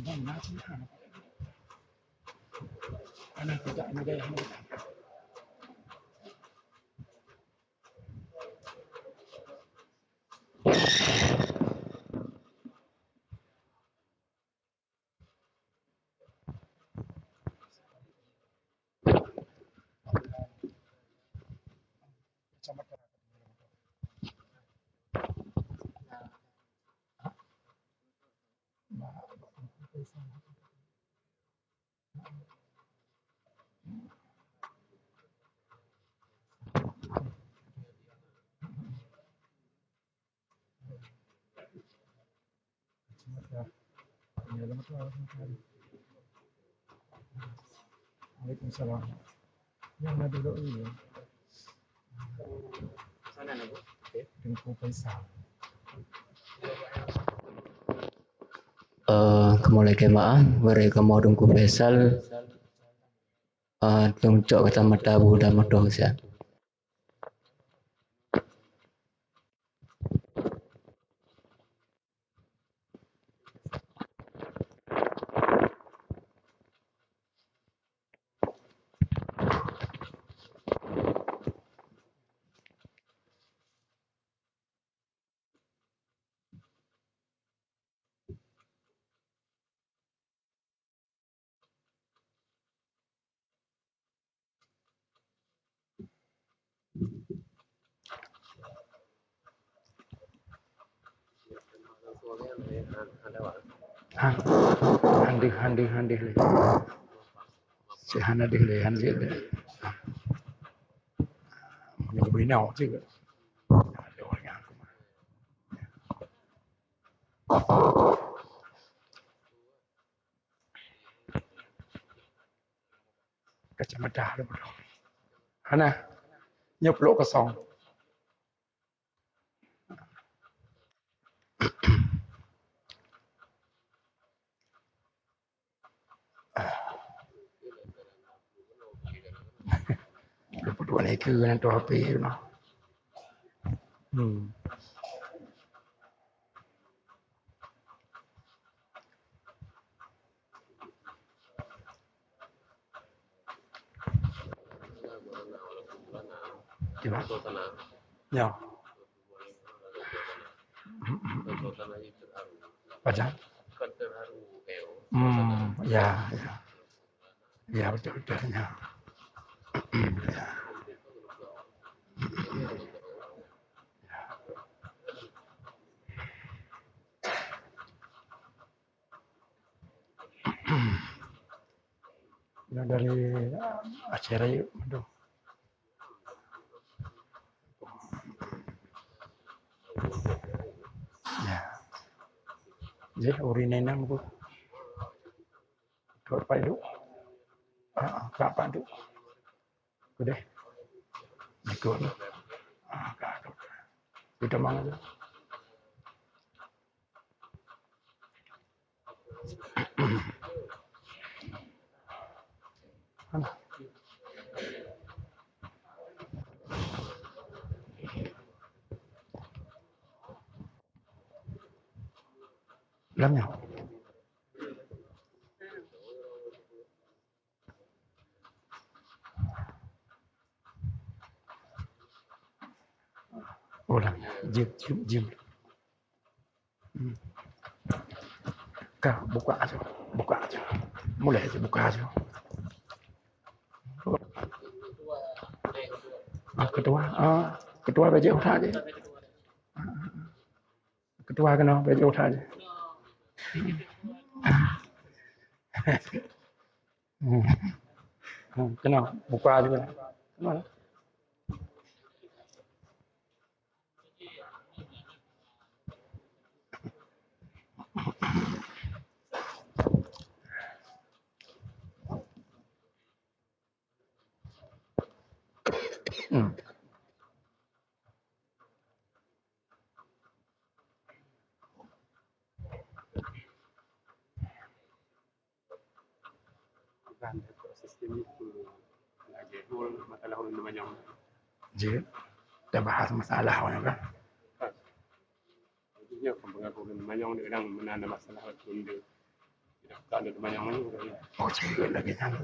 Mana sih? Anak kita ini gaya anak kita. Sama kita. Waalaikumsalam. Yang ada dulu ini. Sana na bu? Tengku Faisal. Kemulai jemaah mereka mau dungku Faisal tungcok kata mata buda modoh ya. Handi le. Si hana đi le han diện le. Mình bị nào chứ. Kacamata lu. Hana. Nhấp lỗ cả sòng. Berdua ni ke nanti HP no. Gimana? Ya. Baca. Ya, ya. Ya betul ya. Ya. Ya dari acara yuk. Aduh. Ya. Jadi urinnya nang bu. Kau apa itu? Apa itu? Udah. Ikut. Kau. Kita mana tu? Lamnya. Ulang. Jim. Kak, buka aja. Mulai aja buka aja. Ketua baca udah aja. Ketua kena baca udah aja. Kena buka aja. Mana? Jadi, kita bahas masalah apa kan? Dia pempengaruhan mayong dengan mana masalah tunda. Tidak Oh, cik lagi kan.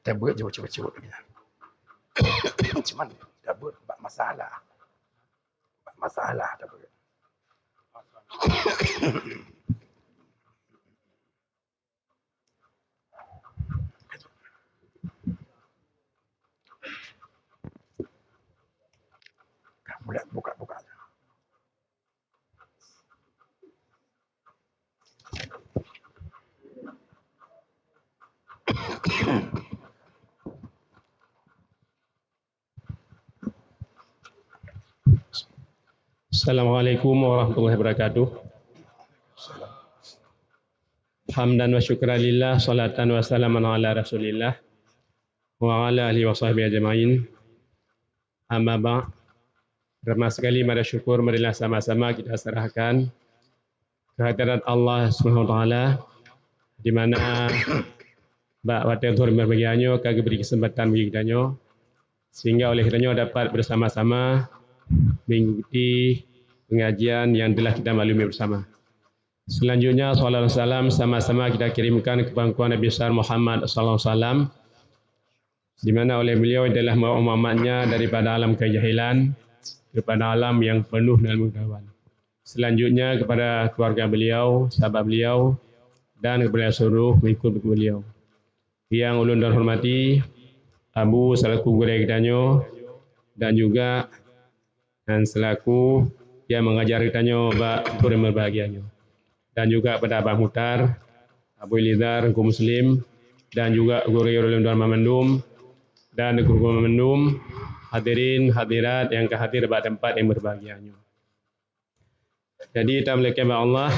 Tabut je cuba lagi. Cuman tabut bak masalah. Tabut. Boleh buka. Assalamualaikum warahmatullahi wabarakatuh. Hamdan wa syukran lillah, salatan wa salaman ala rasulillah wa ala alihi wa sahbihi ajma'in. Amma ba', ramai sekali mari syukur, marilah sama-sama kita serahkan kehadirat Allah SWT di mana bak wadah Tuhan berbagiannya kagak beri kesempatan bagi kitanya sehingga oleh kitanya dapat bersama-sama mengikuti pengajian yang telah kita maklumi bersama. Selanjutnya salawat dan salam sama-sama kita kirimkan kepada Nabi besar Muhammad sallallahu alaihi wasallam di mana oleh beliau adalah umatnya daripada alam kejahilan kepada alam yang penuh dengan pengetahuan. Selanjutnya kepada keluarga beliau, sahabat beliau dan kepada seluruh mengikut beliau. Yang ulun dan hormati Abu selaku guru kitanya dan juga dan selaku yang mengajar kitanya bak guru berbahagianya. Dan juga kepada Abang Muhtar, Abu Ilizar, Guru Muslim, dan juga Guru Yorulun Dharma Mendum, dan Guru Mendum, hadirin, hadirat yang kehadir pada tempat yang berbahagianya. Jadi, kita melihat Allah,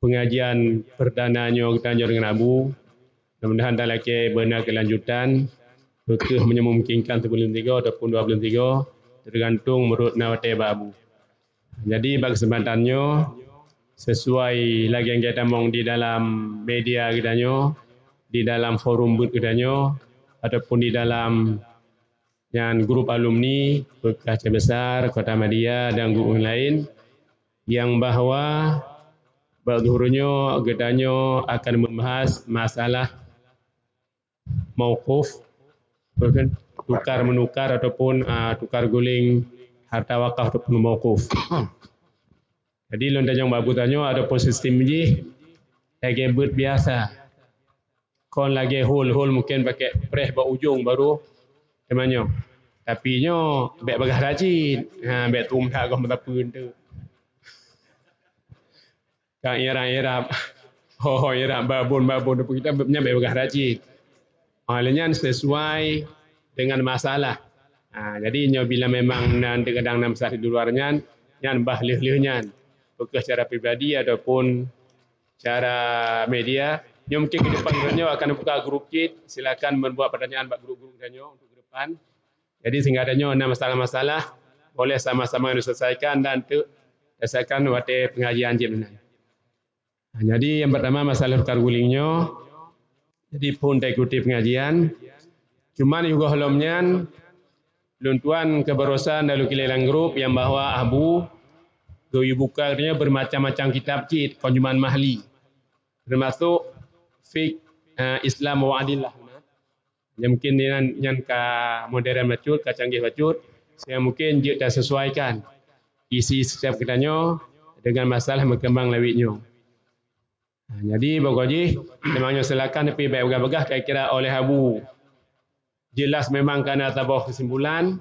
pengajian perdananya kita dengan Abu, mudah-mudahan tak lagi benar kelanjutan, berkah memungkinkan 1 bulan 3 ataupun 2 bulan 3, tergantung menurut nawati Abu. Jadi, bagi kesempatannya, sesuai lagi yang kita omong di dalam media kitanya, di dalam forum booth kitanya, ataupun di dalam yang grup alumni bekas besar Kota Madya dan grup lain, yang bahawa zuhurnya kitanya akan membahas masalah mauquf, tukar menukar ataupun tukar guling harta wakaf ataupun mauquf. Jadi lontar yang babu tanya ada pun sistem ni lagi but biasa. Kon lagi hole mungkin pakai press bak ujung baru temannya. Tapi nyo bek bagah rajin. Bek tum tak kau mata pun tu. Kang irap. Irap babon tu kita punya bek bagah rajin. Halnya sesuai dengan masalah. Jadi nyo bila memang nanti kadang nam sah di luarnya nyan bah leh-lehnya. Bekas secara pribadi ataupun cara media, yang mungkin ke depannya akan buka grup kit, silakan membuat pertanyaan bak grup-grup danyo untuk ke depan. Jadi sehingga adanya masalah-masalah boleh sama-sama diselesaikan dan selesaikan waktu pengajian jemnan. Jadi yang pertama masalah tukar gulingnya. Jadi pun tak ikuti pengajian. Cuman juga holomnya luntuan keberosan dalam kilelang grup yang bahawa Abu Goyu buka katanya bermacam-macam kitab cit konjuman mahli termasuk fiqh Islam wa adillah. Yang mungkin yang ka modern macut, ka canggih macut, saya mungkin dia dah sesuaikan isi setiap kitanya dengan masalah berkembang lawitnya. Jadi bagoji memangnya silakan tapi baik begah kira-kira oleh Abu jelas memang kerana tabah kesimpulan.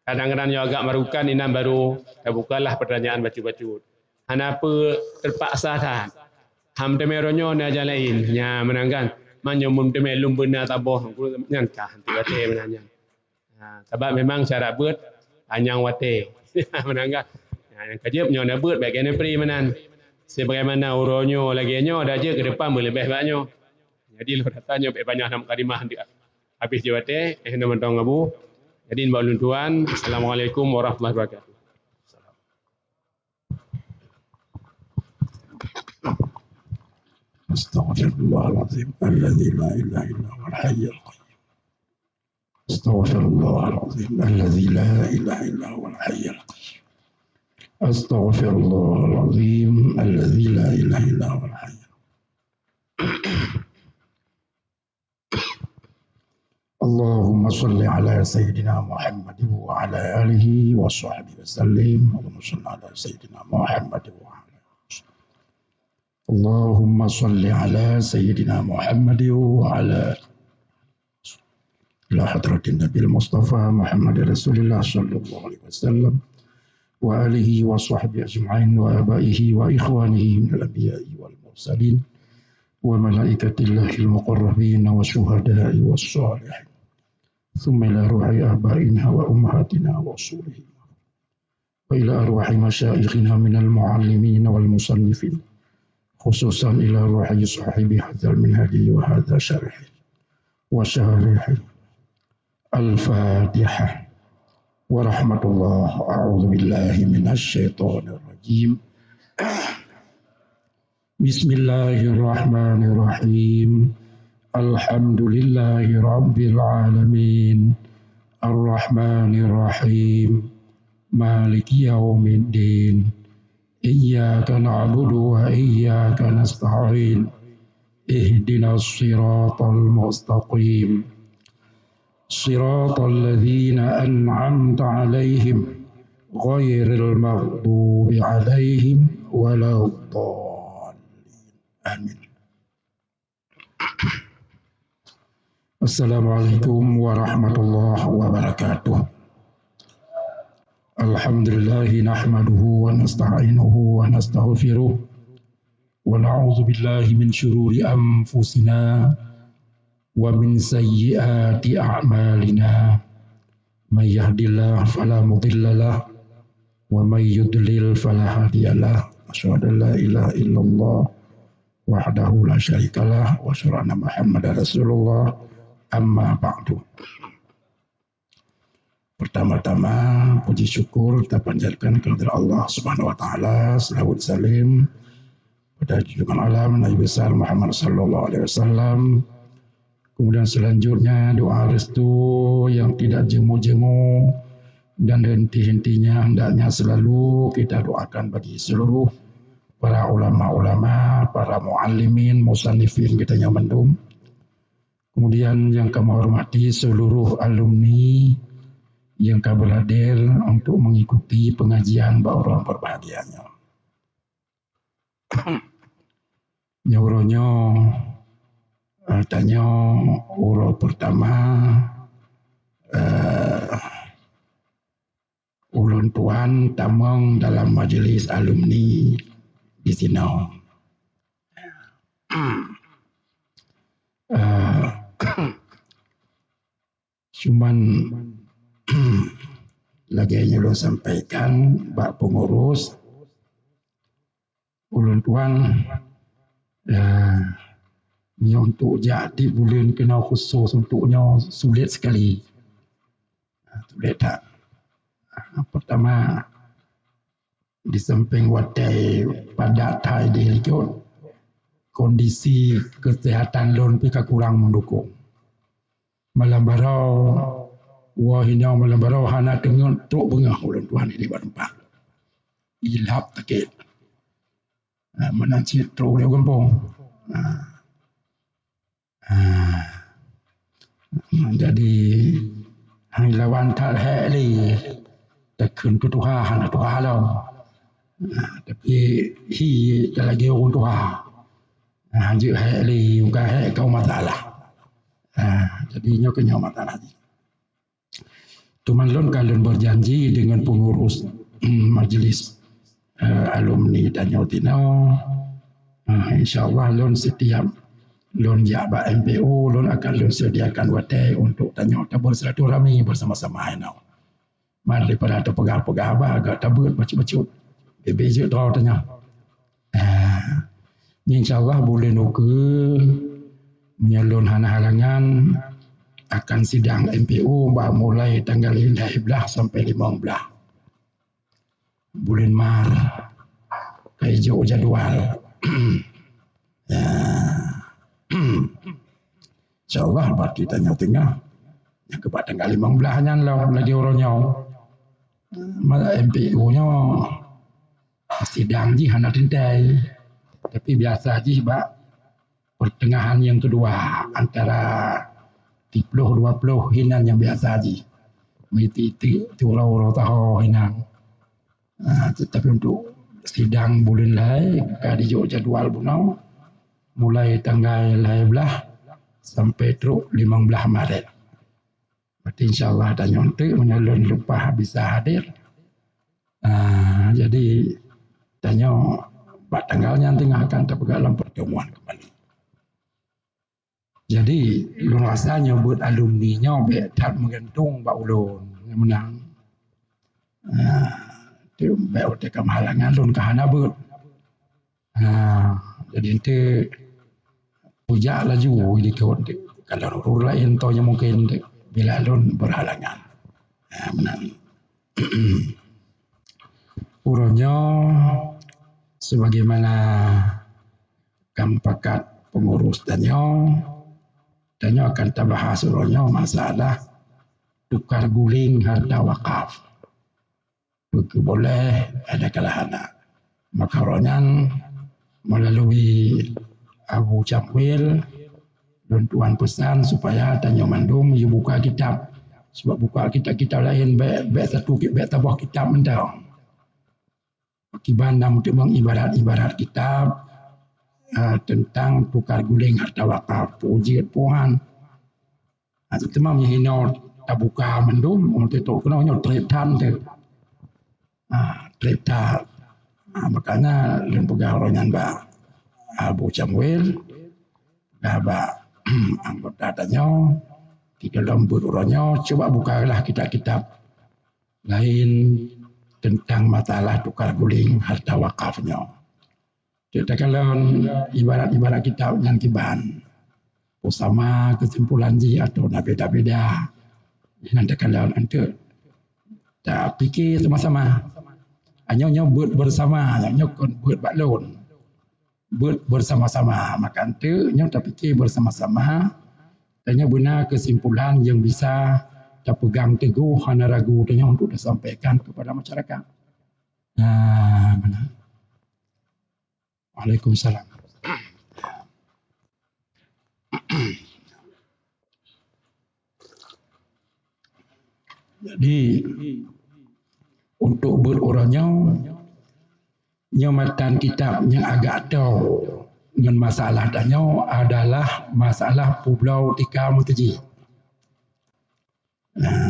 Kadang-kadang yang agak merukan ini baru bukalah pertanyaan bacu-bacu. Kenapa terpaksa tak? Ham temeronyo na jalan lain. Nya menangkan. Manyo mum temelum benar tabah. Nyankah nanti wate menanya. Sebab memang cara buat panjang wate. Menangkan. Yang kajib nyo na buat bagian pri menan. Sebagaimana uronyo lagi nyo ada je ke depan lebih banyak. Jadi lu datanya banyak nam kalimah habis jawate nama tong Abu. Jadi mbak luntuan, Assalamualaikum warahmatullahi wabarakatuh. Astaghfirullahaladzim alladzi la ilaha illa huwal hayyul qayyum. Astaghfirullahaladzim alladzi la ilaha illa huwal hayyul qayyum. Astaghfirullahaladzim alladzi la ilaha illa huwal hayy. Allahumma salli ala Sayyidina Muhammad wa ala alihi wa sahbihi wasallim. Allahumma salli ala Sayyidina Muhammad wa ala Allahumma salli ala Sayyidina Muhammad wa ala ila hadratin Nabil Mustafa Muhammad Rasulullah sallallahu alaihi wasallam wa alihi wa sahbihi ajma'in wa abaihi wa ikhwanihi min al-anbiya'i wal mursalin wa malaikatillahi al-muqarrabin wa syuhada'i was salihin. ثم إلى روح آبائنا وأمهاتنا وأصولهم وإلى أرواح مشايخنا من المعلمين والمصنفين خصوصا إلى روح صاحب هذا المنهج وهذا شرحه وشارحه. الفاتحة. ورحمة الله. أعوذ بالله من الشيطان الرجيم. بسم الله الرحمن الرحيم. الحمد لله رب العالمين الرحمن الرحيم مالك يوم الدين إياك نعبد وإياك نستعين اهدنا الصراط المستقيم صراط الذين أنعمت عليهم غير المغضوب عليهم ولا الضالين. آمين. Assalamualaikum warahmatullahi wabarakatuh. Alhamdulillahi nahmaduhu wa nasta'inuhu wa nastaghfiruh wa na'udzu billahi min syururi anfusina wa min sayyiati a'malina. May yahdihillahu fala mudilla lahu wa may yudlil fala hadiya lahu. Asyhadu an la ilaha illallah wahdahu la syarikalah wa asyhadu anna Muhammadar Rasulullah. Amma ba'du. Pertama-tama puji syukur kita panjatkan kepada Allah Subhanahu wa taala, selawat salim pada junjungan alam Nabi besar Muhammad sallallahu alaihi wasallam. Kemudian selanjutnya doa restu yang tidak jemu-jemu dan henti-hentinya hendaknya selalu kita doakan bagi seluruh para ulama-ulama, para muallimin, musannifin kita yang mendum. Kemudian yang kami hormati seluruh alumni yang kami hadir untuk mengikuti pengajian bauran berbahagianya. Nyauronyo tanya urut pertama ulun tuan tamang dalam majelis alumni di sini. Cuman lagi nyuruh sampaikan bak pengurus ulun tuan untuk jadi bulan kena khusus untuknya sulit sekali. Sulit tak? Pertama di samping wadai pada thai di kondisi kesehatan lon pika kurang mendukung. Malam barau wahina malam barau hana dengan truk bengah ulun tuan ini berempat. Ilhap takit. Menancit truk dia gempong. Jadi hai lawan tak heli tak kun ketuha hana tuha lo. Tapi hi lagi orang tuha. Hanjir heli bukan heli kau masalah. Jadinya kenyau mata lagi. Tuman lon kalian berjanji dengan pengurus majelis alumni dan Yautino. InsyaAllah lon setiap lon jabah MPO lon akan lon sediakan wadai untuk tanya bersilaturahmi bersama-sama. Mari daripada ada pegang-pegang agak tabut bacut-bacut. Bebejut tau tanya. InsyaAllah boleh nuke menyalun halangan akan sidang MPO mulai tanggal 11 sampai 15 bulan Maret. Hijau jadual. InsyaAllah buat kita tengah yang kepada tanggal 15 nya lah lagi orangnya. Malah MPO nya sidang ji hana tintai. Tapi biasa ji bak pertengahan yang kedua antara 30-20 hinan yang biasa ji. Miti turau tahu hinan. Tetapi untuk sidang bulan lai kadijo jadual bunau mulai tanggal 11 sampai teruk 15 Maret. Berarti insyaAllah ada nyontek menyalun lupa bisa hadir. Jadi tanya pada tanggalnya nanti akan terpegang dalam pertemuan kembali. Jadi lun rasanya buat alumni-nya betat menggantung Pak Ulun yang menang. Itu baik udah kemahalangan lun kahana buat. Jadi itu pujak laju dikut. Kalau urut lain tohnya mungkin bila lun berhalangan. Menang. Urutnya sebagaimana kampakat pengurus danyo akan terbahas urutnya masalah tukar guling harta wakaf. Boleh ada kalahana. Maka urutnya melalui Abu Jamwil dan tuan pesan supaya danyo mandum buka kitab. Sebab buka kitab lain baik satu baik tabah kitab mendang. Kibanda untuk mengibarat kitab tentang tukar guling harta wakaf puji Tuhan. Itu memang hina tak buka mendum untuk itu kena nyo tretan tu. Tretan. Makanya lembaga ronyan ba Abu Jamwil ba anggota danyo di dalam burunya coba bukalah kitab-kitab lain tentang masalah tukar guling harta wakafnya. Kita kalau ibarat-ibarat kitab yang kiban, bersama kesimpulan ji atau beda-beda. Nanti kalau nanti tak fikir sama-sama. Hanya buat bersama, hanya buat baklon. Buat bersama-sama. Maka nanti tak fikir bersama-sama. Hanya benar kesimpulan yang bisa kita pegang teguh hana ragu dengan untuk disampaikan kepada masyarakat. Benar. Waalaikumsalam. Jadi untuk berorangnya nyamatan kitab yang agak tahu dengan masalah danyo adalah masalah Pulau Tika Mutaji.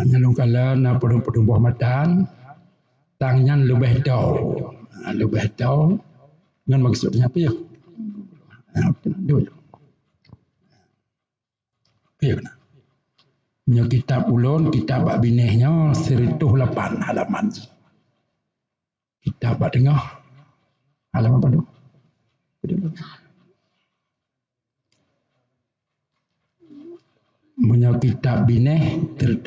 Nyalung kala na pedung buah madan tangnya lebih tahu dengan maksudnya apa ya? Punya kitab ulun, kitab bak binehnya 108 halaman. Kitab bak tengah halaman apa tu? Punya kitab bineh 108.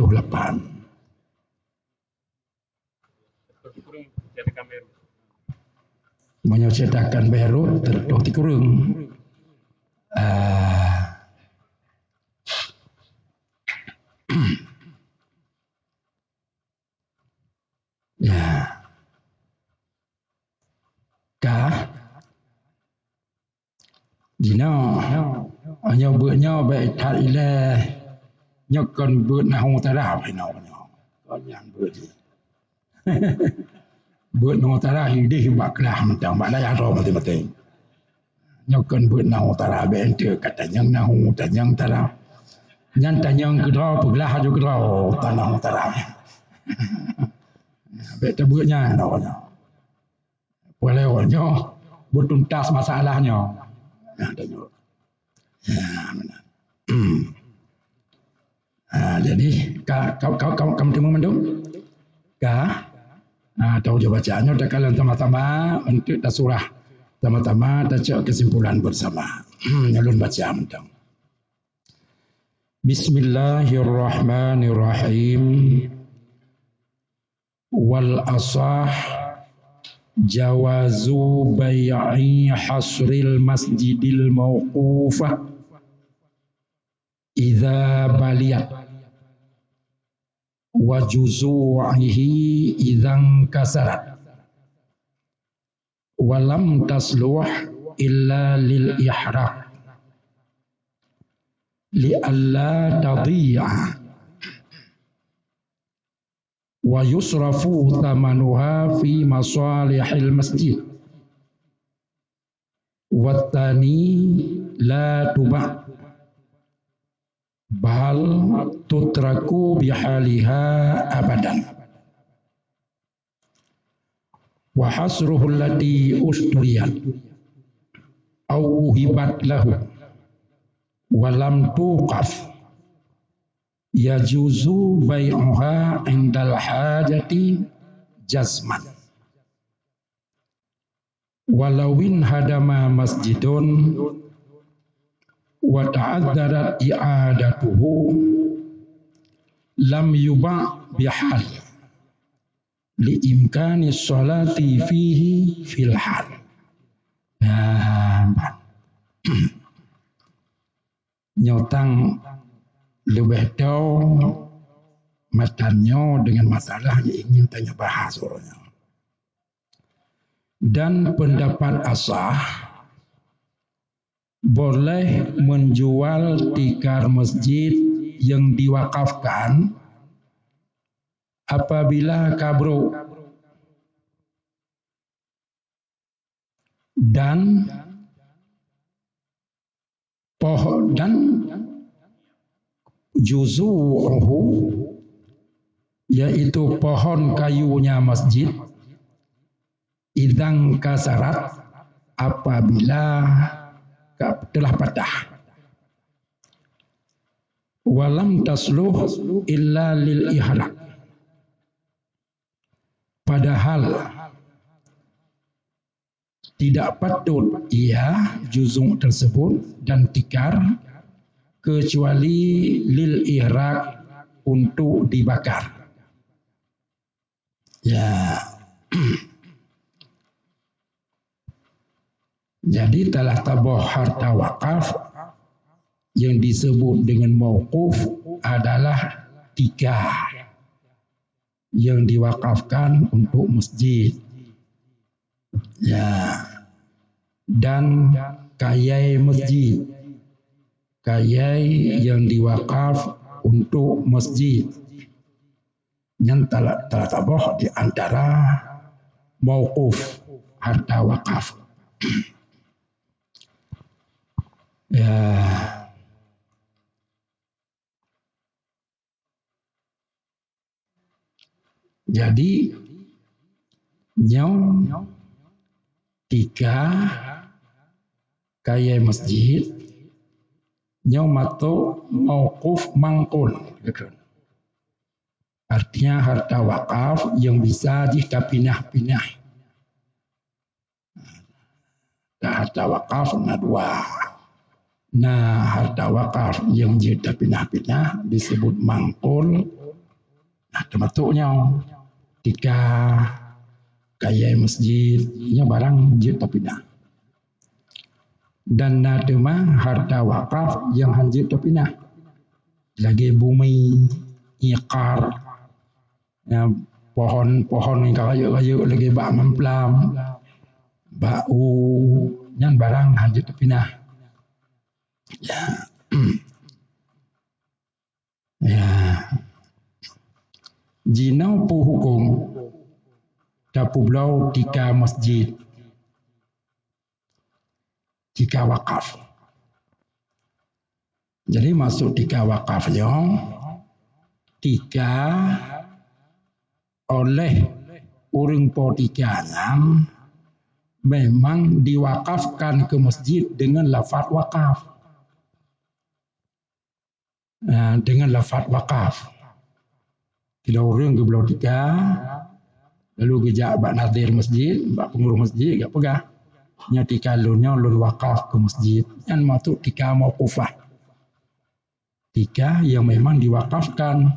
Punya cetakan baru tertuh kurung. Ya. Dino hanya buatnya baik tak ilah nyokon buat nahu tarah hino kon yang buat buat nahu tarah hidih baklah mentang bak daya ro mati-mati nyokon buat nahu tarah bente katanya nahu tanyang tarah nyan tanyang kedra peglah ju kedra tanah tarah bet buatnya no boleh orangnya buat tuntas masalahnya. Jadi kamu temu mendung? Tahu je bacaannya dah kalian sama-sama untuk dah surah sama-sama dah cek kesimpulan bersama. Nyalun baca mendung. Bismillahirrahmanirrahim. Wal asah jawazu bai'i hasril masjidil mauqufah idza baliyat wa juzu'ihi idzan kasarat walam tasluh illa lil ihraq li alla tadhi'a wa yusrafu thamanuha fi masalihil masjid wa tani la tuba' bal tutraku bihaliha abadan wa hasruhu allati usturiyat au hibat lahu wa lam tuqaf yajuzu bai'uha indal hajati jazman walawin hadama masjidun wa ta'addarat i'adatuhu lam yuba' bihal li imkani sholati fihi fil hal. Nyotang lebih tahu matanya dengan masalah yang ingin tanya bahas orangnya. Dan pendapat asah boleh menjual tikar masjid yang diwakafkan apabila kabro dan pohon dan juzu'uhu yaitu pohon kayunya masjid idang kasarat apabila telah patah walam tasluh illa lil ihraq padahal tidak patut ia juzung tersebut dan tikar kecuali lil ihraq untuk dibakar. Ya. Jadi telah tabuh harta wakaf yang disebut dengan mauquf adalah tikar yang diwakafkan untuk masjid. Ya. Dan kayai masjid. Kayai yang diwakaf untuk masjid yang telah tabuh di antara mauquf harta wakaf. Ya. Jadi nyong tiga kaya masjid nyong mato mauquf mangkul. Artinya harta wakaf yang bisa dipindah-pindah. Harta wakaf ada dua. Nah, harta wakaf yang jadi pindah-pindah disebut mangkul. Nah, termasuknya tiga kaya masjidnya barang jadi pindah. Dan nadema harta wakaf yang hanjit terpindah. Lagi bumi, iqar, ya, pohon-pohon yang kayu-kayu lagi bak memplam, bau, yang barang hanjit terpindah. Ya. Ya. Jinau pu hukum dapu blau tiga masjid. Tiga wakaf. Jadi masuk tiga wakaf yang tiga oleh urang po tiga enam memang diwakafkan ke masjid dengan lafaz wakaf. Nah, dengan lafaz wakaf. Kita urang ke belau tiga lalu gejak bak nadir masjid, bak pengurus masjid gak pegah. Nyati kalunnya lun wakaf ke masjid yang masuk tiga mauqufah. Tiga yang memang diwakafkan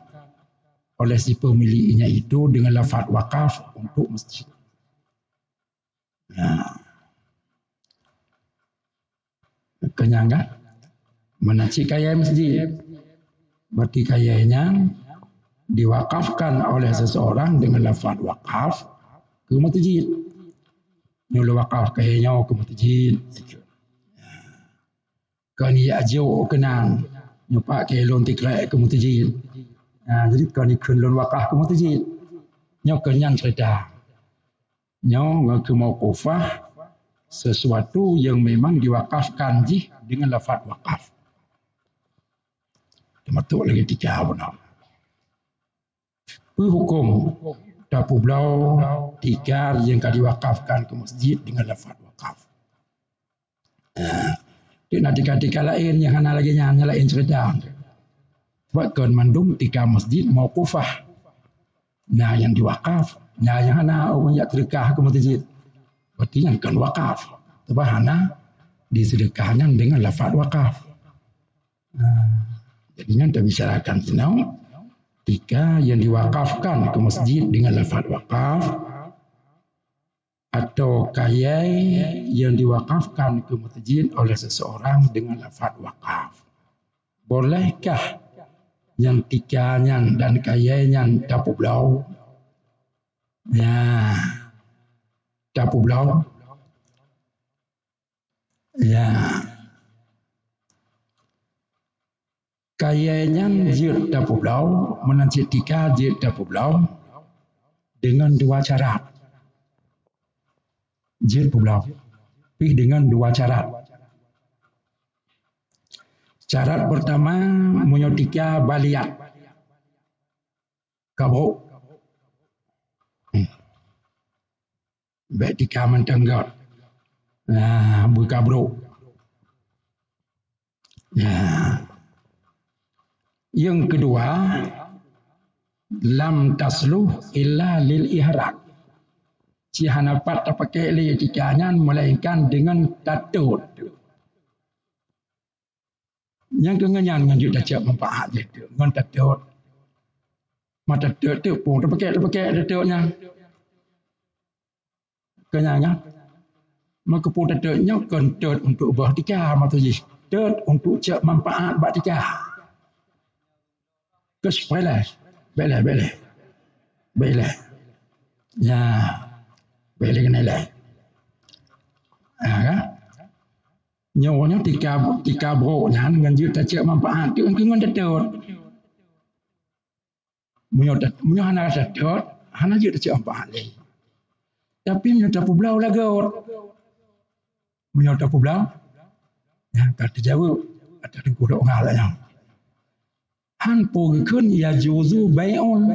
oleh si pemiliknya itu dengan lafaz wakaf untuk masjid. Nah. Kenyangat menacik kaya masjid. Berarti kayanya diwakafkan oleh seseorang dengan lafaz wakaf ke masjid. Nyo wakaf kaya nyo ke masjid. Kau ni ajo kenang nyo pak ke lon tikrek ke masjid. Jadi kau ni kun lon wakaf ke masjid. Nyo kenyan cerita. Nyo ke mauqufah sesuatu yang memang diwakafkan dengan lafaz wakaf. Termasuk lagi tiga benar. Hukum Dapu Belau tiga yang diwakafkan ke masjid dengan lafaz wakaf. Dia nak tiga lain yang hana lagi yang lain cerita. Sebab kan mandung tiga masjid mauqufah. Nah yang diwakaf, nah yang hana orang yang sedekah ke masjid. Berarti yang kan wakaf. Sebab hana disedekahkan dengan lafaz wakaf. Jadinya kita bicarakan senang tiga yang diwakafkan ke masjid dengan lafaz wakaf atau kaya yang diwakafkan ke masjid oleh seseorang dengan lafaz wakaf. Bolehkah yang tiganya dan kayanya Dapu Belau? Ya, Dapu Belau. Ya. Kayanya jid Dapu Belau menanci tiga jid Dapu Belau dengan dua syarat. Jid Dapu Belau dengan dua syarat. Syarat pertama menyotika baliat kabuk. Baik tiga mentenggot. Nah, berkabruk. Nah. Yang kedua, lam tasluh illa lil ihrak. Cihanapat tak pakai li tikanya melainkan dengan tatut. Yang kengenyan nganjuk dah cak manfaat dia tu. Ngan tatut. Mata tatut tu pun tak pakai tatutnya. Kenyanya. Maka pun tatutnya kentut untuk ubah tiga mata jis. Tatut untuk cak manfaat bak tiga. Kes boleh. Ya, boleh kena lah. Kan? Nyawanya tiga broknya dengan juta cek manfaat tu dengan tetut. Munyo hana tetut, hana juta cek manfaat lagi. Tapi munyo Dapu Belau lagot. Munyo Dapu Belau, yang kata jawab, ada dengku dok ngalanya. Han pun kun ya juzu bai'un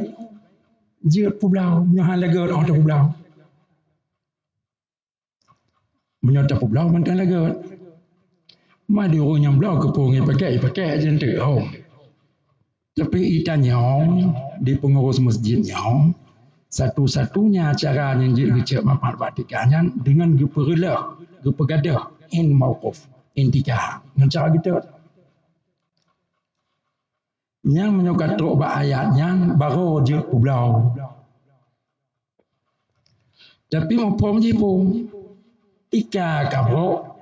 jid Dapu Belau nyahan lagot orang Dapu Belau menyo Dapu Belau mantan lagot ma di orang yang Belau ke pun pakai je tu tapi itanya di pengurus masjidnya satu-satunya cara yang jid ngecek manfaat batikanya dengan gepegadah in mauquf in tiga dengan cara gitu. Yang menyukai truk ayatnya baru je Dapu Belau. Tapi maupun je pun tiga kabro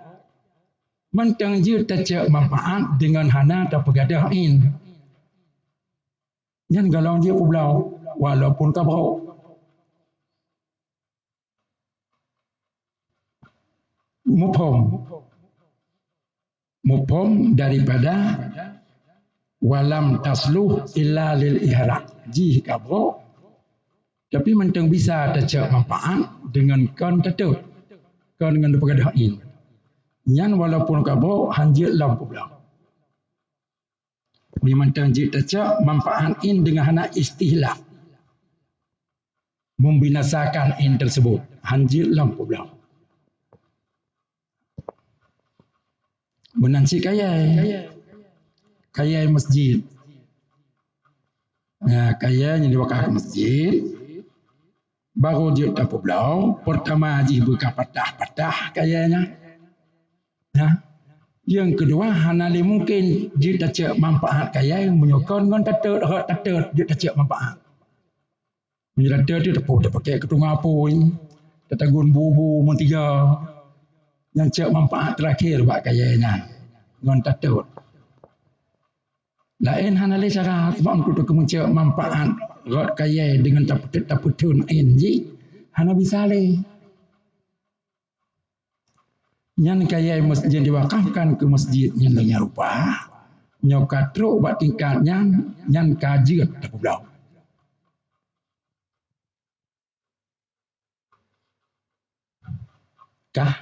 mentang je tercek manfaat dengan hana tak pegadah in. Yang galau je Dapu Belau walaupun kabro. Mupom daripada walam tasluh illa lil ihrak. Ji kabro tapi mentang bisa tercek manfaat dengan kon tetut. Kon dengan pergadahin. Nyan walaupun kabro hanjit lam Dapu Belau. Ni mentang ji tercek manfaat in dengan hana istihlak. Membinasakan in tersebut. Hanjit lam Dapu Belau. Menansi kaya masjid. Nah, kaya yang diwakaf masjid. Baru dia Dapu Belau. Pertama haji buka patah-patah kayanya. Nah, yang kedua, hanali mungkin dia tak cek manfaat kaya yang menyokong dengan tatut dia tak cek manfaat. Menyerata dia tak pakai ketung apun. Tatagun bubu mentiga. Yang cek manfaat terakhir buat kayanya. Dengan tatut. Lain hanali cara sebab untuk kemuncak manfaat rot kaya dengan taputun NG hana bisa le. Nyan kaya masjid diwakafkan ke masjid yang lainnya rupa. Nyokatro buat tingkatnya nyan kaji tak pulau. Kah?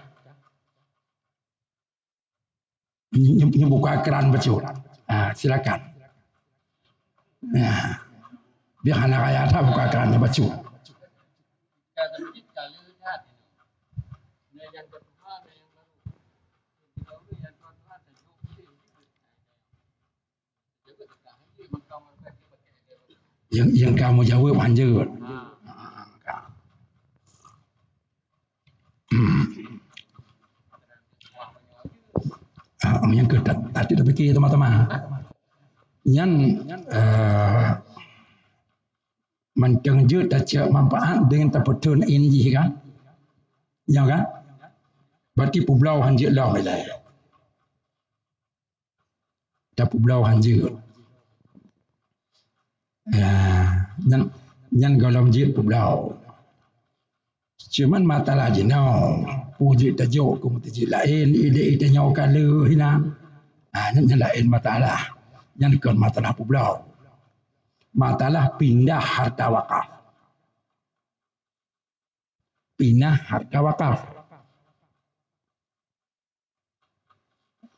Ini buka keran baju. Silakan. Biar anak ayah tak buka keran baju. Yang kamu jawab lanjut. Yang kedua tadi dah fikir teman-teman. Yang menceng je tak manfaat dengan terpetun ini kan? Ya kan? Berarti pulau hanjut lah boleh. Tak pulau hanjut. Yang kalau hanjut pulau. Cuman masalah jenau. Puji tajuk ke mutiji lain. Ide-ide nyawa kala hilang. Yang lain masalah. Yang bukan masalah pulau. Masalah pindah harta wakaf. Pindah harta wakaf.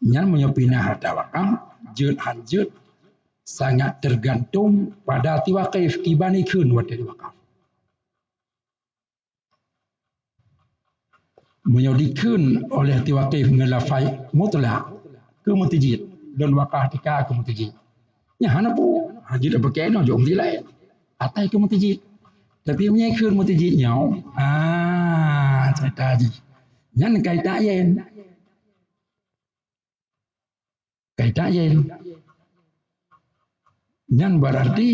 Yang punya pindah harta wakaf. Jut hanjut. Sangat tergantung pada tiwakif kibanikun wadil wakaf. Menyodikun oleh tiwakif ngelafai mutlak ke mutijid dan wakaf tika ke mutijid. Ya hana pun hajid apa kena jom dilai atai ke mutijid. Tapi menyekun mutijid nyau. Cerita haji. Yang kaitan yen. Kaitan yen. Yang berarti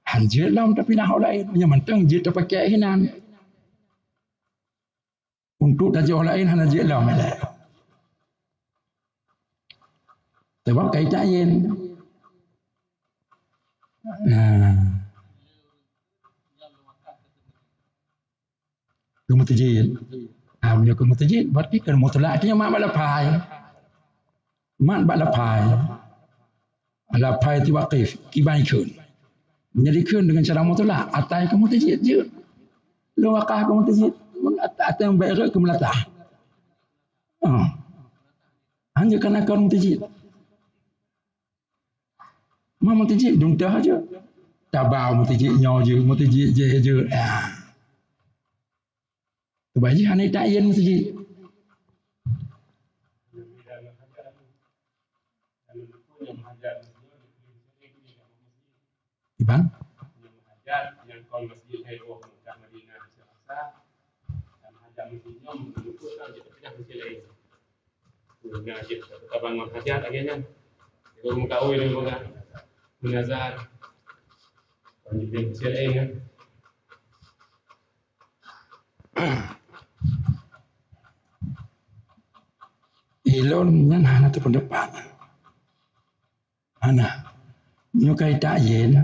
hanjir lam tapi nak lain. Yang mentang jid terpakai hinan. Untuk tajuk lain hanya jid lam. Sebab kaitan yen. Kemutajid. Punya kemutajid berarti kan mutlak dia mak balapai. Mak balapai. Lapai tiwakif kibaikun. Menjadikan dengan cara mutlak atai kemutajid je. Lu wakaf kemutajid atai membayar ke melatah. Hanya kerana kau mutajid. Mak mutajid duntah aja. Tabau mutajid nyaw je, mutajid je. Sebaiknya hanya tak yen mutajid. Bang? Yang kalau masjid Hairoh Mekah Madinah Syekh dan hajat masjidnya menunjukkan kita masjid lain. Ngajib kita bangun hajat akhirnya. Kalau mengkawin dengan bunga menazar. Panjang masjid lain kan. Ilon yang hana terpendapat. Hana. Nyukai tak yen.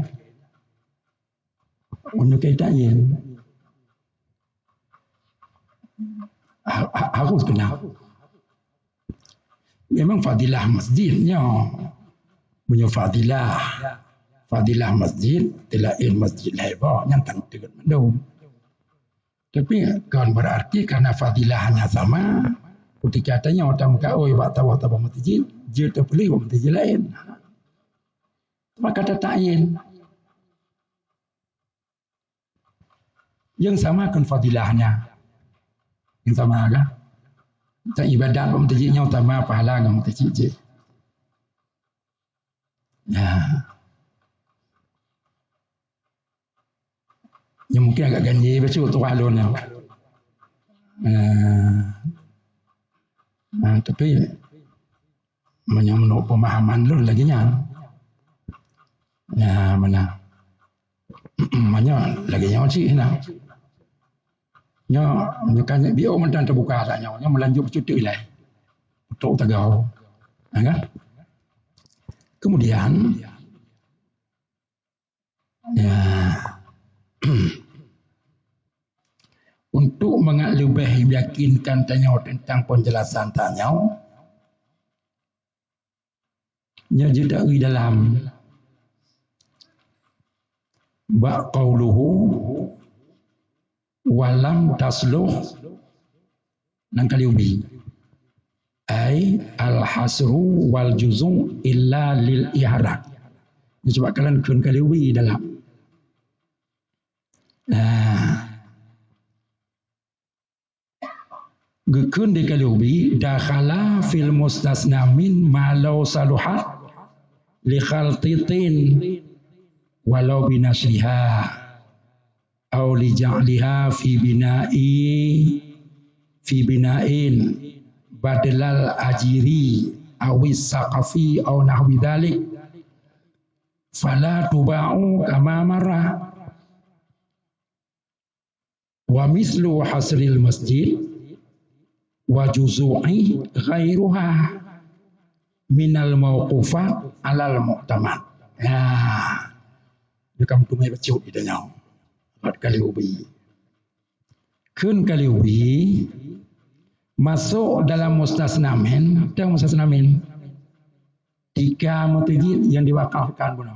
Nyukai tak yen. Harus kenal. Memang fadilah masjidnya. Punya fadilah. Fadilah masjid. Telain masjid lebar. Yang tanggung mendung. Tapi kan berarti karena fadilahnya sama. Ketika katanya orang kawai buat tawah-tawah masjid. Dia terpilih buat masjid lain. Maka kata ta'yin. Yang sama kan fadilahnya. Yang sama kan? Tak ibadat buat masjidnya utama pahala dengan masjid je. Ya. Yang mungkin agak ganjil betul tu alun. Tapi menurut pemahaman lu lagi nya. Ya mana? Mana lagi nyawa sih nak? Nyawa kan bio mentan terbuka tak nyawa melanjut cuti lah. Untuk tegau, kan? Kemudian, ya untuk lebih meyakinkan tanya tentang penjelasan tanya nya juga di dalam ba qauluhu walam tasluh nang kaliubi ai al hasru wal juzu illa lil ihrak. Coba kalian kun kaliubi dalam gekun di kalubi dakhala fil mustasna min ma law saluhat li khaltitin walau binasriha aw li ja'liha fi bina'in badalal ajiri awis saqafi aw nahwi dhalik fala tuba'u kama marra wa mislu hasril masjid wa juzu'i ghairuha minal mauqufat alal mu'tamad. Ya, dekam tumai bacut di danyau. Empat kali ubi. Kun kali ubi masuk dalam mustasnamin, tang mustasnamin. 3 mutijid yang diwakafkan pun.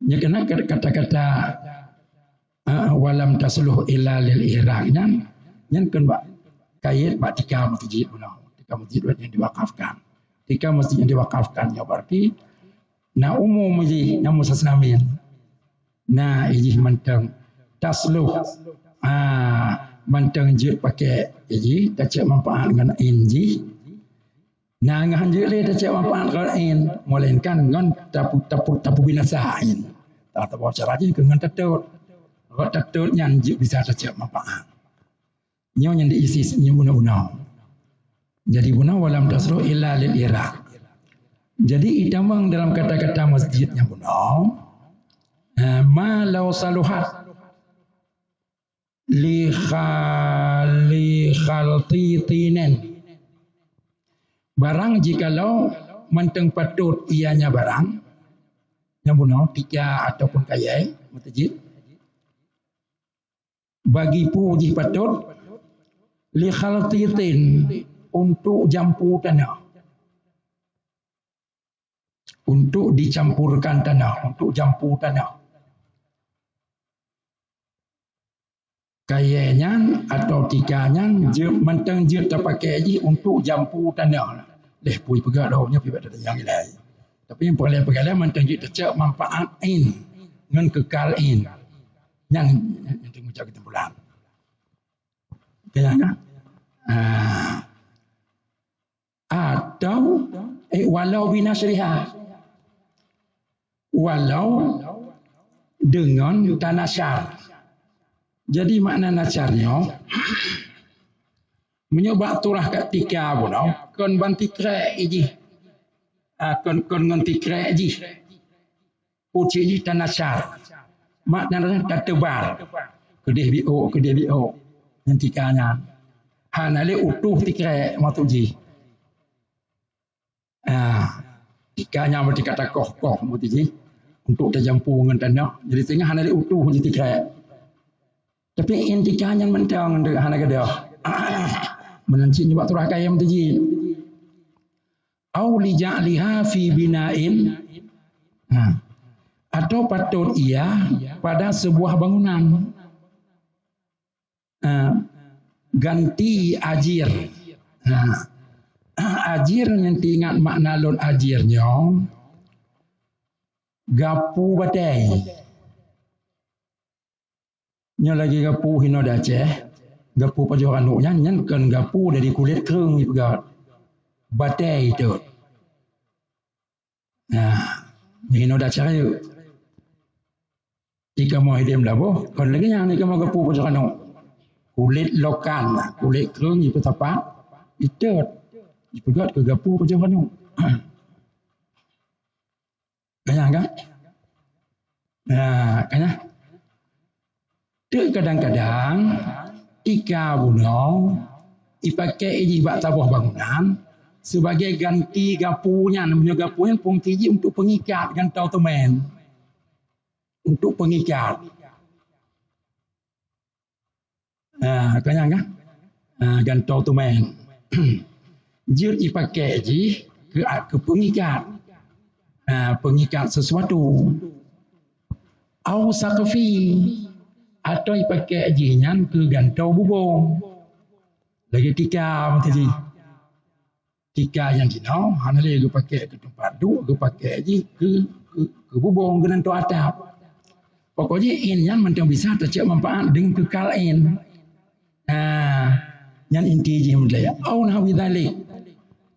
Ya kena kata-kata walam tasluh illa lil ihraqnya yang kan bak kait bak 3 masjid pun 3 masjid yang diwakafkan 3 masjid yang diwakafkan ya berarti na umum masjid yang musasnamin na ijih mantang tasluh mantang jid pakai ijih tak cek manfaat dengan inji na ngahan jid le tak cek manfaat dengan in melainkan dengan tapu binasain tak tahu cara je dengan tetut kalau tetut nyanjik bisa tak cek manfaat nyo yang diisi guna-guna. Jadi guna walam tasruh illa lil iraq. Jadi itamang dalam kata-kata masjidnya guna ma law saluhat li khaltitinen. Barang jikalau manteng patut ianya barang yang guna 3 ataupun kayai masjid bagi puji patut li khaltitin untuk jampu tanah, untuk dicampurkan tanah, untuk jampu tanah. Kayaknya atau tikanya mentang je terpakai je untuk jampu tanah. Leh pui pegat dah nya pi pada yang lain. Tapi yang paling pegat mentang je tercak manfaat in dengan kekal in. Yang tengok kita pulang. Kayaknya atau walau binasriha walau dengan tanasar. Jadi makna nasarnya menyebab turah kat tika pun kon banti krek iji kon nganti krek iji uci iji tanasar makna tak tebal kedih bio nanti kanya hanale utuh tikrek matuji tikanya berarti kata koh matuji untuk terjampu dengan tanah jadi tengah hanale utuh jadi tikrek tapi intikanya mentang hana gadah menanci nyebab turah kaya matuji au li ja'liha fi bina'in atau patut ia pada sebuah bangunan ganti ajir. Ajir yang ingat makna lon ajirnya gapu batai. Nya lagi gapu hino Aceh, gapu pajokan nuknya nyan kan gapu dari kulit kereng ni pegat. Batai itu. Hino Aceh itu. Jika mau hidup labuh, kan lagi yang ni mau gapu pajokan nuk. Kulit lokal, kulit kereng itu tapak, itu dipegat ke gapu macam mana? Kaya kan? Kaya. Tu kadang-kadang ika buno dipakai ini buat tabuh bangunan sebagai ganti gapunya, namanya gapunya pun tiji untuk pengikat gantau temen, untuk pengikat. Kanya kan? Gantau tu main. Jir dipakai je ke pengikat. Pengikat sesuatu. Au saqfi atau dipakai je nyan ke gantau bubung. Lagi tika macam ni. Tika yang dino, hana lagi pakai ke tempat tu, ke pakai je ke bubung ke gantau atap. Pokoknya in yang mentang bisa tercek manfaat dengan kekal in. Yang inti je mendelaya. Au nahwi dhalik.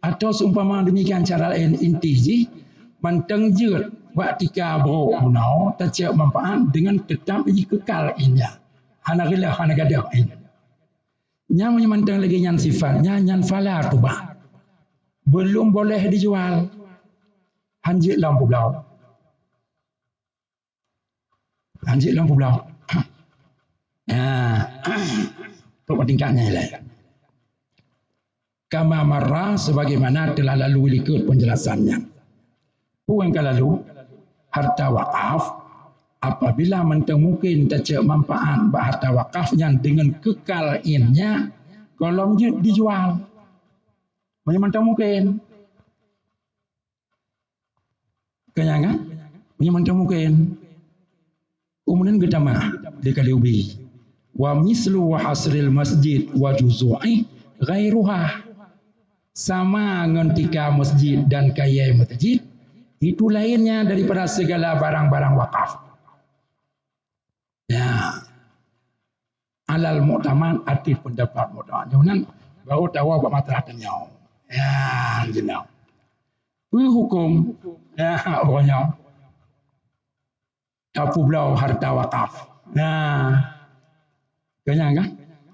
Atau seumpama demikian cara lain inti je. Mentang je buat tika bro menau tercek manfaat dengan tetap je kekal innya. Hana gila, hana gadah in. Yang mentang lagi yang sifatnya, yang fala tubah. Belum boleh dijual. Hanjit lampu belau. Hanjit lampu belau. Untuk tingkatnya lah. Kama marra sebagaimana telah lalu ikut penjelasannya. Puan lalu harta wakaf apabila mentang mungkin tercek manfaat harta wakafnya dengan kekal innya kalau dijual. Mentang mungkin. Kenapa? Mentang mungkin. Kemudian kita mah dikaliubi. Wa mislu wa hasril masjid wa juzu'i ghairuha. Sama ngentika masjid dan kaya masjid itu lainnya daripada segala barang-barang wakaf. Ya. Alal mu'taman arti pendapat mu'taman. Jangan baru tahu apa masalahnya. Ya, jenau. Hukum ya orangnya. Tapu belau harta wakaf. Nah, kenyang kan?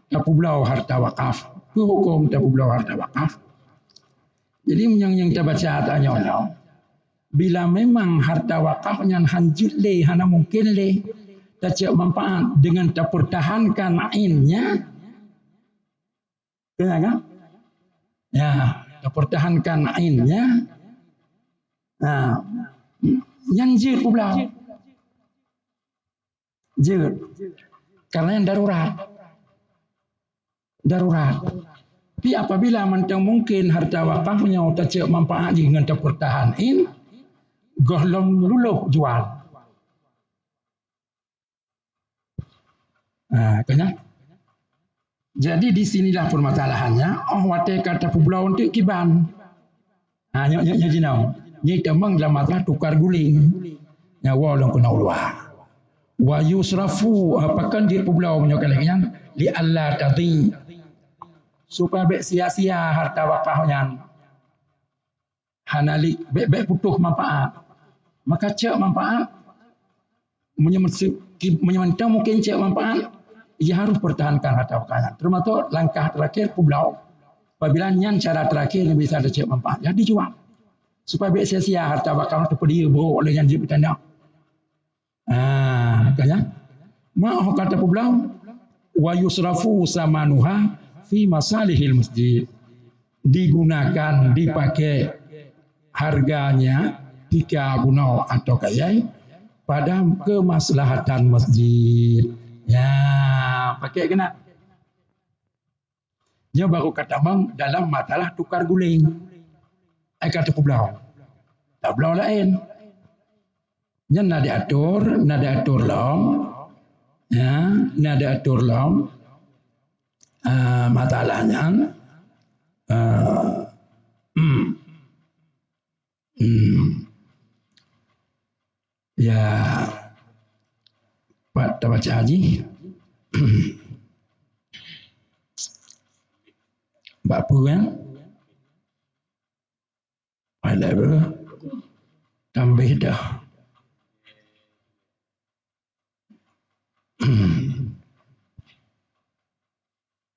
Tapu belau harta wakaf. Itu hukum tapu belau harta wakaf. Jadi yang kita baca tanya, bila memang harta wakafnya hanjut le, hana mungkin le, tercek manfaat dengan terpertahankan ainnya, kenyang kan? Ya, terpertahankan ainnya. Nah, yang jir belau. Jir. Karena yang darurat. Tapi apabila mentang mungkin harta wakafnya tercek manfaat dengan terpertahanin, golong luluh jual. Kena? Jadi di sinilah permasalahannya. Wate kata pulau untuk kiban. Nya jinau. Ni temang dalam masalah tukar guling. Nyawa orang kena luar. Wa yusrafu apakan dia pulau menyokalnya li alla tadhi supaya bek sia-sia harta wakafnya hanali bek putuh manfaat maka cek manfaat menyemantang mungkin cek manfaat ia harus pertahankan harta wakafnya termasuk langkah terakhir pulau apabila nyan cara terakhir yang bisa ada cek manfaat ya dijual supaya bek sia-sia harta wakafnya terpedia bro oleh yang bertanda. Kaya mau kata pulau wa yusrafu samanuha fi masalihil masjid digunakan dipakai harganya jika gunau atau kaya pada kemaslahatan masjid ya pakai kena dia baru kata bang dalam masalah tukar guling kata pulau tak pulau lain yang nada atur lom, ya, nada atur lom, masalahnya, ya, Pak baca haji, Bapak kan, ada apa? Tambah dah.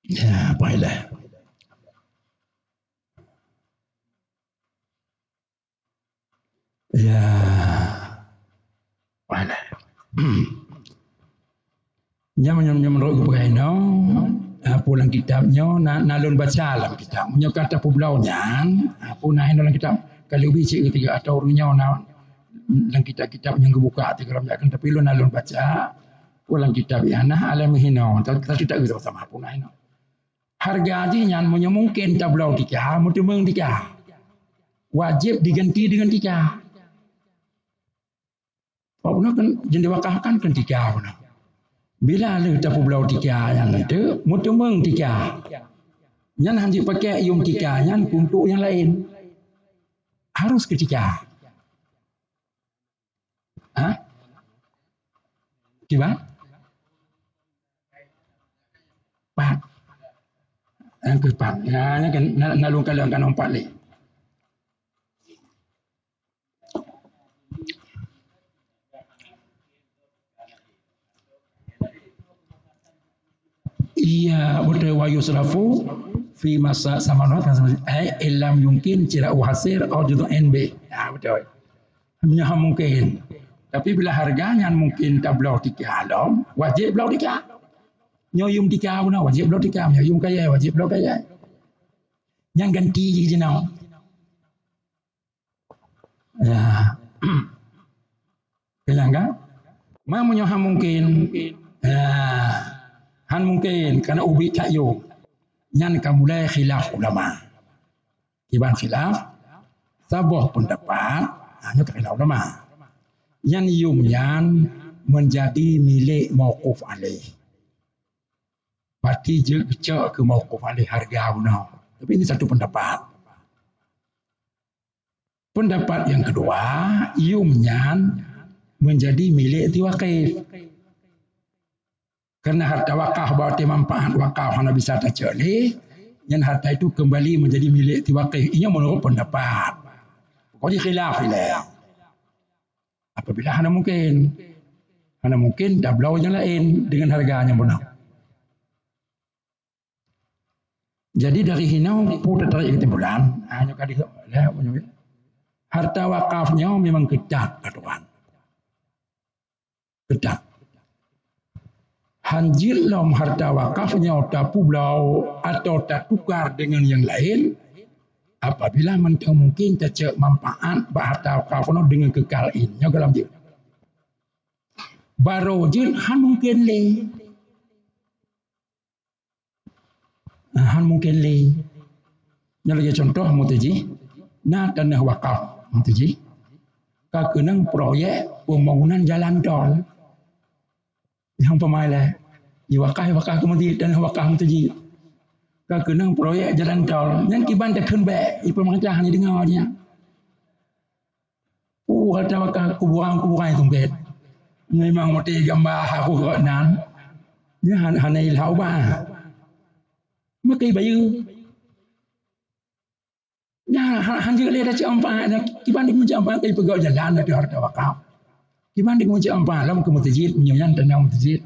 Ya, baiklah. Ya, baiklah. Yang menurut Ibrahim, pulang kitabnya, nalun baca dalam kitab. Punya kata publaunya, punah dalam kitab. Kalau bici ketiga atau orangnya, dalam kitab-kitab yang kebuka, tapi lu nalun baca, Ulang kitab yana alam hina tak gitu sama pun aina. Harga aja yang mungkin tablau tika, mutemeng tika. Wajib diganti dengan tika. Pokoknya kan jadi wakahkan kan tika pun. Bila le tapu blau tika yang itu mutemeng tika. Yang hanji pakai ium tika yang untuk yang lain. Harus ke tika. Hah? Gimana? Pak. Yang keempat. Ya, ini kan nalung kalau kan empat ni. Iya, betul wa yusrafu fi masa samanat ilam yumkin cira uhasir atau judul NB. Ya, betul. Hanya mungkin. Tapi bila harganya mungkin tak belau tika alam, wajib belau tika. Nyoyum tika pun wajib belau tika, nyoyum kaya wajib belau kaya. Yang ganti je jenau. Ya. Bilang kan? Mau nyoham mungkin. Ya. Han mungkin karena ubi kayu. Yang kamulai khilaf ulama. Iban khilaf, sabah pendapat, hanya khilaf ulama. Yang yumyan menjadi milik mauquf alaih. Berarti je kecak ke mauquf alaih harga guna. Tapi ini satu pendapat. Pendapat yang kedua, yumyan menjadi milik tiwaqif. Karena harta wakaf berarti manfaat wakaf hanya bisa terjadi, yang harta itu kembali menjadi milik tiwaqif. Ini menurut pendapat. Pokoknya khilaf hilang. Apabila hanya mungkin dah belau yang lain dengan harganya benar. Jadi dari hinau pun tertarik kesimpulan, hanya kali harta wakafnya memang ketat, Tuhan. Ketat. Hanjil lam harta wakafnya tapu belau atau tak tukar dengan yang lain, apabila mungkin tercek manfaat harta wakafnya dengan kekal ini. Yang dalam dia. Baru jin han mungkin le. Han mungkin le. Yang lagi contoh mutaji, na tanah wakaf mutaji. Kakenang proyek pembangunan jalan tol. Yang pemalas, wakaf kemudian tanah wakaf mutaji. Kakenang proyek jalan tol. Yang kiban takkan baik, pemerintah ni dengar dia. Kata wakaf kuburan itu bet. Memang mesti gambar aku kat nan. Dia hanya ilau bah. Makai bayu. Ya, hanya dia dah campak. Kiban dia mencampak ke pegawai jalan ada harta wakaf. Kiban dia mencampak dalam ke masjid, menyanyian tanah masjid.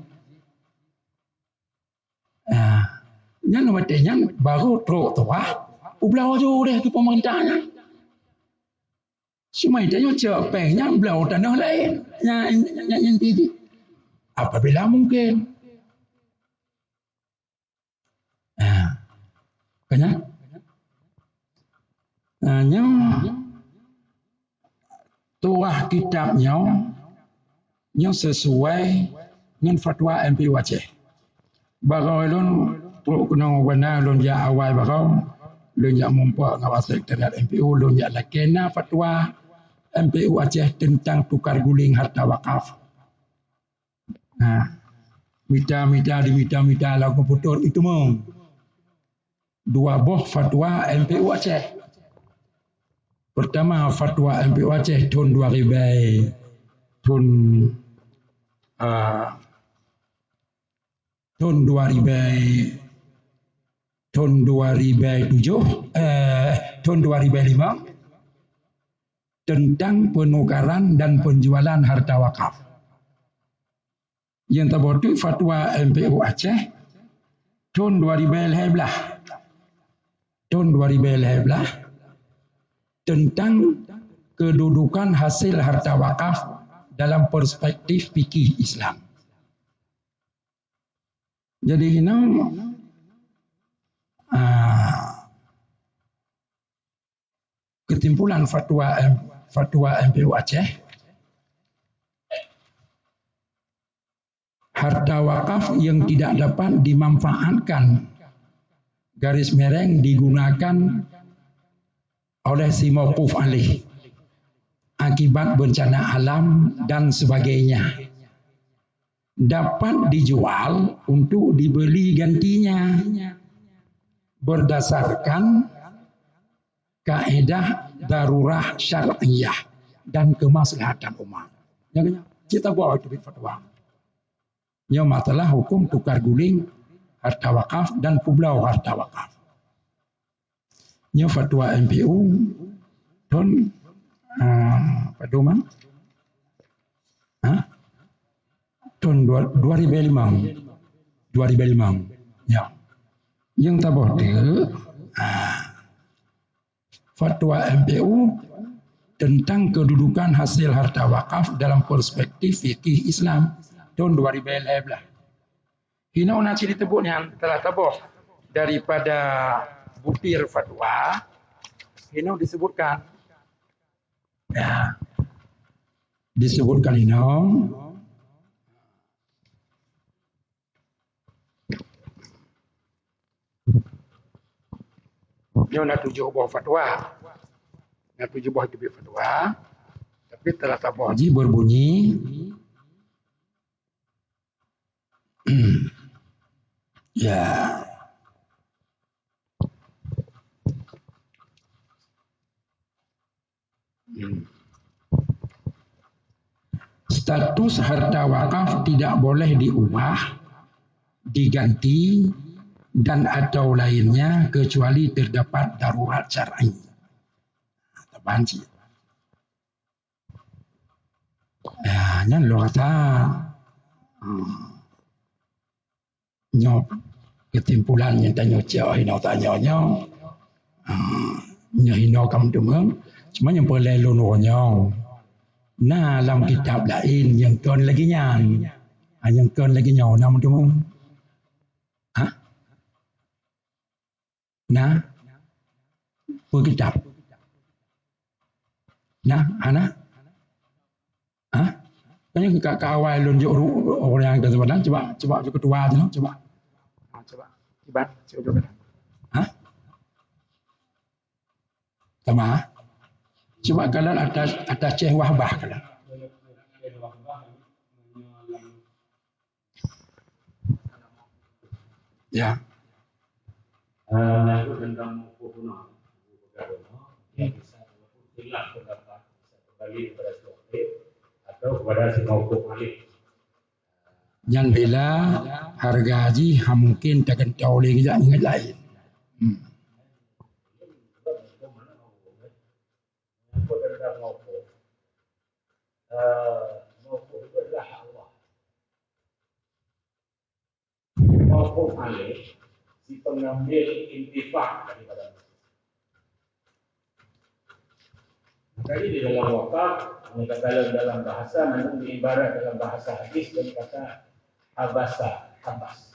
Yang namanya baru teruk tu ublau tu deh ke pemerintahnya. Semua itu cak pengnya belau tanah lain. Yang tinggi. Apabila mungkin. Kenapa? Hanya tuah kitabnya yang sesuai dengan fatwa MPU Aceh. Bagai lun perlu kena warna lun ya awal bagai lun ya mumpak ngawas sekretariat MPU lun ya lakena fatwa MPU Aceh tentang tukar guling harta wakaf. Mita lagu putus itu mong. Dua buah fatwa MPU Aceh. Pertama fatwa MPU Aceh tahun 2000 tahun 2007 tahun 2005 tentang penukaran dan penjualan harta wakaf. Yang terbaru fatwa MPU Aceh tahun 2011 tentang kedudukan hasil harta wakaf dalam perspektif fikih Islam. Jadi ini kesimpulan fatwa MPU Aceh harta wakaf yang tidak dapat dimanfaatkan, garis miring digunakan oleh si mauquf alaih akibat bencana alam dan sebagainya, dapat dijual untuk dibeli gantinya berdasarkan kaedah darurah syar'iyah dan kemaslahatan umat. Jangan kita bawa itu fatwa. Yang masalah hukum tukar guling harta wakaf dan pulau harta wakaf. Yang fatwa MPU tahun pedoman tahun 2005 ya. Yang tabah fatwa MPU tentang kedudukan hasil harta wakaf dalam perspektif fikih Islam tahun 2011. Hina nak cerita sebut yang telah tabah daripada butir fatwa, hina disebutkan. Ya. Disebutkan hina dia nak tujuh buah fatwa. Nak tujuh buah fatwa. Tapi telah tabah haji berbunyi ya. Status harta wakaf tidak boleh diubah, diganti dan atau lainnya kecuali terdapat darurat syar'i. Terbanci. Ya, nyan lo kata nyok kesimpulan yang tanya cak hino tanya nyo hino kam demeng cuma yang boleh lunonya nah dalam kitab lain yang kon lagi nyan yang kon lagi nyo nam demeng nah kitab nah ana kan yang kawai lunjuk orang yang kesebaran coba ketua aja coba ibat coba sama coba kalian atas Syekh Wahbah kalian ya tentang hubungan yang bisa hilang pendapat bisa kembali kepada Syekh atau kepada si mauquf alaih. Yang bila harga haji mungkin takkan tahu lagi ingat lain. Tentang mauquf, mauquf itu adalah hak Allah. Mauquf alaih si pengambil intifak daripada masjid. Makanya di dalam wakaf, mereka dalam bahasa, namun diibarat dalam bahasa hadis dan kata habasa, habas.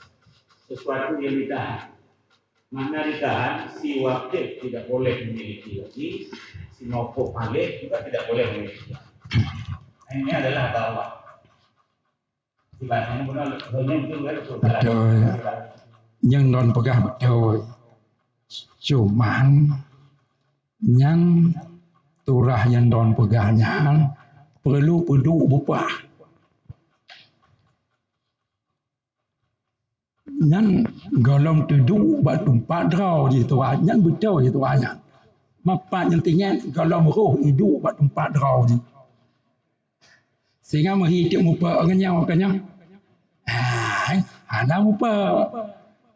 Sesuatu yang ditahan. Mana ditahan, si wakil tidak boleh memiliki lagi, si mauquf alaih juga tidak boleh memiliki. Ini adalah bawah. Ibaratnya benar, betul. Yang non pegah betul. Cuman yang turah yang non pegahnya perlu bupah. Yang golong tuduk buat tumpat draw je turah, yang betul je turahnya. Mapat yang tinggal golong roh hidup buat tumpat draw je. Sehingga menghidup mupa orangnya. Hana mupa.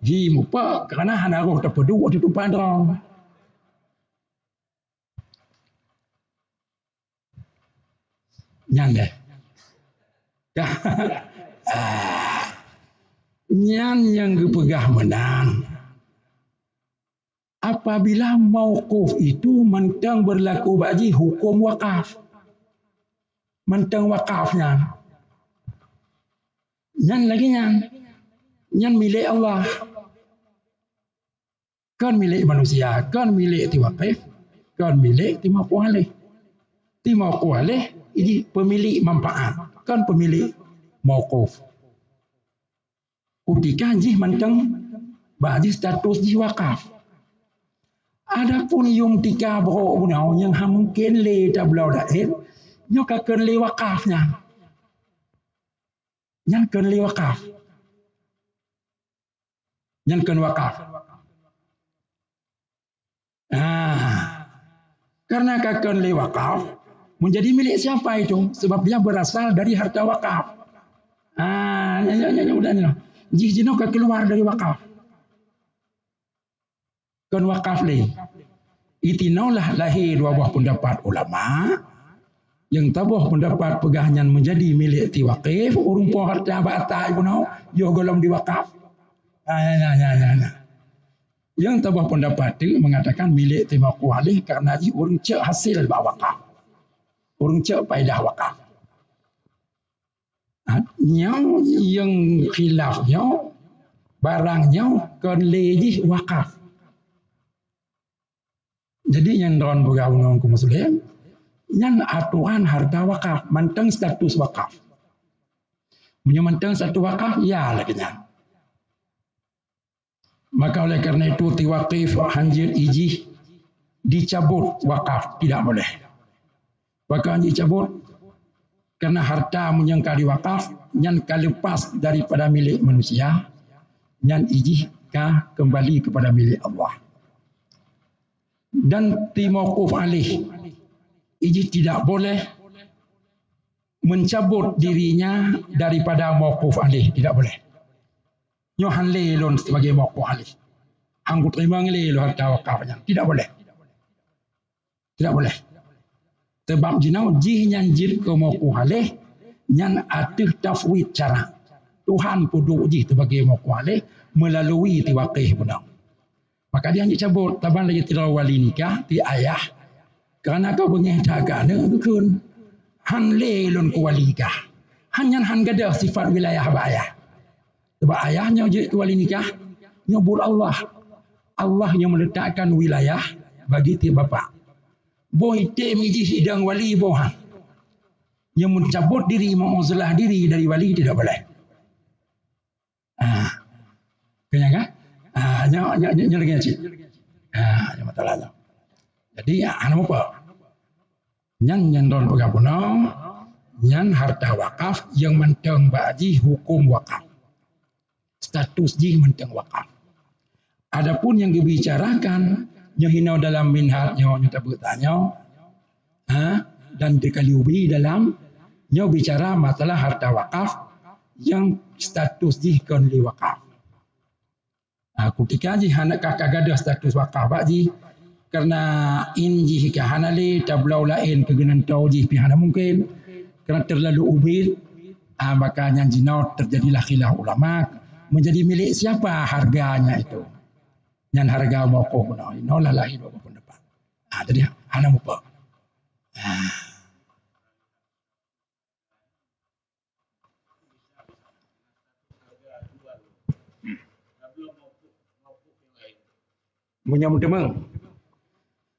Ji mupa kerana hana roh terpeduk waktu tumpat draw. Yang deh. Yang kepegah menang. Apabila mauquf itu mentang berlaku bagi hukum wakaf. Mentang wakafnya. Yang lagi yang milik Allah. Kan milik manusia, kan milik tiwakif, kan milik timauquf alaih. Timauquf alaih ini pemilik manfaat, kan pemilik mauquf. Ketika jih menteng bagi status jih wakaf. Adapun yung tika bro unau yang mungkin le tablau daer nyo ka ken le wakafnya. Yang ken le wakaf. Yang ken wakaf. Karena kaken le wakaf menjadi milik siapa itu? Sebab dia berasal dari harta wakaf. Udah. Jih jino keluar dari wakaf. Kan wakaf le. Itinolah lahir dua buah pendapat ulama yang tabuh pendapat pegahannya menjadi milik ti wakif urung po harta bata ibu nau yo golong di wakaf. Yang tabuh pendapat itu mengatakan milik ti wakif karena ji urung cek hasil ba wakaf. Urung cek faedah wakaf. Yang khilafnya barangnya kan lejih wakaf. Jadi yang dalam bergaul kaum muslim, yang aturan harta wakaf, manteng status wakaf. Punya manteng status wakaf, ya lagi nya. Maka oleh kerana itu ti wakif hanjir ijih dicabut wakaf tidak boleh. Maka hanjir cabut karena harta menyangka di wakaf yang lepas daripada milik manusia, yang ijih kembali kepada milik Allah. Dan timokuf alih ijih tidak boleh mencabut dirinya daripada mokuf alih, tidak boleh. Nyohan lelon sebagai mokuf alih, anggut terima ngelelo harta wakafnya, tidak boleh. Tidak boleh. Sebab jinau jih nyanjir ke mokuf alih nyan atih tafwid cara Tuhan pudu jih sebagai mokuf alih melalui tiwaqih punau. Maka dia dicabut taban lagi tidak wali nikah ti ayah kerana kau bengih dagana kekun han lelon ku wali nikah hanya han gada sifat wilayah ayah sebab ayahnya jadi wali nikah nyebut Allah yang meletakkan wilayah bagi ti bapa boy te miji sidang wali bohan yang mencabut diri menguzlah diri dari wali tidak boleh. Kenyang nya lagi cik. Nya masalah. Jadi anu apa? Nyan don pagapunau, nyan harta wakaf yang menteng baji hukum wakaf. Status ji menteng wakaf. Adapun yang dibicarakan nyohino dalam minhatnya nyata bertanya, dan dikaliubi dalam nyo bicara masalah harta wakaf yang status ji kon li wakaf. Ketika ji hanak kakak gadah status wakaf baji karena inji ka hanali tablau lain kegenan tau ji pihana mungkin kerana terlalu ubir maka yang jinau terjadilah khilaf ulama menjadi milik siapa harganya itu yang harga mokok no lahi dua pendapat. Jadi hana mupa.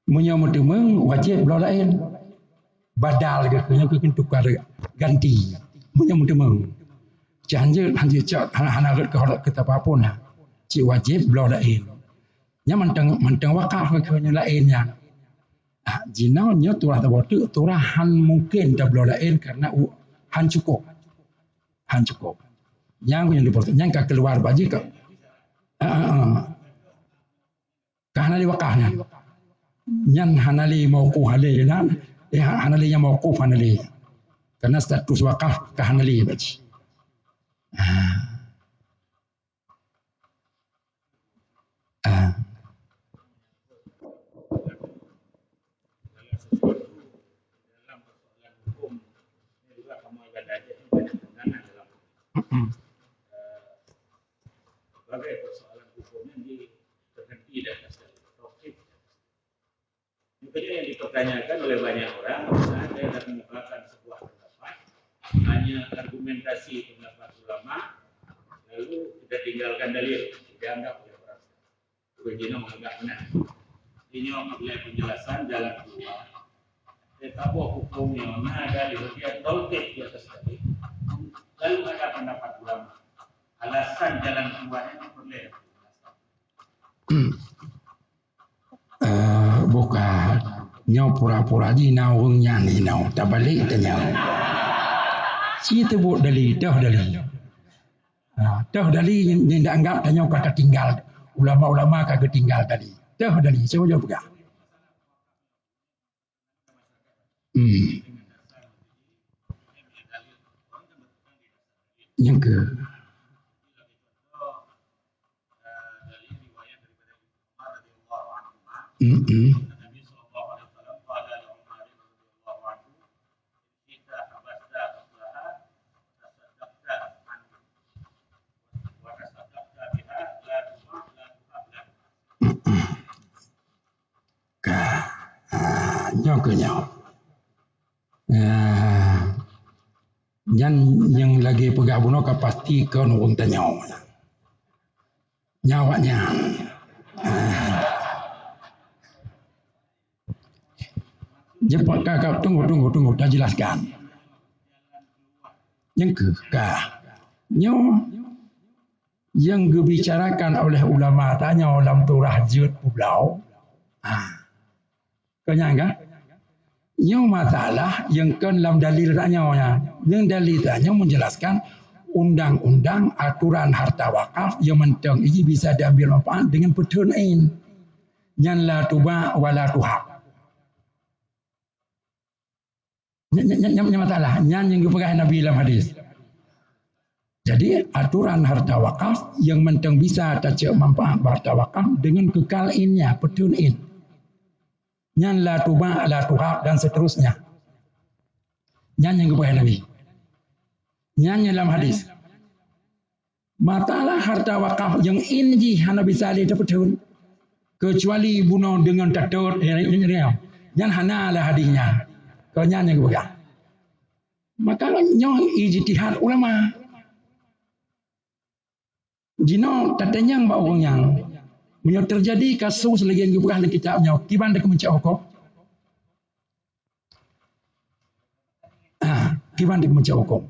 Menyamut demeng wajib belau lain badal ke tukar ganti menyamut demeng janji cak hana ke kita apapun ci wajib belau lain nya manteng wakaf ke lainnya jinaunya turah tabotu turahan mungkin tak belau lain karena han cukup yang diperlukan yang keluar baji ke hanali wakafnya nyan hanali mauquf alih hanalinya mauquf hanali karena status wakaf ke hanali baji. Sebagai persoalan hukumnya terhenti dan tauhid. Makanya yang dipertanyakan oleh banyak orang, ada yang mengumpulkan sebuah pendapat, hanya argumentasi pendapat ulama, lalu kita tinggalkan dalil, dianggap oleh orang. Begini menganggap benar. Ini oleh penjelasan jalan keluar. Tetapi hukumnya ada di bagian tauhid di atas dalil. Lalu ada pendapat ulama. alasan jalan keluarnya itu boleh. Bukan nyau pura-pura di naungnya ni nau tak balik tak nyau. Si tebuk dali dah dali. Dah dali ni dah anggap tak nyau kata tinggal. Ulama-ulama kata tinggal tadi. Dah dali saya jawab pegang. Yang ke Nabi sallallahu alaihi wasallam qala li Umar radhiyallahu anhu kita habasta aslaha tasaddaqta anhu wa tasaddaqta biha la tuma la tuhabla. Nyau ke nyau. Yang lagi pegak bunuh ka pasti ke nurung tanyau. Nyawanya. Cepat kakak tunggu tak jelaskan. Yang nyau yang dibicarakan oleh ulama tanya dalam turah jud pulau. Kenyang nyau masalah yang kan dalam dalil tanya yang dalil tanya menjelaskan undang-undang aturan harta wakaf yang mentang ini bisa diambil manfaat dengan petunain yang la tuba wala tuhab. Yang masalah yang dipegang Nabi dalam hadis. Jadi aturan harta wakaf yang mentang bisa tajak manfaat harta wakaf dengan kekalainnya petunain. Yang la tuba la tuhab dan seterusnya. Yang dipegang Nabi. Yang dalam hadis. Masalah harta wakaf yang inji hana bisa dipetun kecuali bunuh dengan tatur yang hana lah hadisnya. Kau nyanyi ke pegang. Maka nyoh ijtihad ulama. Jino tatanya mbak orang yang menyo terjadi kasus lagi yang pegang dalam kitabnya. Kiban dak mencak hukum. Kiban dak mencak hukum.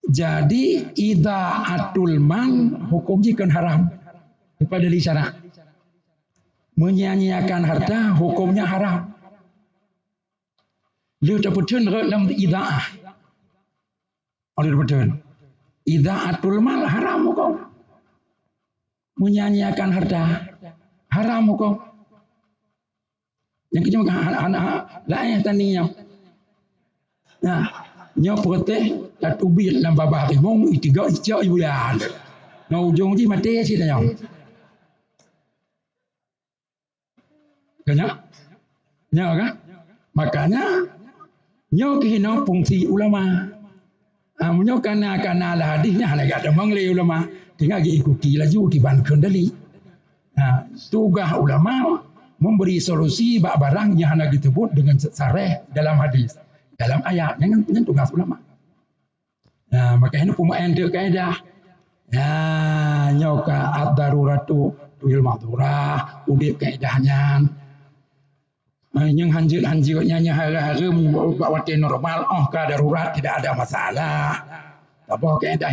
Jadi idaatul mal hukum jika haram daripada disyarat. Menyanyiakan harta hukumnya haram. Dia terputun dalam idaah. Oleh terputun. Idaatul mal haram hukum. Menyanyiakan harta haram hukum. Yang kedua lain taninya. Nah, nyo proteh tak ubit dalam babah rimong itiga ijak ibulan. Nah ujung ni mati si tanya. Kenapa? Nyo kan? Makanya nyo kena fungsi ulama. Nyo karena lah hadisnya hanya ada mangli ulama. Tinggal ikuti laju kiban kendali. Tugas ulama memberi solusi barang yang hanya disebut dengan sareh dalam hadis, dalam ayat. Yang tugas ulama. Makanya pemain dia kaedah. Nyo ka ad-daruratu tuhil mahdurah. Udip kaedahnya. Yang hanjut-hanjutnya hara-hara membuat waktu normal, darurat tidak ada masalah. Apa kaedah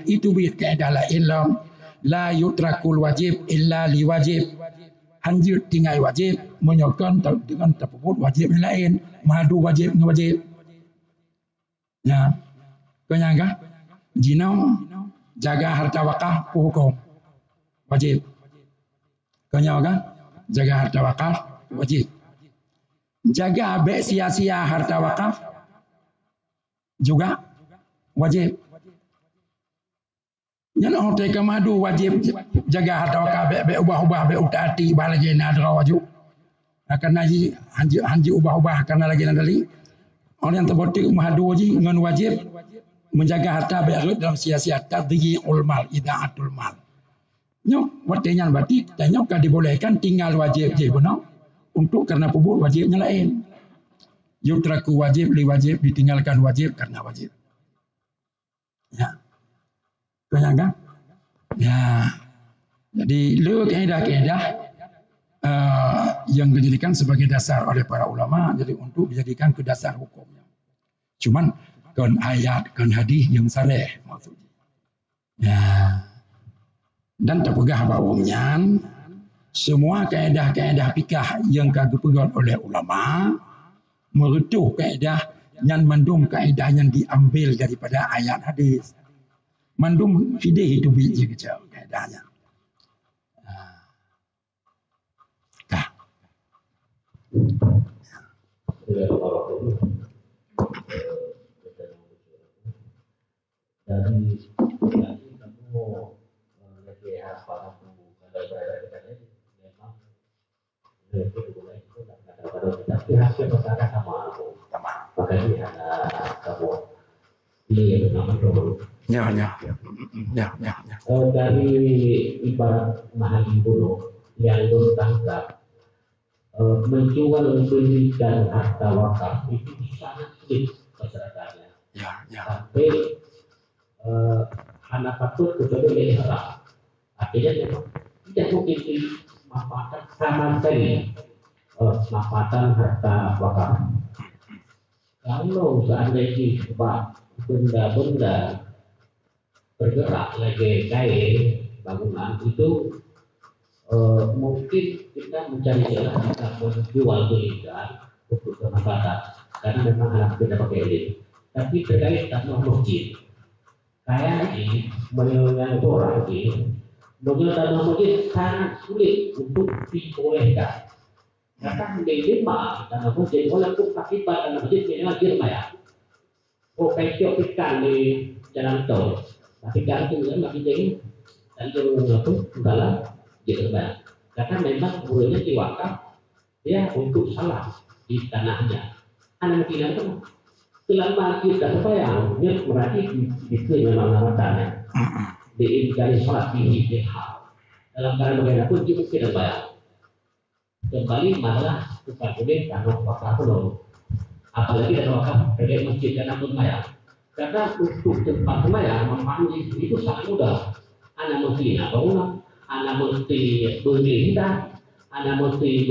itu bid kaedah la ilm la yutrakul wajib illa li wajib. Hanjut tinggal wajib menyokong dengan terpuput wajib yang lain, madu wajib dengan wajib. Ya. Kenyangkah? Jino jaga harta wakaf hukum wajib. Kenyangkah? Jaga harta wakaf wajib. Jaga abek sia-sia harta wakaf juga wajib. Yang hotel ke madu wajib jaga harta wakaf abek ubah-ubah abek utati bah lagi nak ada wajib. Karena hanji ubah-ubah karena lagi nak dali. Orang yang terbotik madu wajib dengan wajib menjaga harta abek dalam sia-sia tadhi'ul mal idaatul mal. Nyok watenya berarti tanya kan dibolehkan tinggal wajib je benar. Untuk karena puput wajibnya lain. Yutraku wajib, li wajib, ditinggalkan wajib karena wajib. Ya. Kenyang kan? Ya. Jadi, kaedah-kaedah yang dijadikan sebagai dasar oleh para ulama, jadi untuk dijadikan ke dasar hukumnya. Cuman, kan ayat kan hadis yang sareh maksudnya. Ya. Dan terpegah bawangnya semua kaedah-kaedah fikah yang dipegang oleh ulama merujuk kaedah yang mandum kaedah yang diambil daripada ayat hadis. Mandum fidih itu biji kecil kaedahnya. Dari kamu lagi apa aku kalau berada di memang itu boleh itu tapi hasil masyarakat sama aku makanya ada kamu ini nama dulu Ya. dari ibarat mahal bunuh yang tangkap menjual beli dan harta wakaf itu sangat sulit masyarakatnya. Sampai anak patut kecuali dari haram. Artinya memang tidak mungkin dimanfaatkan sama sekali manfaatan harta wakaf. Kalau seandainya sebab benda-benda bergerak lagi kain bangunan itu mungkin kita mencari jalan kita menjual belikan untuk kemanfaatan karena memang anak tidak pakai ini. Tapi terkait tanah masjid, kayak ini menjual orang ini menjual tanah masjid sangat sulit untuk dibolehkan. Karena menjadi lima tanah masjid walaupun akibat tanah masjid minimal dirbayar. Kayak ikan di jalan tol, tapi kan itu masih jadi dan itu dalam dirbayar. Karena memang burunya diwakaf dia untuk salah di tanahnya. Anak tidak itu selama kita bayar, dia berarti itu memang nama tanah. Diindikasi salat di hal dalam keadaan bagaimanapun juga tidak bayar. Kembali malah bukan boleh tanah wakaf dulu. Apalagi tanah wakaf terkait masjid dan pun bayar. Karena untuk tempat bayar memahami itu sangat mudah. Anak mesti bangunan, anak mesti beli indah, anak mesti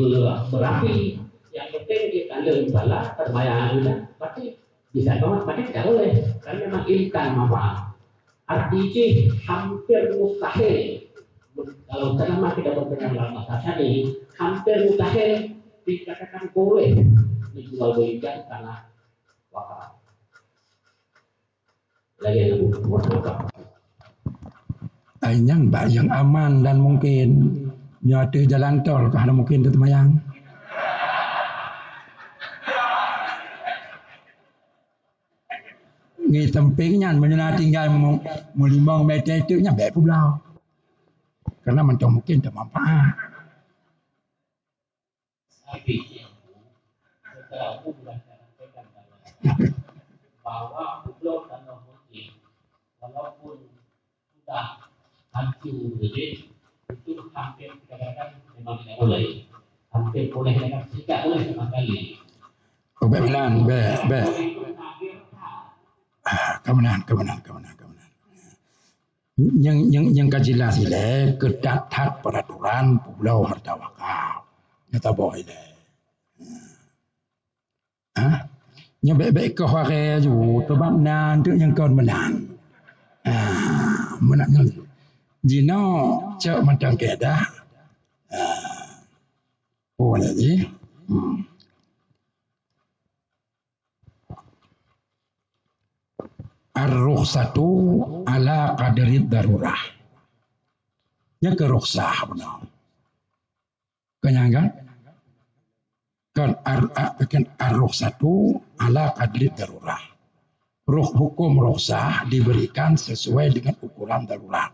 berapi. Yang penting kita dalam terbayar indah, pasti bisa banget, tapi tidak boleh. Karena memang ikan manfaat. Artinya hampir mustahil. Kalau selama tidak berkenan dalam masa ini, hampir mustahil dikatakan boleh dijual belikan karena wakaf. Lagi yang wakaf. Yang aman dan mungkin nyata jalan tol karena mungkin itu mayang. Ni tempingnya menyenang tinggal mulimang meter itu nya baik pula. Karena mentang mungkin tak manfaat. Bahwa pulau tanah masjid walaupun sudah hancur jadi itu hampir dikatakan memang tidak boleh. Hampir boleh dengan tidak boleh sama sekali. Oh, baik belan, baik. Kemenang. Yang kajelas ile kedatat peraturan pulau harta wakaf. Nyata boleh. Yang baik-baik ke hari ju sebab nan tu yang kau menang. Menang jino cak macam kedah. Boleh je. Ar-rukhsatu ala qadri darurah. Yang ke rukhsah benar. Kenyangkan? Kan ar-rukhsatu ala qadri darurah. Hukum rukhsah diberikan sesuai dengan ukuran darurat.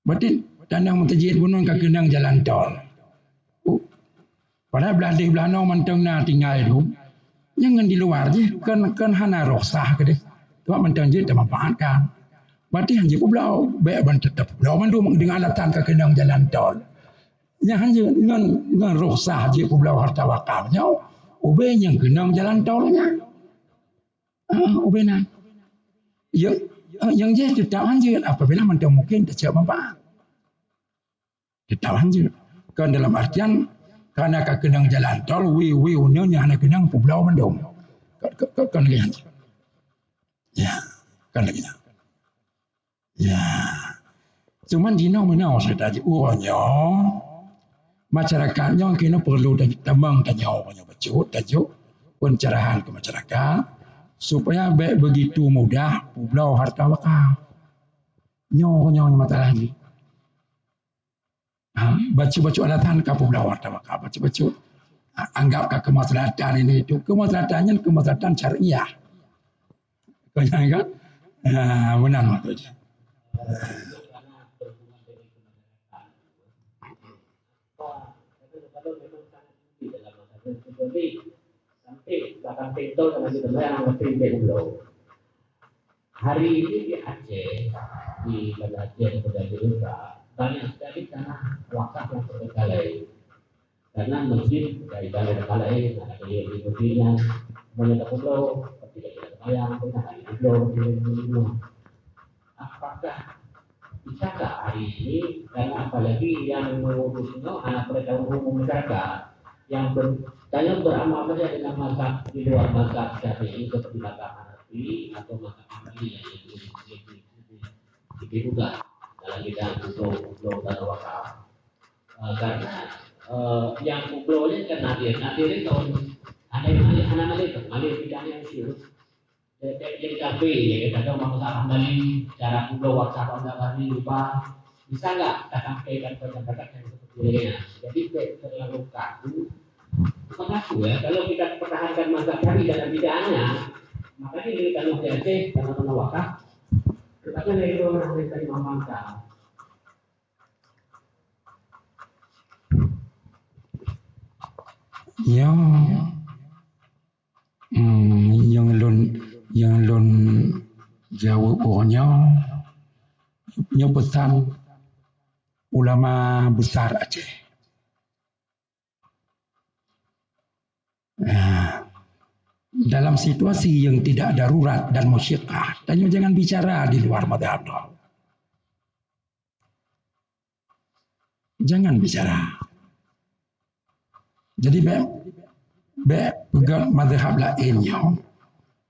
Berarti tandang mentajid gunung ke kenang jalan tol. Padahal belah mantang na tinggal itu. Jangan di luar je, kan hana rukhsah ke dia. Tuan mentang je tak manfaatkan. Berarti hanya pulau, baik ban tetap pulau mandu dengan alatan ke kenang jalan tol. Yang hanya dengan rukhsah je pulau harta wakafnya, ubah yang kenang jalan tolnya. Ubah nak. Yang je tetap hanya apabila mentang mungkin tak manfaat. Tetap hanya. Kan dalam artian karena ke kenang jalan tol, wi-wi unnya hanya kenang pulau mandung. Kan lagi. Ya, kan lagi. Ya. Cuman dino menau saya tadi urangnya masyarakatnya kena perlu tambang tanya orangnya bacut tajuk pencerahan ke masyarakat supaya baik begitu mudah pulau harta wakaf. Nyo mata lagi. Baca-baca alatan ke pulau harta wakaf. Baca-baca anggap kemaslahatan ini itu kemaslahatannya kemaslahatan syariah. Kau kan? Benar maksudnya. Sampai bahkan pintu dengan yang ngerti pulau. Hari ini di Aceh, di Banda Aceh dan Banda Jawa banyak sekali tanah wakaf yang terbengkalai. Karena masjid dari Banda terbengkalai, ada yang di buktinya, banyak pulau, ketika kita terbayang, kita hari pulau. Apakah bisakah hari ini, karena apalagi yang mengurusnya anak mereka umum masyarakat, yang beramal saja dengan mazhab di luar mazhab Syafi'i seperti mazhab Hanafi atau mazhab Hambali yang dibuka dalam bidang pulau dan wakaf. Karena yang pulau ini kan nadir itu ada yang anak bidangnya itu yang kafe ya kita tahu mazhab Hambali cara pulau wakaf Hambali lupa bisa nggak kita sampaikan pendapat yang seperti ini. Jadi terlalu kaku. Mengaku ya, kalau kita pertahankan mazhab kami dalam bidangnya, maka ini kita Aceh tanah wakaf, tetapi dari orang kita dimamankan. Ya, yang lon jawab orangnya, punya pesan ulama besar Aceh. Dalam situasi yang tidak darurat dan musyiqah, dan jangan bicara di luar mazhab. Jangan bicara. Jadi pegang mazhab lainnya.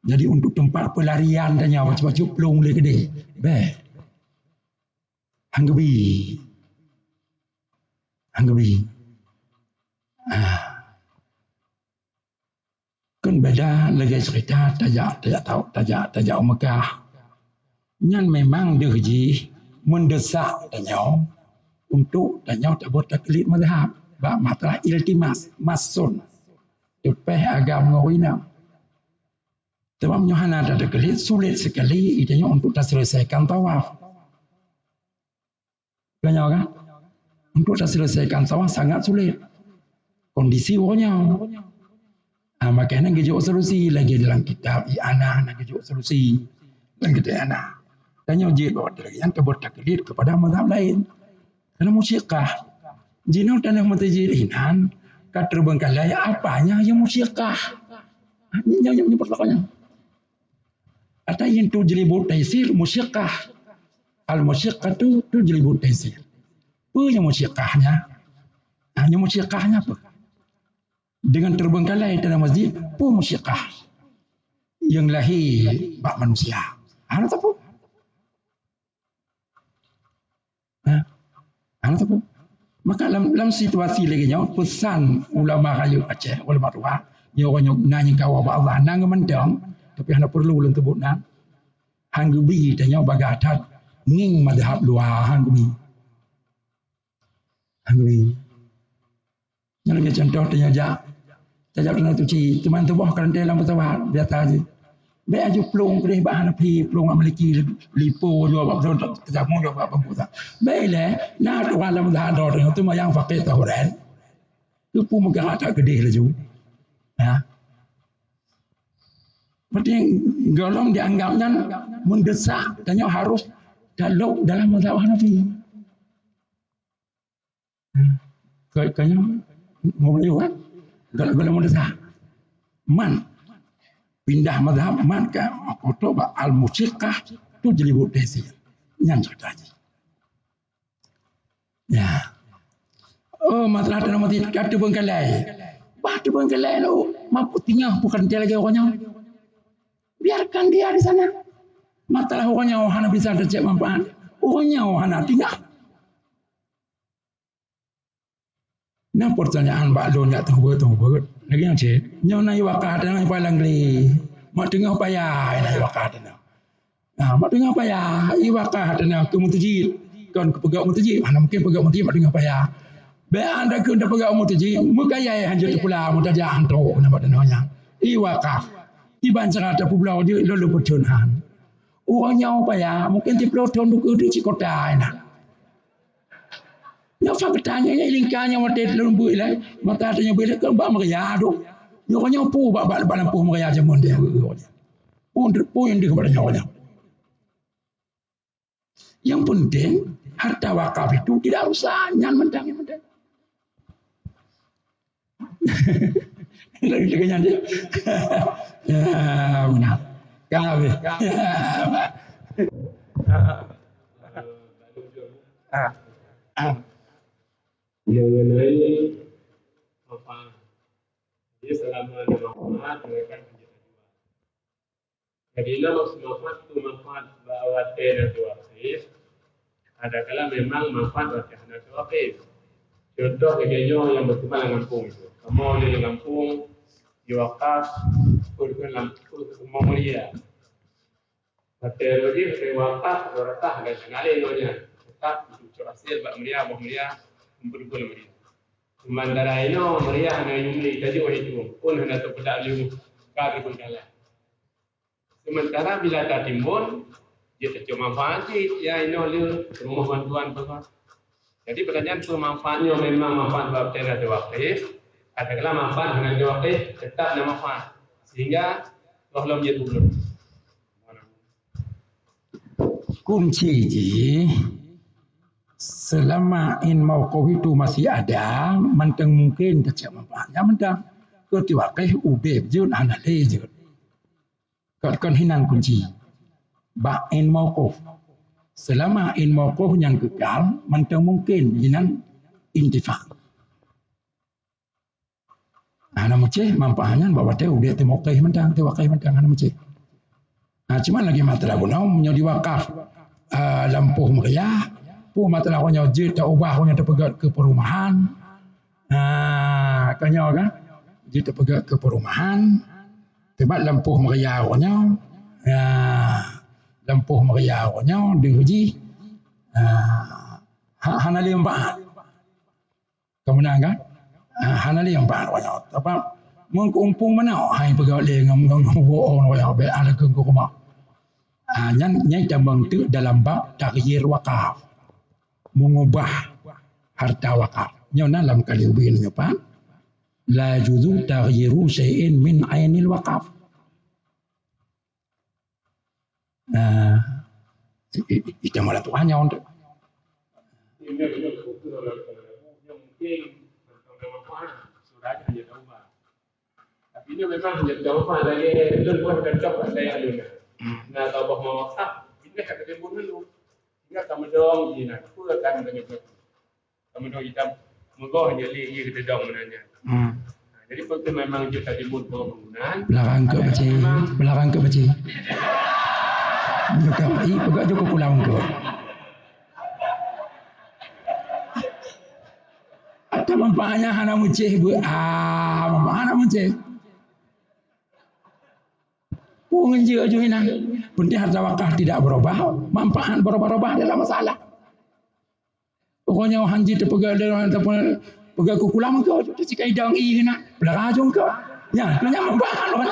Jadi untuk tempat pelarian dan nyawa macam-macam pelung le gede. Hanggebi. Kan beda lagi cerita tajak Mekah. Yang memang diuji mendesak tanya untuk tanya tak buat taklid mazhab. Bak masalah iltimas masun. Tepeh agama ngawina. Sebab Yohana ada taklid sulit sekali idenya untuk tak selesaikan tawaf. Banyak kan? Untuk tak selesaikan tawaf sangat sulit. Kondisi orangnya. Makanya ngejuk solusi lagi dalam kitab I'anah ngejuk solusi dan kita I'anah. Tanya uji bahwa yang terbuat taklid kepada mazhab lain. Karena musyiqah. Jino dan yang mutajirinan kat terbengkalai apanya yang musyiqah. Yang perlakuannya. Ada yang tu jelibut taisir musyiqah. Al-musyiqah tu jelibut taisir. Apa yang musyiqahnya? Hanya musyiqahnya apa? Dengan terbengkalai dalam masjid pun musyiqah yang lahir bak manusia. Ana tahu. Ana tahu. Maka dalam situasi lagi nya pesan ulama kayu Aceh ulama tua dia orang nanya kau Allah nang mendang tapi ana perlu ulun tebutna hanggubi tanya bagadat nging madhab luar hanggubi. Yang lagi contoh tanya Tajak kena tuci, teman tu buah kerana dalam pesawat biasa aja. Baik aja pelung kerih bah Hanafi, pelung Maliki lipo juga bab betul terjamu juga bab pembuta. Baiklah, nak dalam dah ada tu yang fakir tahuran. Tu pun megang tak gede laju. Ya. Berarti golong dianggapnya mendesak, tanya harus dalam mazhab Hanafi. Kayaknya mau lewat. Kalau mendesak, man pindah mazhab man ke kotoba al-musyiqah tu jelibut desi. Yang ceritanya. Ya. Oh, masalah dalam mati kata bengkalai. Bah tu bengkalai tu mampu tinggal bukan dia lagi orangnya. biarkan dia di sana. Matalah orangnya hana bisa tercek manfaat. Orangnya hana tinggal. Nah pertanyaan Pak Lon tak tahu betul. Lagi yang cik, nyawa naik wakat dan naik palang li. Mak tengah payah naik wakat dan. Nah, mak tengah payah. Iwakat dan ke mutajib. Kan ke pegawai mutajib. Mana mungkin pegawai mutajib mak tengah payah. Baik anda ke pegawai mutajib. Mukaya hanya pula mutajib antok nama dengannya. Iwakat. Tiba cerita pulau dia lalu pertunhan. Orangnya payah. Mungkin di pulau tahun dulu di Cikota nak. Yang faktanya lingkarnya mata lembu lah, mata tanya bila kan bak meria tu. Nyoranya pu bak lampu meria jamun dia. Pun yang dia kepada nyoranya. Yang penting harta wakaf itu tidak rusak, nyan mentang. Lagi nyan dia. Ya benar. Kami. Mengenai manfaat. Jadi selama ada manfaat, mereka akan menjadi dua. Jadi maksud manfaat itu manfaat bahwa tidak wakif. Ada kala memang manfaat wajahnya wakif. Contoh kejadian yang berkembang di kampung itu. Kamu di kampung, di wakaf, kurang lampu rumah mulia. Materi di wakaf, beratah dan sekali nonya. Tetap untuk hasil bak mulia. Berguna meriah. Mandara ino meriah na yumli tadi wahai tu pun hendak terpedak liu kari pun kalah. Sementara bila tak timbul, dia cuma manfaat ya ino liu rumah bantuan apa. Jadi pertanyaan pemanfaatnya memang manfaat bab tena wakif. Katakanlah manfaat dengan wakif tetap nama manfaat sehingga Allah menjadi belum. Kunci selama in mauquf itu masih ada, mentang mungkin tercek manfaatnya mentang ketiwakih ubeb jun anale jun. Kan hinan kunci. Ba in mauquf. Selama in mauquf yang kekal, mentang mungkin hinan intifak. Ana macam manfaatnya bawa teh ubeb teh mauqif mentang tewakih mentang ana macam. Nah, cuma lagi masalah guna menjadi wakaf lampuh meriah. Pun masalah orang jid tak ubah orang terpegat ke perumahan. Tanya kan? Jid terpegat ke perumahan. Sebab lampuh meriah orangnya. Lampuh meriah orangnya diuji. Hana li empat. Kemudian kan? Hana li empat orangnya. Sebab mengumpung mana? Hai pegat li ngam orang orang ada ke rumah. Nyai tambang tu dalam bab taghyir wakaf. Mengubah harta wakaf. Nyona dalam kali ubin apa? La juzu taghyiru syai'in min ainil wakaf. Itu malah Tuhannya untuk. Ini memang hanya jawapan lagi belum pun tercap saya aluna. Nah kalau mau wakaf, ini kata dia pun dulu. Ingat kamu dong, ini nak. Aku akan dengan kamu dong hitam. Moga hanya li kita dong menanya. Jadi betul memang kita disebut penggunaan. Belakang ke baca. Belakang ke baca. Bukan, pegak juga pulang ke. Atau manfaatnya hana mucih bu. Manfaatnya mucih. Pungan je aja ini. Penting harta wakaf tidak berubah. Manfaat berubah-ubah adalah masalah. Pokoknya orang haji terpegang dengan ataupun pegang kukulam ke, tu cikai dang i kena belarajung ke. Ya, kena manfaat orang.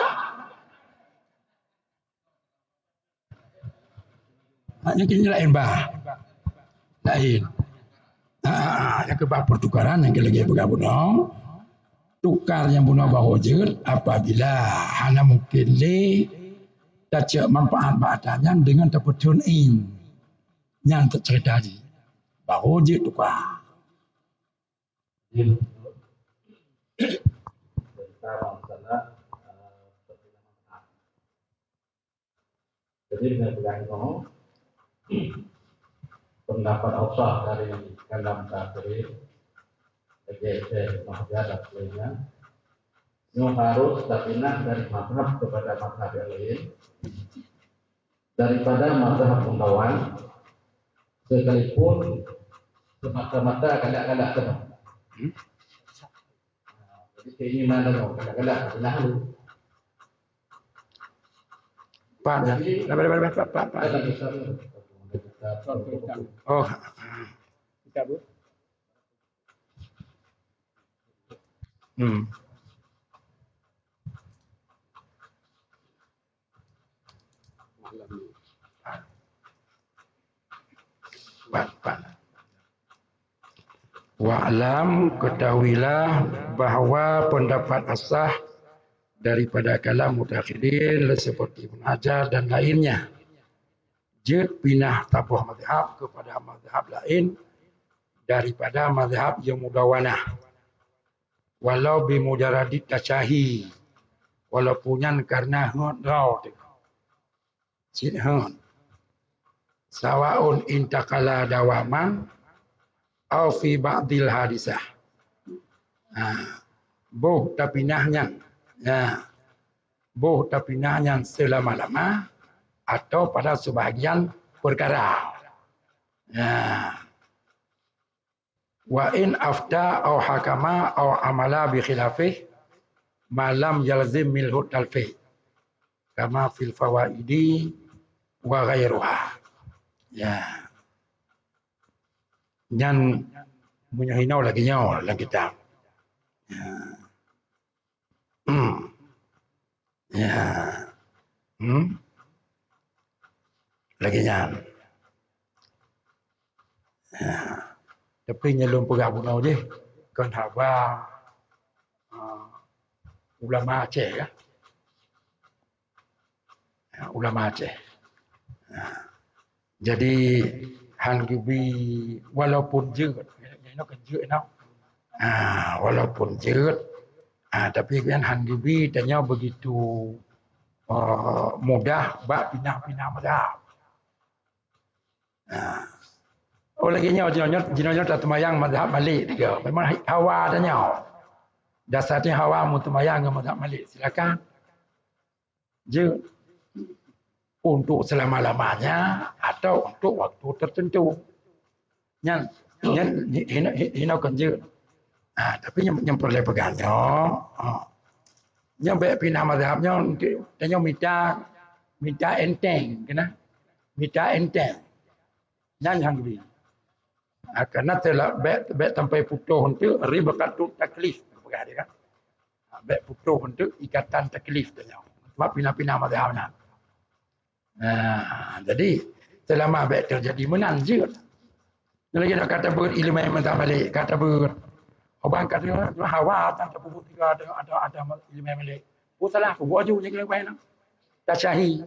Hanya kini lain bah. Lain. Yang kebab pertukaran yang lagi pegang bunong. Tukar yang bunong bahojir apabila hanya mungkin le tak manfaat badannya dengan terpetun in yang terjadi. Baru dia tukar. Jadi dengan bergantung pendapat Allah dari kalam kafir, EGC, Mahjad dan sebagainya, yang harus terpindah dari mazhab kepada mazhab yang lain, daripada mazhab Pundawan, sekalipun semata-mata kadang-kadang kena. Jadi keinginan kadang-kadang kena dulu. Pak. Oh. Pak. Wa'lam, ketahuilah bahawa pendapat asah daripada kalam mutakhirin seperti Ibn Hajar dan lainnya je pindah tabuh mazhab kepada mazhab lain daripada mazhab yang mudawanah, walau bimujaradid tasyahi, walaupun karena rau sawaun intakala dawaman au fi ba'dil hadisah. Boh tapinahnya boh tapinahnya selama-lama atau pada sebahagian perkara. Wa in afta au hakama au amala bi khilafih malam yalzim milhu talfih kama fil fawaidi wa ghairuha. Nyan punya hinau lagi nyaw dalam kitab. Lagi nyan. Tapi nyelum pegah bunau je. Kan hawa ulama Aceh ya. Ulama Aceh. Jadi Han Gibi walaupun jeut, nó kan jeut nó. Walaupun jeut, tapi kan Han Gibi tanya begitu mudah bak pindah-pindah mazhab. Lagi nyaw jinonyot tak temayang mazhab Malik juga. Memang hawa tanya. Dasarnya hawa mu temayang dengan mazhab Malik. Silakan. Jeut untuk selama-lamanya atau untuk waktu tertentu. Yang hina kenje. Tapi yang perlu pegangnya. Yang baik pindah mazhabnya tanya minta enteng kena. Minta enteng. Yang lebih. Karena telah baik sampai putuh untuk ribakatu taklif pegang dia kan. Baik putuh untuk ikatan taklif tanya. Sebab pindah-pindah mazhabnya. Jadi selama baik terjadi menanjur. Lagi nak kata berilmu yang mentah balik, kata orang kata hawa tak pupuk tiga ada ilmu yang balik. Salah aku buat je yang lain. Tak syahi.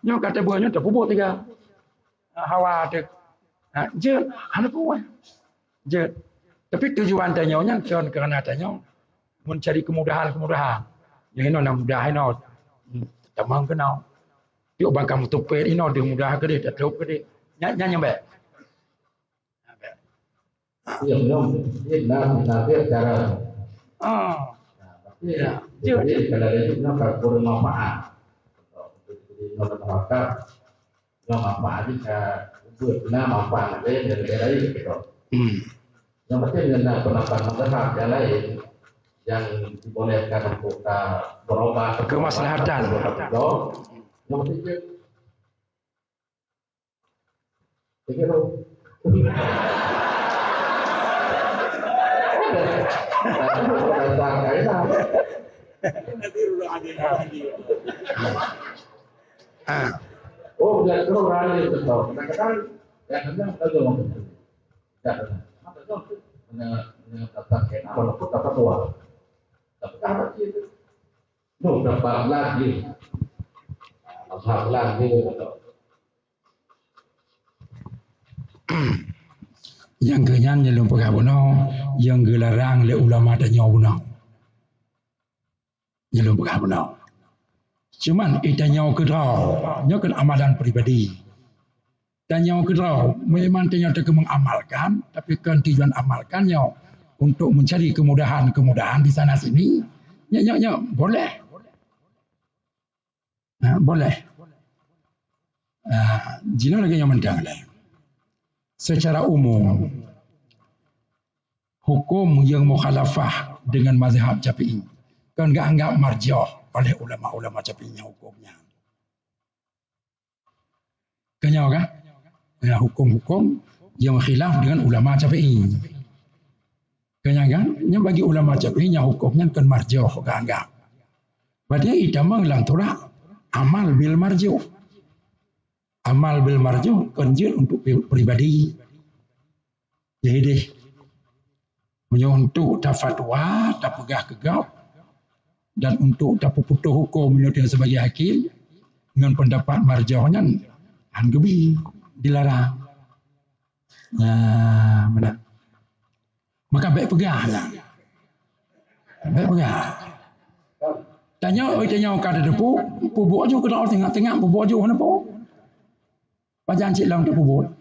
Nyo kata buatnya tak pupuk tiga. Hawa tu. Je ada buat. Je. Tapi tujuan tanya kerana tanya mencari kemudahan. Yang ini nak mudah ini. Tamang kenal. Tiuk bangkam tupet ini dia mudah ke dia, tak tahu ke dia. Nyanyi baik. Yang dia cara. Jadi kalau dia nak kalau bermanfaat. Kalau manfaat jika benar manfaat dari gitu. Yang penting dengan pendapat mazhab yang lain yang dibolehkan untuk berobat kemaslahatan. Yang penting bukan terus rally betul. Kadang-kadang ya kadang ada orang betul. Maka itu kata kena walaupun kata tua. Tapi kata itu, dapat lagi, betul. Yang kenyan nyelum pegah bunau, yang gelarang le ulama tanya bunau. Nyelum pegah bunau. Cuman itanya kedrau, nya kan amalan pribadi. Tanya kedrau, memang tanya tak mengamalkan, tapi kan tujuan amalkannya untuk mencari kemudahan di sana sini, ya, boleh. Boleh. Jika lagi yang mentang lah. Secara umum, hukum yang mukhalafah dengan mazhab Syafi'i kan enggak anggap marjah oleh ulama-ulama Syafi'i hukumnya. Kenyau kan? Hukum-hukum yang khilaf dengan ulama Syafi'i. Kenyau kan? Yang bagi ulama Syafi'i hukumnya kan marjah enggak anggap. Padahal itu memang itulah amal bil marjuh. Amal bil marjuh kanjil untuk pribadi. Jadi untuk tak fatwa, tak pegah kegap dan untuk tak putus hukum menurut sebagai hakim dengan pendapat marjuhnya anggebi dilarang. Benar. Maka baik pegahlah. Baik pegah. Tanya kada depu, pubuk aja kena tengah-tengah pubuk aja mana po. Pajan cik lang pubuk.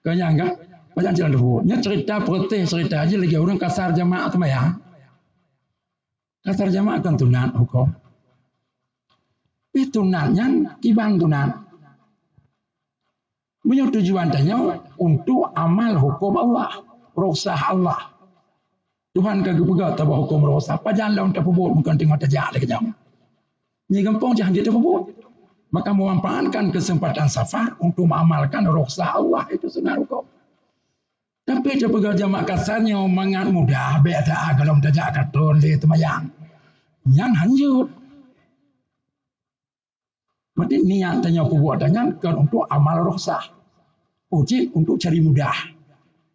Kanya enggak? Pajan cik lang pubuk. Nya cerita protes cerita aja lagi orang kasar jamaah tu maya. Kasar jamaah kan tunat hukum. Itu tunatnya kibang tunat. Punya tujuan tanya untuk amal hukum Allah, rukhsah Allah. Tuhan kagak pegang tabah hukum rukhsah. Pajan lang pubuk bukan tengok tajak lagi jam. Ni gampang jangan dia pubuk. Maka memanfaatkan kesempatan safar untuk mengamalkan rukhsah Allah itu sunnah hukum. Tapi dia pegang jamaah kasarnya mangat mudah beda kalau tajak katun dia temayang. Yang hanjut. Berarti niat tanya perbuatannya kan untuk amal rukhsah. Uji untuk cari mudah.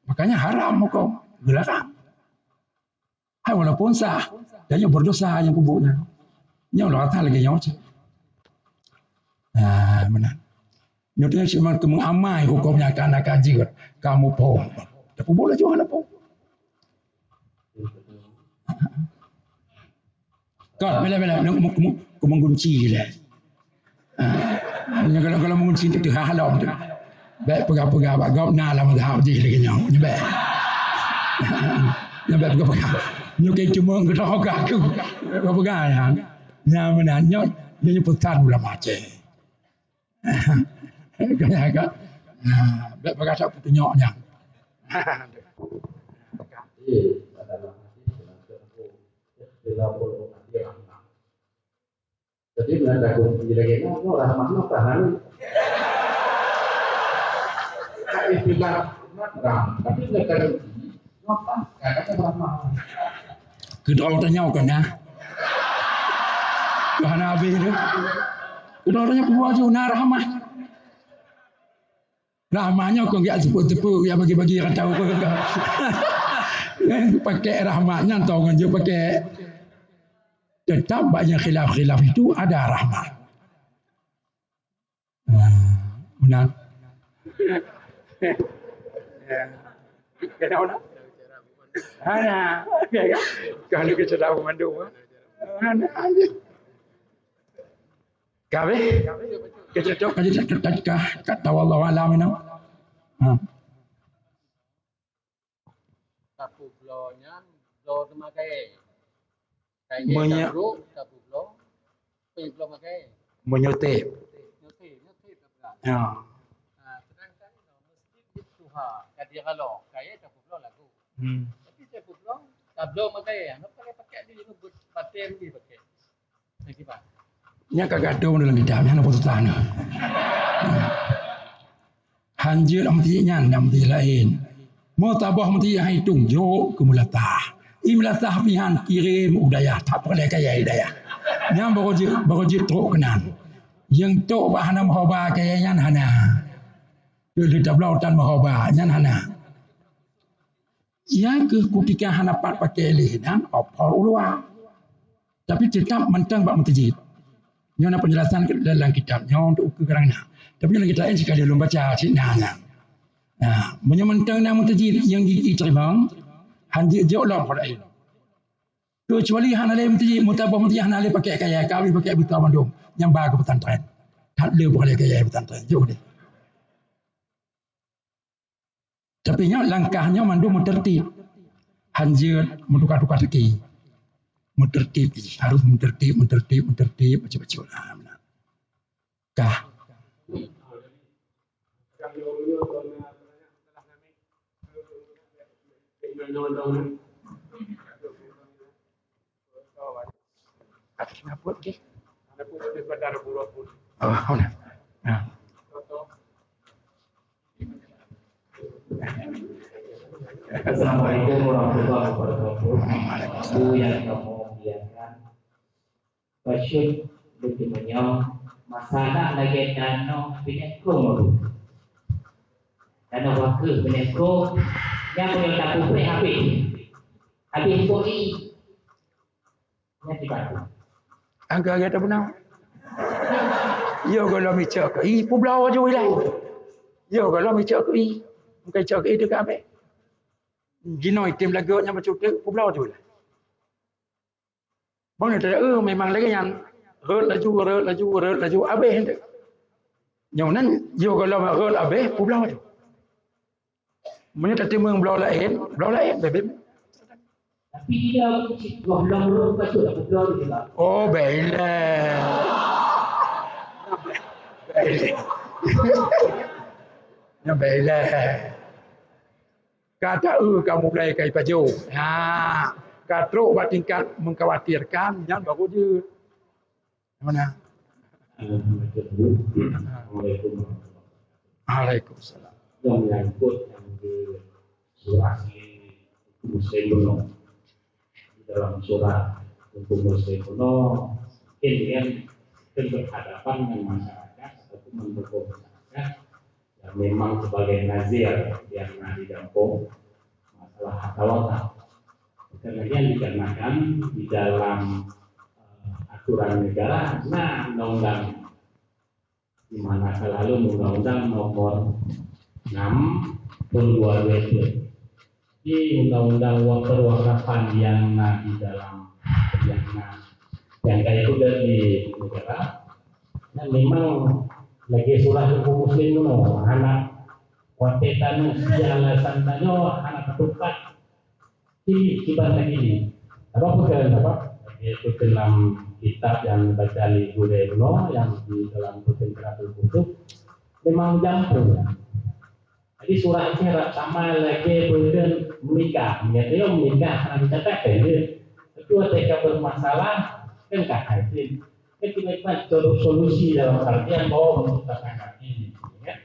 Makanya haram hukum. Dilarang. Walaupun sah. Dia berdosa yang pubuknya. Yang Allah kata lagi yang macam. Benar. Nyatanya cuma mengamai hukumnya karena kaji kamu pun. Tapi boleh juga nak pun. Kau bila kau mengunci lah. Kalau mengunci itu halam tu. Baik pegah-pegah bak kau nak lah mazhab je lagi nyau. Ni baik. Ni baik pegah-pegah. Nyukai cuma kau tahu aku. Kau pegah ya. Yang menanya dia putar ulama je. Agak baik berkata petunjuknya. Jadi belanda kunci lagi orang mana tahan. Istilah ram, tapi mereka apa? Kadang ramah. Kedua tanya kan ya. Karena habis itu. Kedua tanya puas na rahmah. Rahmahnya kau enggak sebut-sebut ya bagi-bagi orang tahu kau enggak. Pakai rahmahnya tahu kan je pakai. Tetap banyak khilaf-khilaf itu ada rahmah. Benar. Kenapa? Ana. Kalau kita tahu mandu. Ana aja. Kabe? Kita tahu kata wallahu alam ini. Tapu blonya, blo tu makai. Kayaknya tapu blo, blo makai. Menyutip. Nyutip tak Ya. Sedangkan masjid itu kadia kalau kaya tapu blo lagu. Tapi tapu blo, tablo makai. Nak pakai di ni buat paten di pakai. Lagi pak. Nya kagak ada dalam kitab yang apa tanah. Hanjir amtinya amti lain. Mau tabah amti hai tunjuk ke mulatah. Imlatah pihan kirim udaya tak boleh kaya udaya. Yang baru truk kenan. Yang tok bahana mahoba kaya yang hana. Dia tak lautan mahoba yang hana. Yang ketika hana pat pakai lihinan opor ulua. Tapi tetap mentang bak mentajid. Ini ada penjelasan dalam kitabnya untuk kerana. Tapi dalam kitab ini sekali belum baca ciknanya. Menyementang nama tajid yang diterima, hanjir jauh lah Quran. Kecuali hanalai mentajid, mutabah mentajid hanalai pakai kaya, kami pakai buta mandum yang bagus pesantren. Tak boleh pakai kaya pesantren, jauh deh. Tapi nya langkahnya mandu mentertib. Hanjir mentukar-tukar teki. Mentertib harus mentertib macam-macam. Benar. Kah. Atas ngaput ke? Oh, nah. Nah. Assalamualaikum warahmatullahi wabarakatuh. Itu yang kamu biarkan. Basyuk bertemunya masalah lagi dano binekro. Dano wakil binekro yang punya tapu pun habis koi yang dibantu. Angka kita benar. Yo kalau micak ke pulau aja wilayah. Yo kalau micak ke bukan cak ke dekat apa? Gino item laganya macam tu pulau aja wilayah. Bang ada memang lagi yang laju abe hendak. Yang nan yo kalau rel abe pulau aja. Mana tadi meng pulau lain bebek. Tapi dia belum betul pulau itu lah. Oh, baiklah. Yang baiklah. Kata kamu mulai kai paju. Kata buat tingkat mengkhawatirkan yang baru je. Mana? Waalaikumsalam. Yang menyangkut yang di surah Muslim Kuno. Dalam surah untuk Muslim Kuno, mungkin berhadapan dengan masyarakat ataupun mendukung masyarakat yang memang sebagai nazir yang didampung masalah hak kemudian dikarenakan di dalam aturan negara, undang-undang di mana selalu undang-undang nomor 6 tahun 2020 di undang-undang perwakapan yang di dalam yang kayak itu dari negara dan memang lagi surah hukum muslim no anak watetanu siala santano anak ketupat di kibar lagi ini apa bukan apa itu dalam kitab yang baca di Budaya yang di dalam literatur kutub memang jampur. Jadi surah ini sama lagi kemudian menikah, dia menikah karena dicatat ini. Kedua mereka bermasalah kan kaitin. Kita solusi dalam artian bahwa menciptakan ini, ya.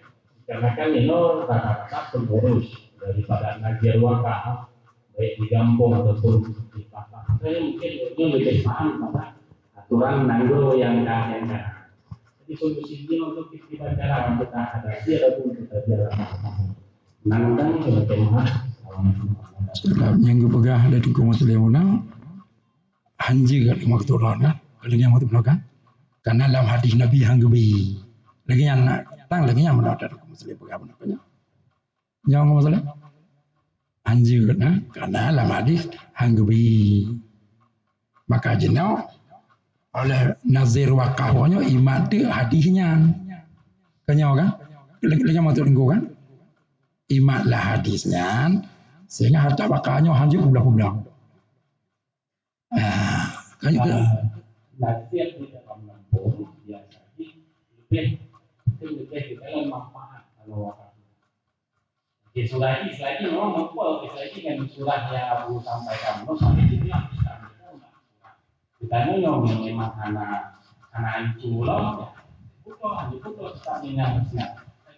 Karena kan ini rata-rata pengurus daripada nazir wakaf baik di kampung ataupun di kota. Saya mungkin ini lebih paham pada aturan nanggo yang kalian. Jadi solusi ini untuk kita cara kita hadapi ataupun kita jalan. Nandang bertema yang pegah dari kaum muslimun hanji kat waktu rana kalau yang waktu belakang karena dalam hadis Nabi hanggebi lagi yang tang lagi yang menada kaum muslim pegah benarnya yang kaum muslim hanji karena dalam hadis hanggebi maka jenau oleh nazir wakawanya iman tu hadisnya kenyau kan lagi yang waktu tunggu kan imatlah hadisnya sehingga harta wakanya hancur pulang-pulang. Kan itu. Nazir di dalam kampung biasa lebih di dalam manfaat kalau wakaf. Di surah ini memang mampu lagi kan surah yang Abu sampaikan sampai sini kita yang memang anak itu loh. Bukan kita ingat.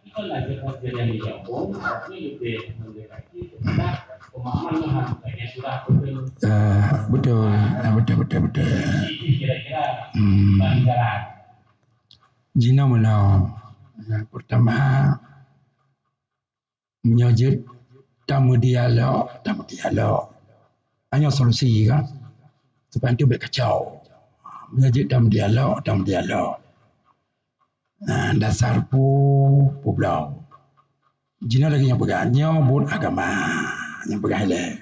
Itu nazir yang digabung, tapi lebih mendekati kepada pemahaman Tuhan sebagai surah betul. Kira-kira pelajaran. Jina melau. Pertama menyajut tamu dialog. Hanya solusi kan, supaya itu berkacau. Menyajut tamu dialog. Dasar pulau. Jina lagi yang pegahnya bud agama yang pegah le.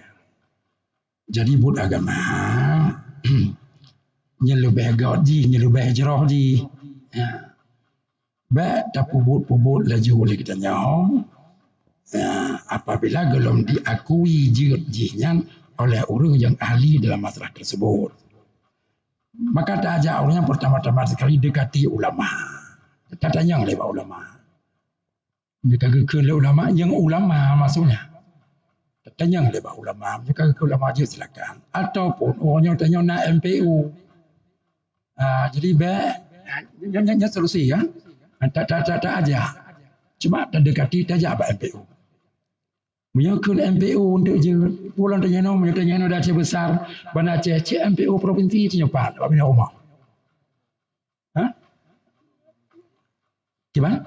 Jadi bud agama nyelubeh gaji, nyelubeh jerah ji. Ba tak pubut laju oleh kita nyau. apabila belum diakui jinya oleh orang yang ahli dalam masalah tersebut. Maka tak ajak orang yang pertama-tama sekali dekati ulama. Tak tanya oleh ulama. Jika ke ulama, yang ulama maksudnya. Tak tanya oleh ulama. Jika ke ulama je silakan. Ataupun orang yang tanya nak MPU. Jadi yang solusi kan. Tak ajak. Cuma tak dekati tak ajak apa MPU. Menyokong MPU untuk je pulang tanya dah Aceh besar, bandar Aceh MPU provinsi tu nyopat, apa bina rumah. Gimana?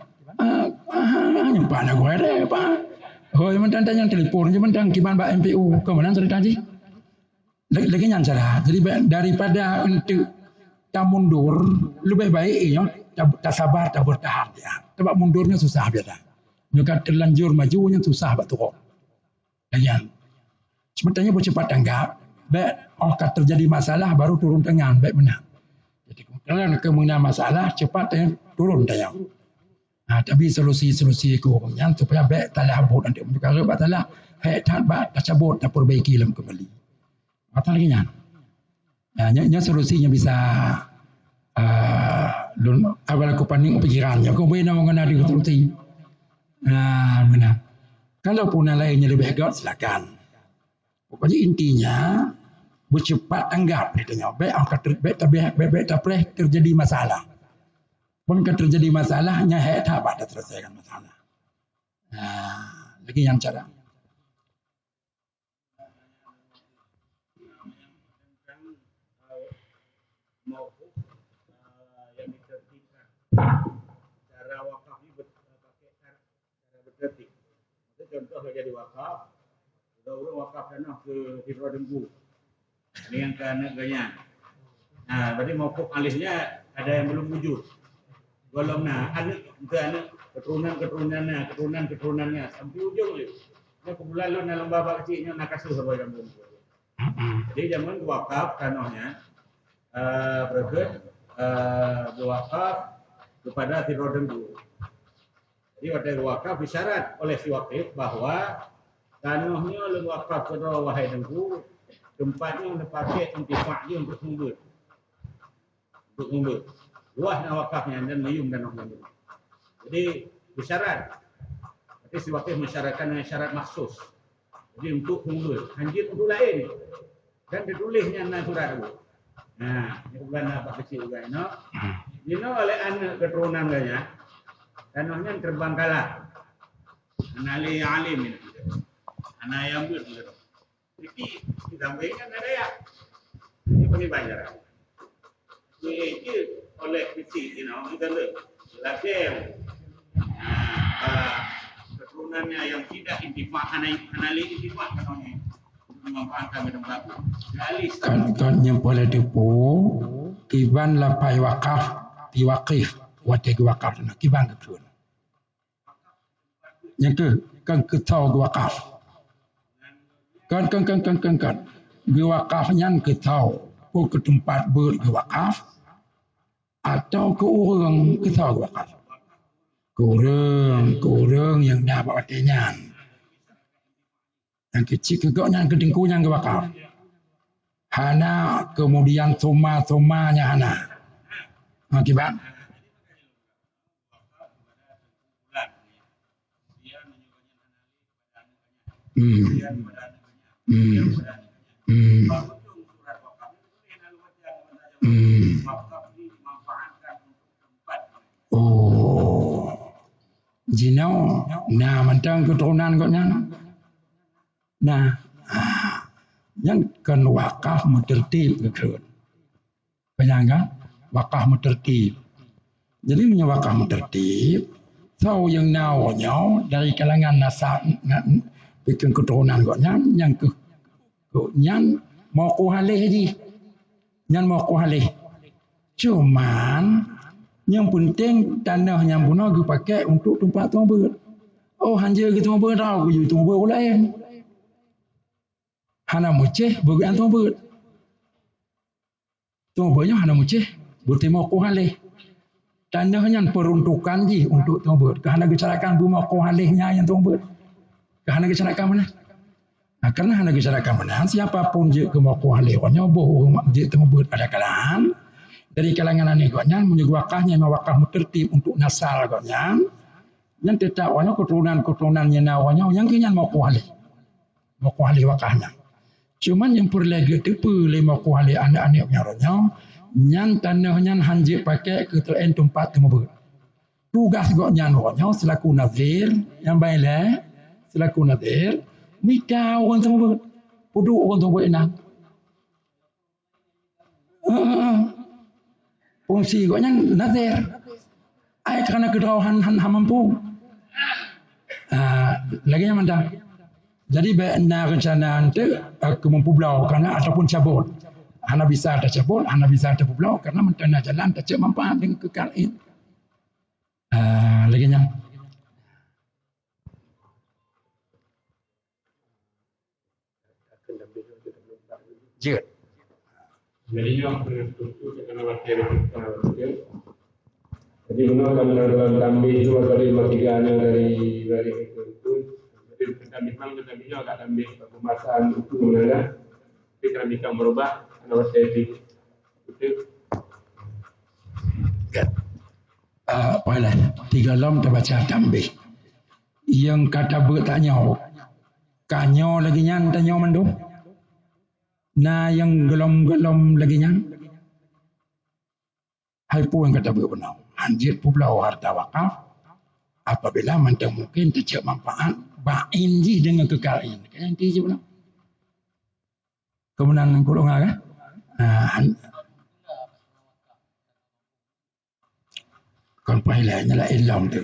Nyopat nak gue ada apa? Oh, mentang tanya telefon je mentang gimana ba MPU, ke mana cerita je? Lagi yang cara. Jadi daripada untuk tak mundur, lebih baik ya, tak sabar, tak bertahan ya. Sebab mundurnya susah biasa. Juga terlanjur majunya susah betul. Yang sebenarnya bercepat tanggap, baik akan terjadi masalah baru turun tangan, baik benar. Jadi kemudian masalah cepat turun tangan. Tapi solusi kurangnya supaya baik tak labut nanti perkara baik tak lah, tak cabut tak perbaiki dalam kembali. Apa lagi nya? Nya solusinya bisa awal aku panik pikirannya, aku boleh nak mengenal di solusi. Benar. Kalau pun yang lainnya lebih hebat, silakan. Pokoknya intinya, bercepat tanggap. Baik tak boleh terjadi masalah. Pun terjadi masalah, hanya tak dapat terselesaikan masalah. Lagi yang cara. Yang ditertibkan. Cara wakaf ini pakai cara bertertib. Contoh kalau jadi wakaf, kalau orang wakaf tanah ke Hidro Dengku, ini yang ke anak ganyan. Berarti mawkuf alisnya ada yang belum wujud. Belum anak keturunannya sampai ujung je. Ini kebulan lu dalam babak kecilnya nak kasih sebagai kampung. Jadi zaman wakaf tanahnya berwakaf kepada Hidro Dengku. Jadi wakil wakaf disyarat oleh si wakif bahawa tanahnya oleh wakaf kepada Wahai Dengku, tempatnya dipakai intifaknya untuk sumber. Luasnya wakafnya dan mayum dan orang. Jadi disyarat. Jadi si wakif mensyaratkan dengan syarat maksus. Jadi untuk sumber, hanjit untuk lain. Dan ditulisnya dalam surat itu. Ini bukan apa kecil juga ini. Ini oleh anak keturunan banyak. Tanahnya terbangkalah. Anali alim ini. Anak yang betul. Jadi disampaikan ada ya. Ini bagi banyak. Ini oleh kecil, kita lihat. Lagi keturunannya yang tidak intifak, anali intifak katanya. Memanfaatkan bidang baku. Kan yang boleh dipu, kiban lapai wakaf, diwakif. Wadah wakaf nak kibang ketun. Yang kan ketau wakaf. Kan. Wakafnya ketau. Pun ke tempat wakaf atau ke orang ketau wakaf. Ke orang yang dah bawa tenyan. Yang kecil kegoknya kedengkunya ke wakaf. Hana kemudian toma-tomanya hana. Akibat Jinau, mentang keturunan koknya. Yang kan wakaf mutertib kekerun. Penyangga wakaf mutertib. Jadi punya wakaf mutertib. Tahu yang nawanya dari kalangan nasab bikin keturunan koknya yang mau kuhalih je. Yang mau kuhalih. Cuman yang penting tanah yang punah dipakai untuk tempat tuan ber. Oh hanja kita tuan ber tahu je tuan ber lain. Hana muceh bagi tuan ber. Tuan bernya hana muceh bertemu kuhalih. Tanahnya peruntukan je untuk tuan ber. Kerana bicarakan rumah kuhalihnya yang tuan ber. Kerana kesarakan mana? Kerana hana kesarakan mana? Siapapun je kemaku halirnya boh je temu buat pada kalangan dari kalangan aneganya menyuguh wakahnya mewakah mutertib untuk nasal agaknya yang tetap wanya keturunan-keturunannya nawanya yang kinyan mau kuali wakahnya. Cuman yang perlagi tu boleh mau kuali anak-anak nyaranya yang tanahnya hanjik pakai ketelan tempat temu buat. Tugas agaknya nawanya selaku nazir yang baiklah selaku nazir minta orang temu buat. Puduk orang temu buat enak. Fungsi agaknya nazir. Ai kerana kedrawahan mampu. Lagi yang mana? Jadi benar rencana itu kemampuan kerana ataupun cabut. Hana bisa ada cabut, hana bisa ada pulau karena mentana jalan tak manfaat dengan kekal ini. Lagi yang Jut. Jadi yang penentu kena wakil jadi benar dalam kambing itu dari matiganya dari itu. Jadi kita memang kita bisa agak kambing pemasaran itu mana. Tapi kita bisa merubah karena wakil itu. Apalah 3 lam kita baca kambing. Yang kata bertanya kanyo lagi nyan tanya mandum. Nah yang gelom-gelom lagi nyan. Hai pun kata benar. Anjir pulau harta wakaf apabila mentang mungkin tidak manfaat bain ji dengan kekal ini. Kan nanti je pulau. Kemudian pulau kan? Kon pahilai nyala ilam tu.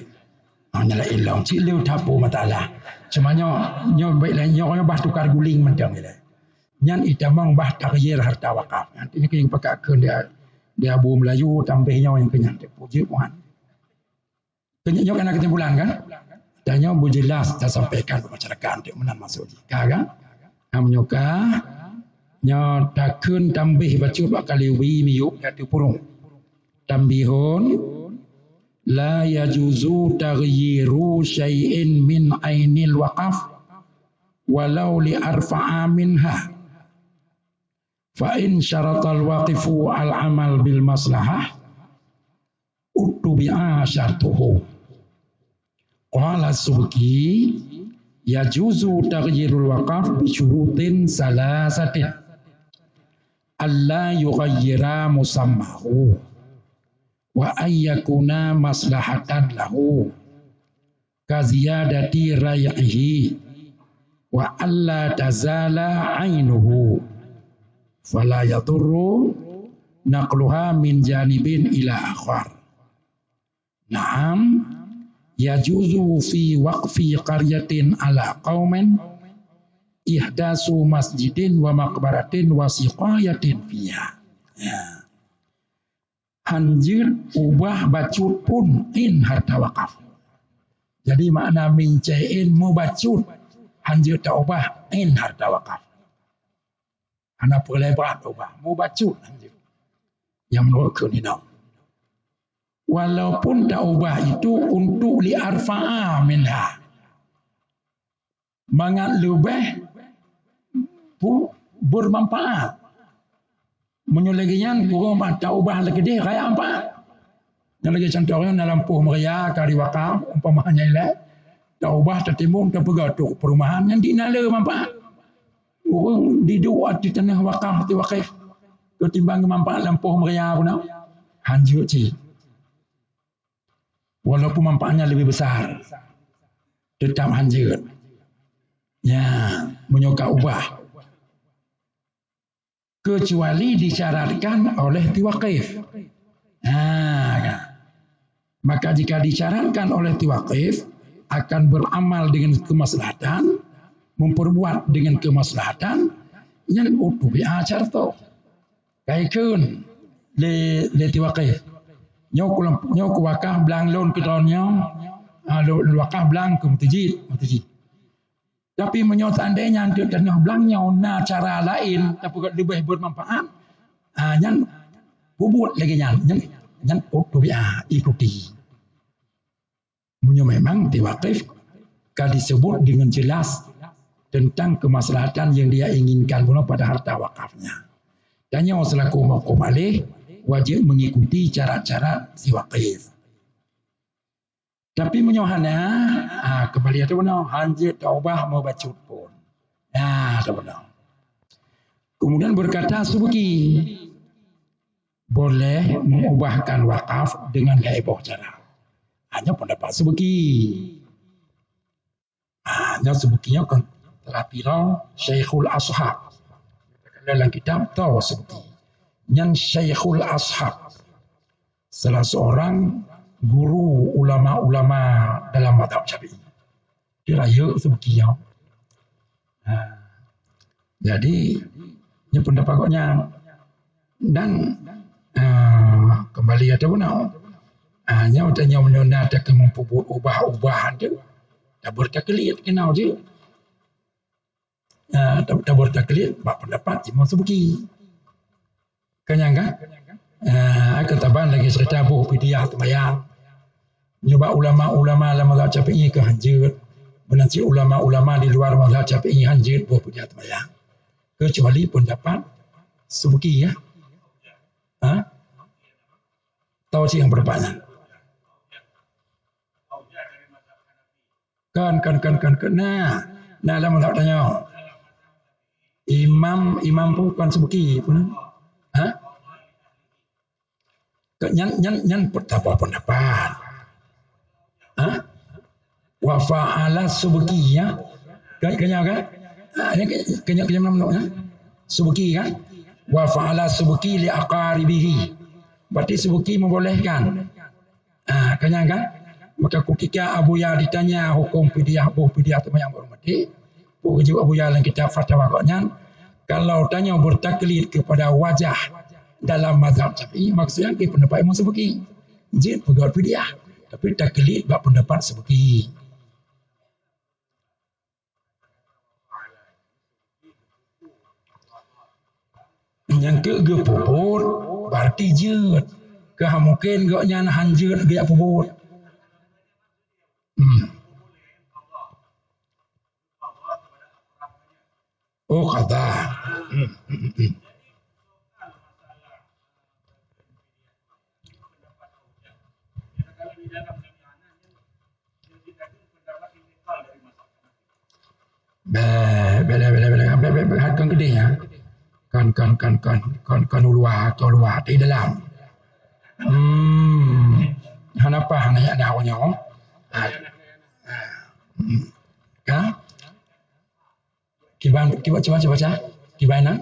Nyala ilam cik liu tapu matalah. Cuma nyo baiklah nyo bah tukar guling mentang ni. Nyan itamang bah takyir harta wakaf. Nanti kita pakai ke dia Abu Melayu tambahnya yang kenyang. Puji Tuhan. Kenyang kena ketimpulan kan? Tanya bu jelas dah sampaikan ke masyarakat untuk menan masuk jika kan? Menyoka nya takun tambah baca bakal wi miyuk yaitu purung. Tambihun la yajuzu taghyiru syai'in min ainil waqaf walau li arfa'a minha. Fa'in syaratal waqifu al-amal bil maslahah utubi'a syartuhu. Qala Subki yajuzu taghyirul waqaf bisyurutin salasatin alla yughayyira musammahu wa ayyakuna maslahatan lahu kaziyadati ray'ihi wa alla tazala ainuhu fala yadurru naqluha min janibin ila akhar. Naam yajuzu fi waqfi qaryatin ala qaumin ihdasu masjidin wa maqbaratin wa siqayatin fiha. Hanjir ubah bacut pun in harta wakaf. Jadi makna min cain mu bacut hanjir tak ubah in harta wakaf. Anak perlebat ubah mu bacut hanjir. Yang menurut kunina. Walaupun tak ubah itu untuk li arfa'a minha. Mangat lebih bermanfaat. Menyulegian kurang tak ubah lagi dia kaya apa? Yang lagi contohnya dalam puh meria kari wakaf umpamanya ilah tak ubah tertimbun terpegatuk perumahan yang dinala manfaat. Orang diduat di tanah wakaf di wakif ketimbang manfaat lampuh meria pun hanjur cik. Walaupun manfaatnya lebih besar tetap hanjur. Ya, menyokak ubah. Kecuali disyaratkan oleh tiwaqif. Maka jika disyaratkan oleh tiwaqif akan beramal dengan kemaslahatan, memperbuat dengan kemaslahatan, yang utuh bi'acar tu. Kaikun le tiwaqif. Nyok wakah belang lon ke tahunnya, wakah belang ke mutijid. Tapi menyot seandainya untuk tanah belangnya na cara lain tapi lebih bermanfaat, yang bubut lagi yang utuh ikuti. Menyo memang tiwaqif kan disebut dengan jelas tentang kemaslahatan yang dia inginkan pula pada harta wakafnya. Dan yang selaku maqum alaih wajib mengikuti cara-cara si waqif. Tapi menyohana kembali itu benar hanjit taubah mau bacut pun. Itu benar. Kemudian berkata Subki boleh mengubahkan wakaf dengan heboh cara. Hanya pendapat Subki. Hanya Subkinya kan telah bilang Syekhul Ashab. Dalam kitab tahu Subki. Yang Syekhul Ashab. Salah seorang guru ulama-ulama dalam mazhab Syafi'i. Dia raya Subkinya. Jadi ini pendapatnya dan kembali ada benar. Hanya utanya menyonak tak membuat ubah-ubahan tu. Tak bertaklid kenal je. Tak bertaklid bab pendapat Imam Subki. Kenyang kan? Ketaban lagi cerita buh Fidyah Temayang. Nyoba ulama-ulama dalam mazhab Syafi'i ke hanjut. Menanti ulama-ulama di luar mazhab Syafi'i hanjut buh Fidyah Temayang. Kecuali pendapat Subki ya. Tahu sih yang berbanyak. Kan. Nah, dalam mazhab tanya. Imam pun kan Subki pun. Yang pertama pendapat. Wa fa'ala Subki ya. Kenyang kan? Kenyang namanya. Subki kan? Wa fa'ala Subki li aqaribihi. Berarti Subki membolehkan. Kenyang kan? Maka ketika Abu Ya ditanya hukum fidyah Temayang berhormati, juga Abu Ya dalam kitab fatwa koknya, kalau tanya bertaklid kepada wajah dalam mazhab Syafi'i, maksudnya ke pendapat Imam Subki. Jin pegawai fidyah, tapi taklid bab pendapat Subki. Yang kegepuput berarti jut. Kah mungkin gaknya hanjut dia puput. Oh kata. Bela kan gede ya. Kan luar di dalam. Kenapa hanya ada awalnya? Kan? Coba baca. Gimana?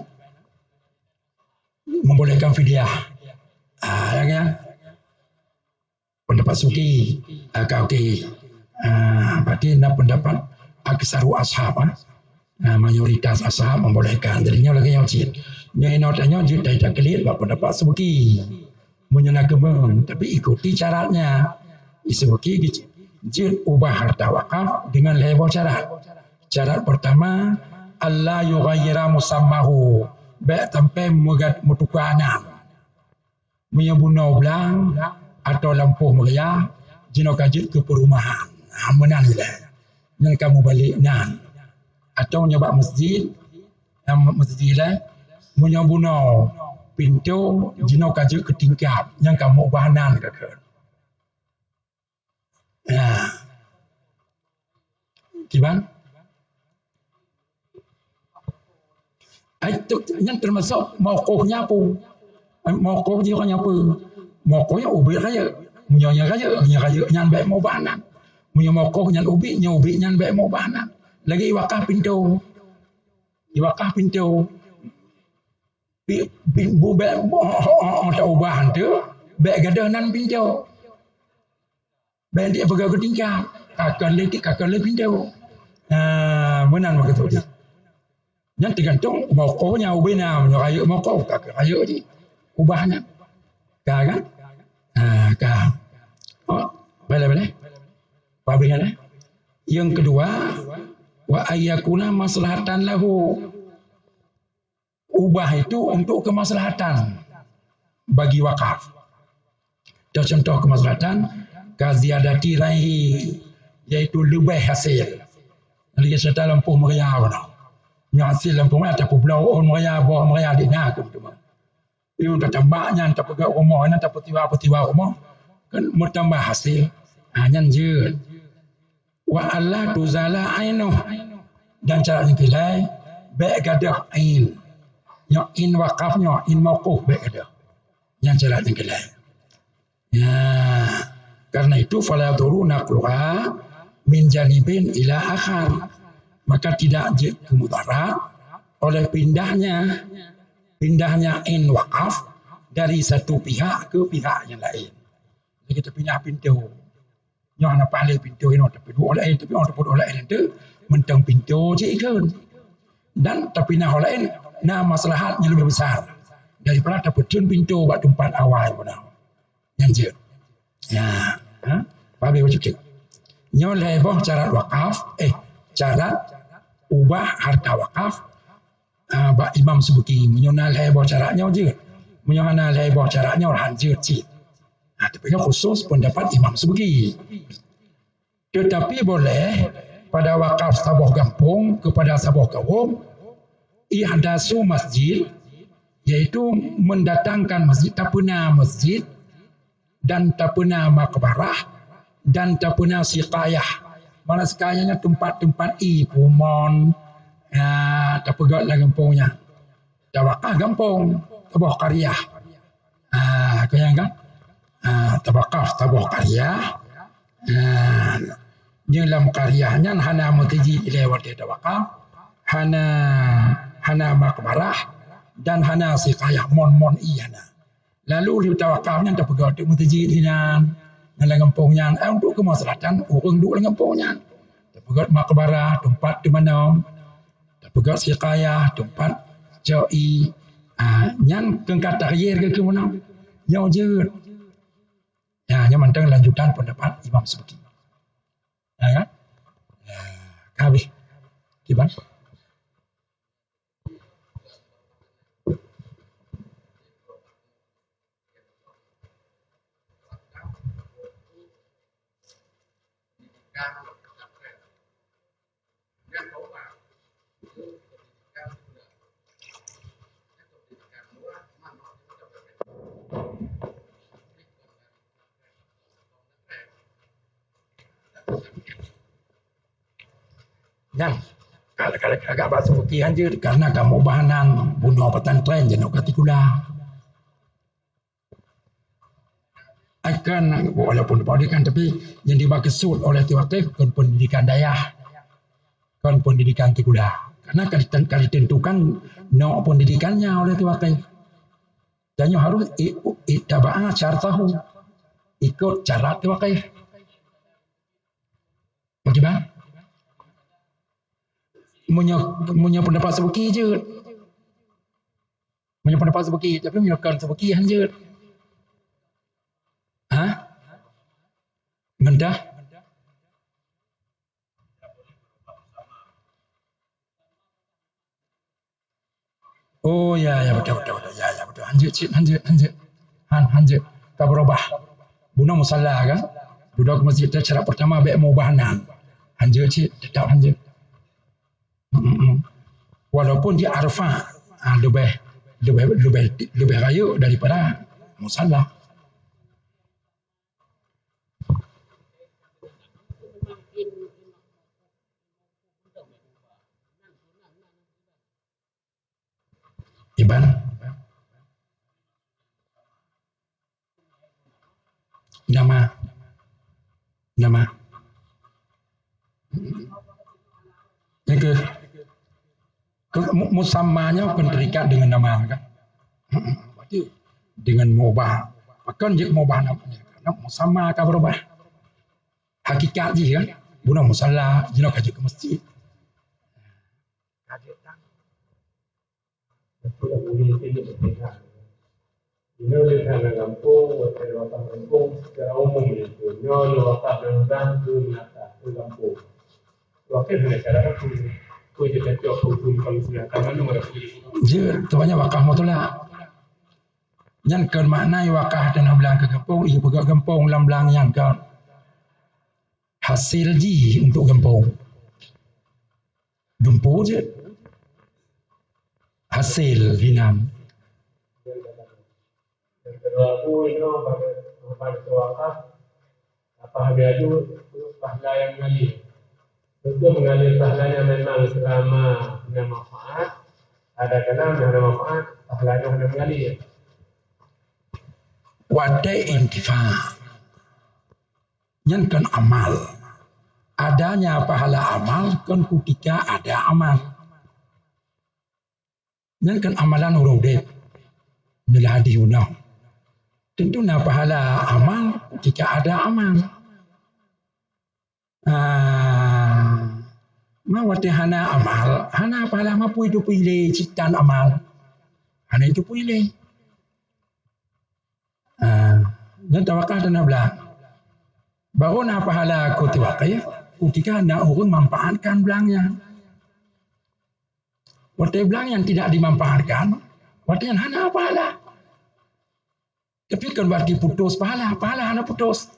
Membolehkan fidyah. Ya. Pendapat Subki. Okey. Berarti pendapat aksaru ashab. Mayoritas ashab membolehkan. Jadinya lagi yang cik. Yang tanya jadi tak kelit pendapat Subki. Menyenangkan, tapi ikuti syaratnya. Subki jid ubah harta wakaf dengan level syarat. Syarat pertama, Allah yughayyira musammahu. Baik sampai mutukanan. Menyebunau belang atau lampu meriah, jino kajit ke perumahan. Menan lah. Yang kamu balik nan. Atau nyoba masjid lah, menyebunau pintu jino kajit ke tingkap. Yang kamu ubah nan ke. Gimana? Itu yang termasuk mauqufnya pun. Mauquf dia kan apa? Mauqufnya ubih kaya. Munyonya kaya nyan baik mau banan. Munyo mauquf nyan ubih nyan baik mau banan. Lagi wakaf pintu. Wakaf pintu. Bu baik tak ubahan tu. Baik gadah nan pintu. Baik dia pegang ke tingkap. Kakak le pintu. Menang begitu dia. Yang tergantung mauqufnya ubihnya menyeraya mauquf kakak raya je. Ubahnya. Kan? Kan. Boleh. Pabingan. Yang kedua, wa ayyakuna maslahatan lahu. Ubah itu untuk kemaslahatan bagi wakaf. Contoh kemaslahatan kaziyadati raihi, yaitu lebih hasil. Lagi serta lampu meraya mana. Nyasi lampu meraya tak pulau on meraya bawah meraya di nak tu. Iu tak tambahnya tak pegak rumah nan tak petiwa rumah kan bertambah hasil. Nyan je. Wa alla tuzala ainu dan cara dikilai baik gadah ain. Nya in waqafnya in mauquf baik gadah. Yang cara dikilai. Ya, karena itu fala duruna qluha min janibin ila akhar. Maka tidak mudarat oleh pindahnya in waqaf dari satu pihak ke pihak yang lain. Jadi kita pindah pintu. Yang nak paling pintu ini tapi dua lain tapi orang pun lain itu mentang pintu je kan. Dan tapi nak lain nah maslahatnya lebih besar daripada terpecun pintu buat tempat awal pun. Yang je. Ya, babi macam tu. Nyo lebih cara wakaf, cara ubah harta wakaf. Bak Imam Subki menyona lebih caranya je. Menyona lebih caranya orang je cik. Tapi khusus pendapat Imam Subki. Tetapi boleh pada wakaf sabuh kampung kepada sabuh kaum ihdasu masjid, iaitu mendatangkan masjid, tak pernah masjid dan tak pernah makbarah dan tak pernah siqayah. Mana sekayanya tempat-tempat pumon tak pegat lah kampungnya. Tak wakaf kampung sabuh karyah. Kau yang kan? Tabaqaf tabuh qaryah dalam qaryahnya hana mutaji lewat tawaqaf hana makbarah dan hana siqayah mon iyana lalu di tawaqafnya tak pegat mutaji dinan dalam kampungnya untuk kemaslahatan orang duk dalam kampungnya tak pegat makbarah tempat di mana tak pegat siqayah tempat jauhi yang kengkat tahyir ke mana yang je. Ya, hanya mentang lanjutan pendapat Imam Subki. Ya kan? Ya, habis. Gimana? Yang kalau agak bahasa bukian je karena kamu bahanan bunuh pesantren jenuh katikula. Akan walaupun pendidikan tapi yang dimaksud oleh Tiwakif kan pendidikan dayah, kan pendidikan tikula. Karena kali tentukan no pendidikannya oleh Tiwakif. Dan harus ittaba'ah syartahu, ikut cara Tiwakif. Bagaimana? Punya pendapat sebeki je. Punya pendapat sebeki. Tapi menyakan sebeki je. Mendah? Oh ya betul. Ya betul. Hanjut. Tak berubah. Buna musalla kan? Budak masjid cara pertama baik mubahanan. Hanjut cik tetap hanjut. Walaupun dia arfah lebih raya daripada musalla. Iban nama yang ke musammanya kan terikat dengan nama kan. Berarti dengan mubah. Bahkan jika mubah namanya karena musamma akan berubah. Hakikat dia kan guna musalla jina kaji ke masjid. No lihat dalam kampung, wakaf kampung secara umum itu. No wakaf dalam ke kampung. Wakaf hanya cara aku jadi cakap hukum kalau sudah tangan nomor dia tuanya wakaf mutlah. Yang kan maknai wakaf dan belang ke kampung, ia pegang kampung belang yang kan hasil ji untuk kampung. Jumpa je hasil hinam. Yang kedua aku itu pada wakaf apa dia itu pahala yang mengalir. Tentu mengalir pahalanya memang selama punya manfaat. Ada kala yang ada manfaat, pahalanya kena mengalir. Wadai intifa. Yang kan amal. Adanya pahala amal kan ketika ada amal. Yang kan amalan orang dek. Inilah hadis unang. Tentu na pahala amal ketika ada amal. Mawati hana amal, hana pahala mapu itu pilih citan amal. Hana itu pilih. Dan tawakal dan ablah. Baru na pahala kuti wakif, ketika anda orang memanfaatkan belangnya. Waktu belang yang tidak dimanfaatkan, waktu yang hana pahala. Tapi kan berarti putus pahala hana putus.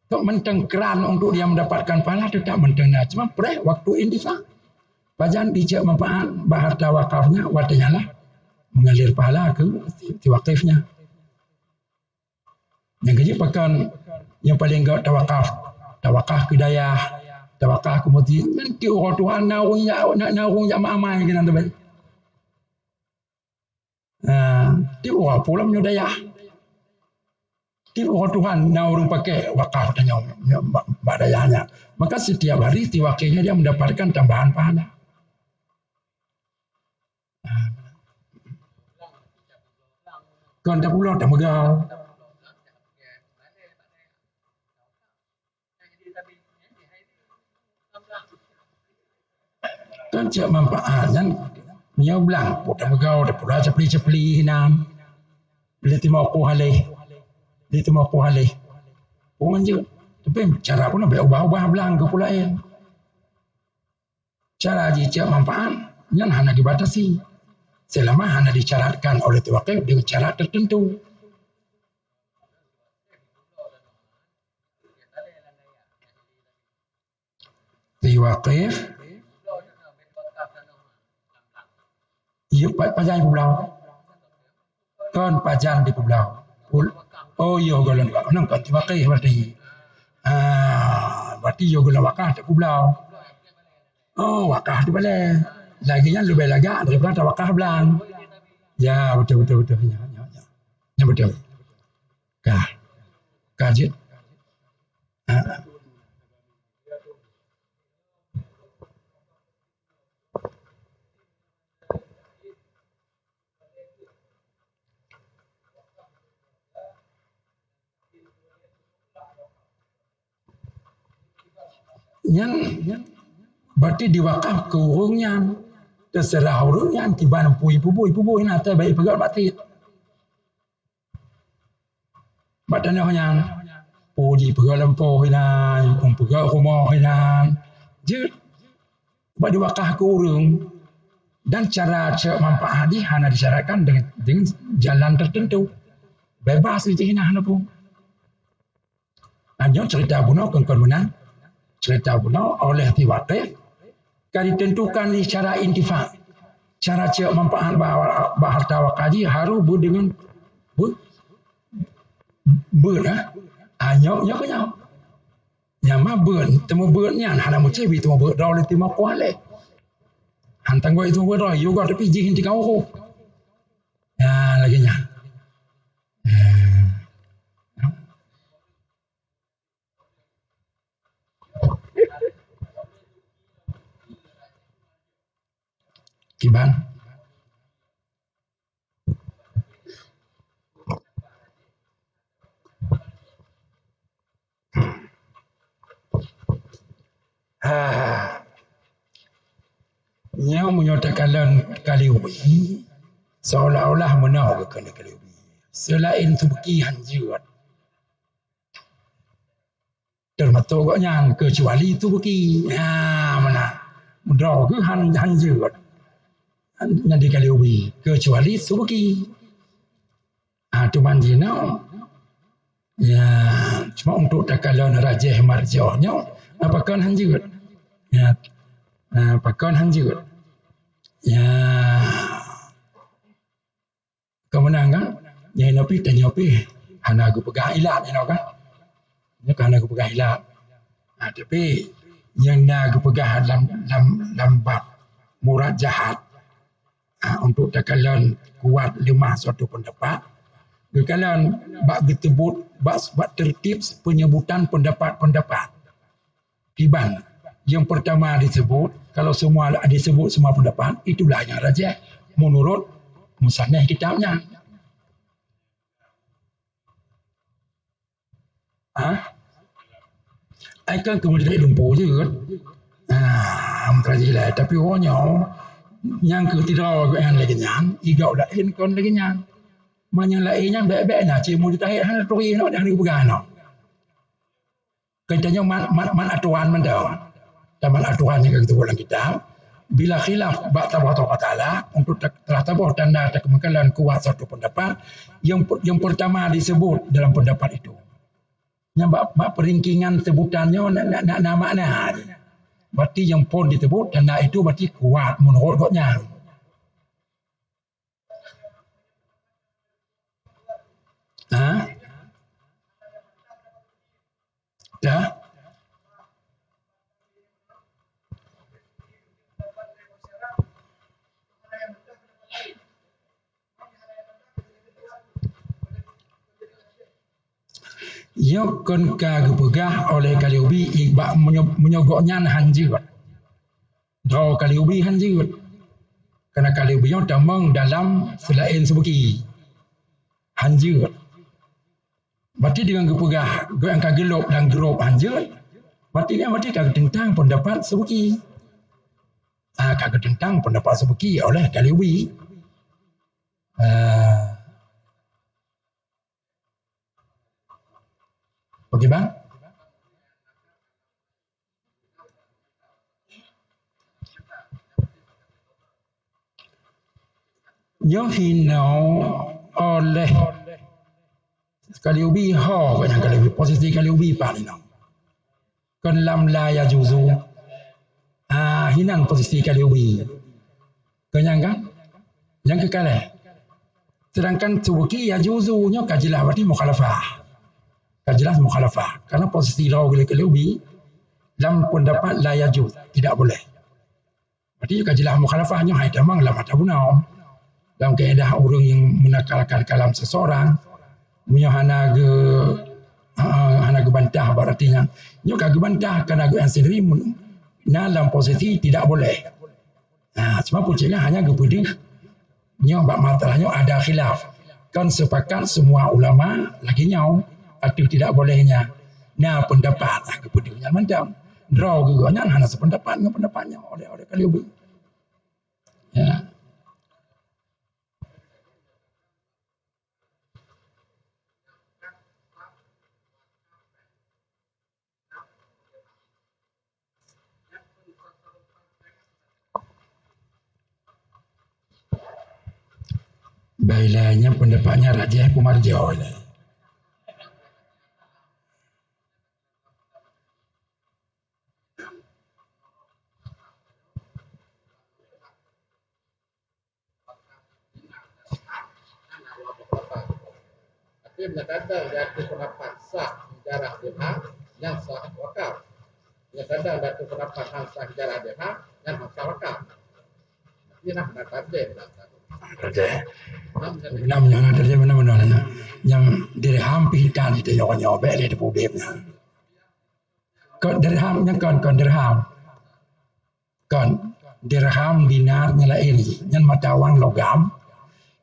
Kok mentengkeran untuk dia mendapatkan pahala tetap mentengah. Cuma waktu intifa. Bajan dijak manfaat harta wakafnya, waktunya lah mengalir pahala ke wakifnya. Yang kecil pakan yang paling enggak tawakaf kedayah, tawakaf kemudian nanti orang Tuhan naung jak mamai kena tu. Ti orang pula menyudayah. Ti orang Tuhan naung pakai wakaf dan badayahnya. Maka setiap hari ti wakilnya dia mendapatkan tambahan pahala. Kan tak pula tak megau. Kan cak manfaat dan dia bilang tak megau tak pula cepli-cepli hinam. Bila timau aku halih. Dia tu mau halih. Orang je. Tapi cara pun nak ubah-ubah belang ke pula yang. Cara jika manfaat yang hanya dibatasi. Selama hanya disyaratkan oleh wakil dengan cara tertentu. Di wakil. Ya, pajan di pulau. Kan pajan di pulau. Oh iya golon wak nang kan tiwakai berarti. Berarti yo golon wakah tak pulau. Oh wakah di balik. Laginya lebih lagak daripada wakah belang. Ya betul. Ya betul. Kaji. Yang berarti diwakaf ke urungnya terserah urungnya tiba puy nata baik pegat batit batanya yang puji pegat lempoh hilang pegat rumah hilang je buat diwakaf ke urung dan cara manfaat di hanya disyaratkan dengan jalan tertentu bebas di hina pun hanya cerita bunuh kan menang cerita pula oleh tiwakif kan ditentukan secara intifak cara cek manfaat harta wakaji harus dengan nyok nyama temu bernya hana mu cebi temu ber dah oleh timah kuale hantang gua itu ber dah juga tapi jihin di kau ya lagi nya Kiban. Yang menyatakan kali ubi seolah-olah menau ke kali ubi. Selain tubuki hanjur. Termasuk yang kecuali tubuki. Mana? Mudah ke hanjur. Yang di kali ubi kecuali tubuki. Tuman jino. Ya, cuma untuk takalan rajah marjahnya apakah hanjur. Ya. pakon hanjut. Ya, kemenang kan? Yang nopi dan nyopi, hana aku pegang ilat, you know kan? Ini kan aku pegang ilat. Tapi yang nak aku pegang dalam bab murad jahat untuk takalan kuat lemah suatu pendapat. Kekalan bab ditebut, bab tertib penyebutan pendapat-pendapat. Tiban. Yang pertama disebut, kalau semua disebut semua pendapat, itulah yang rajih menurut musannaf kitabnya. Akan kemudian lumpur je kan. Merajilah. Tapi orangnya yang ketiga yang lagi nyang, igau lain kon lagi nyang. Mana lainnya baik-baik nak cik mu ditahir hang tori nak dah pegang nak. Katanya man aturan man dah. Taman aturan yang kita buat dalam kitab. Bila khilaf bak Allah Taala untuk telah tabuh tanda kemungkinan kuat satu pendapat yang pertama disebut dalam pendapat itu. Yang bak peringkingan sebutannya nak makna. Berarti yang pun disebut tanda itu berarti kuat menurut godnya. Dah. Yang kon kagupegah oleh Kaliubi ibak menyogoknya hanjut. Draw Kaliubi hanjut. Karena Kaliubi yang tamang dalam selain sebuki. Hanjut. Berarti dengan gupegah yang kagelop dan grup hanjut. Berarti kagak tentang pendapat sebuki. Kagak tentang pendapat sebuki oleh Kaliubi. Okey bang? Yang hinau oleh Kaliubi yang Kaliubi posisi Kaliubi paling nang. Kan lam la ya juzu. Hinan posisi Kaliubi. Kenyang kan? Yang kekal. Sedangkan subuki ya juzunya kajilah berarti mukhalafah. Jelas mukhalafah. Karena posisi raw Kaliubi dalam pendapat la yajuz, tidak boleh. Berarti jelas mukhalafahnya hai tamang la matabunau. Dalam kaedah orang yang menakalkan kalam seseorang, punya hana bantah berartinya. Nyo kagak bantah karena yang sendiri dalam posisi tidak boleh. Cuma puncaknya hanya gepedih. Nyo bab masalahnya ada khilaf. Kan sepakat semua ulama lagi nyau atau tidak bolehnya. Pendapat kemudian macam draw juga hanya sependapat dengan pendapatnya oleh Kaliubi. Ya. Bailanya pendapatnya Rajah Pumarjo. Tapi kadang jatuh pendapat sah hijarah dirham yang sah wakaf. Kadang jatuh pendapat sah hijarah dirham yang sah wakaf. Ini nak pendapat dia. Namanya ada mana-mana yang dirham pintar itu yang nyobek dia problemnya. Kon dirham yang kon dirham. Kon dirham dinar nilai ini yang mata wang logam.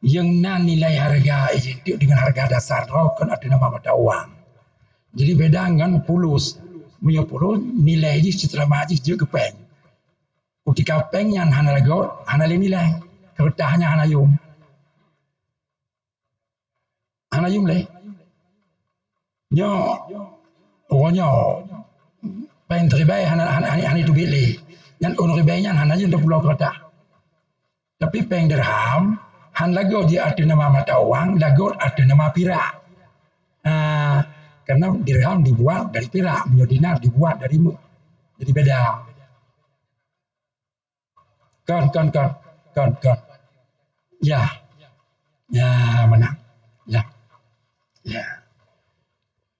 Yang nilai harga identik dengan harga dasar kan ada nama mata uang. Jadi beda dengan pulus. Punya pulus nilai ini secara majis juga peng. Ketika peng yang hana lagot, hana nilai. Kertahnya hana yum. Hana yum le. Nyo, pokoknya peng terbaik hana itu beli. Yang ribaynya hana yum 20 kertah. Tapi peng dirham han lagot dia ada nama mata uang, lagot ada nama pirak. Karena dirham dibuat dari pirak, dinar dibuat dari jadi beda. Kan. Ya. Ya, menang. Ya.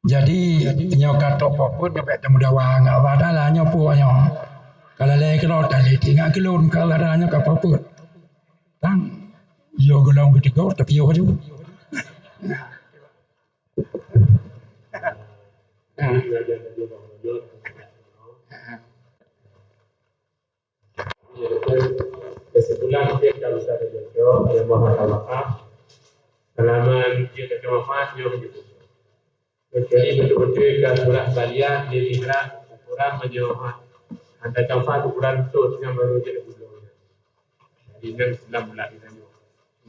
Jadi nyo katok poput nyo pek temu dawang awadalah nyo puanyo. Kalau le kelo tali tinggal kelun kalau adanya ka poput. Tang yo golong betegor tapi yo juga. Kesimpulan dia kalau saya jauh yang maha halaman dia terkemafat dia begitu. Jadi betul-betul ke surah Baliyah dia dikira ukuran menjauh anda camfat ukuran betul yang baru jadi dulu. Jadi yang Islam pula kita ni.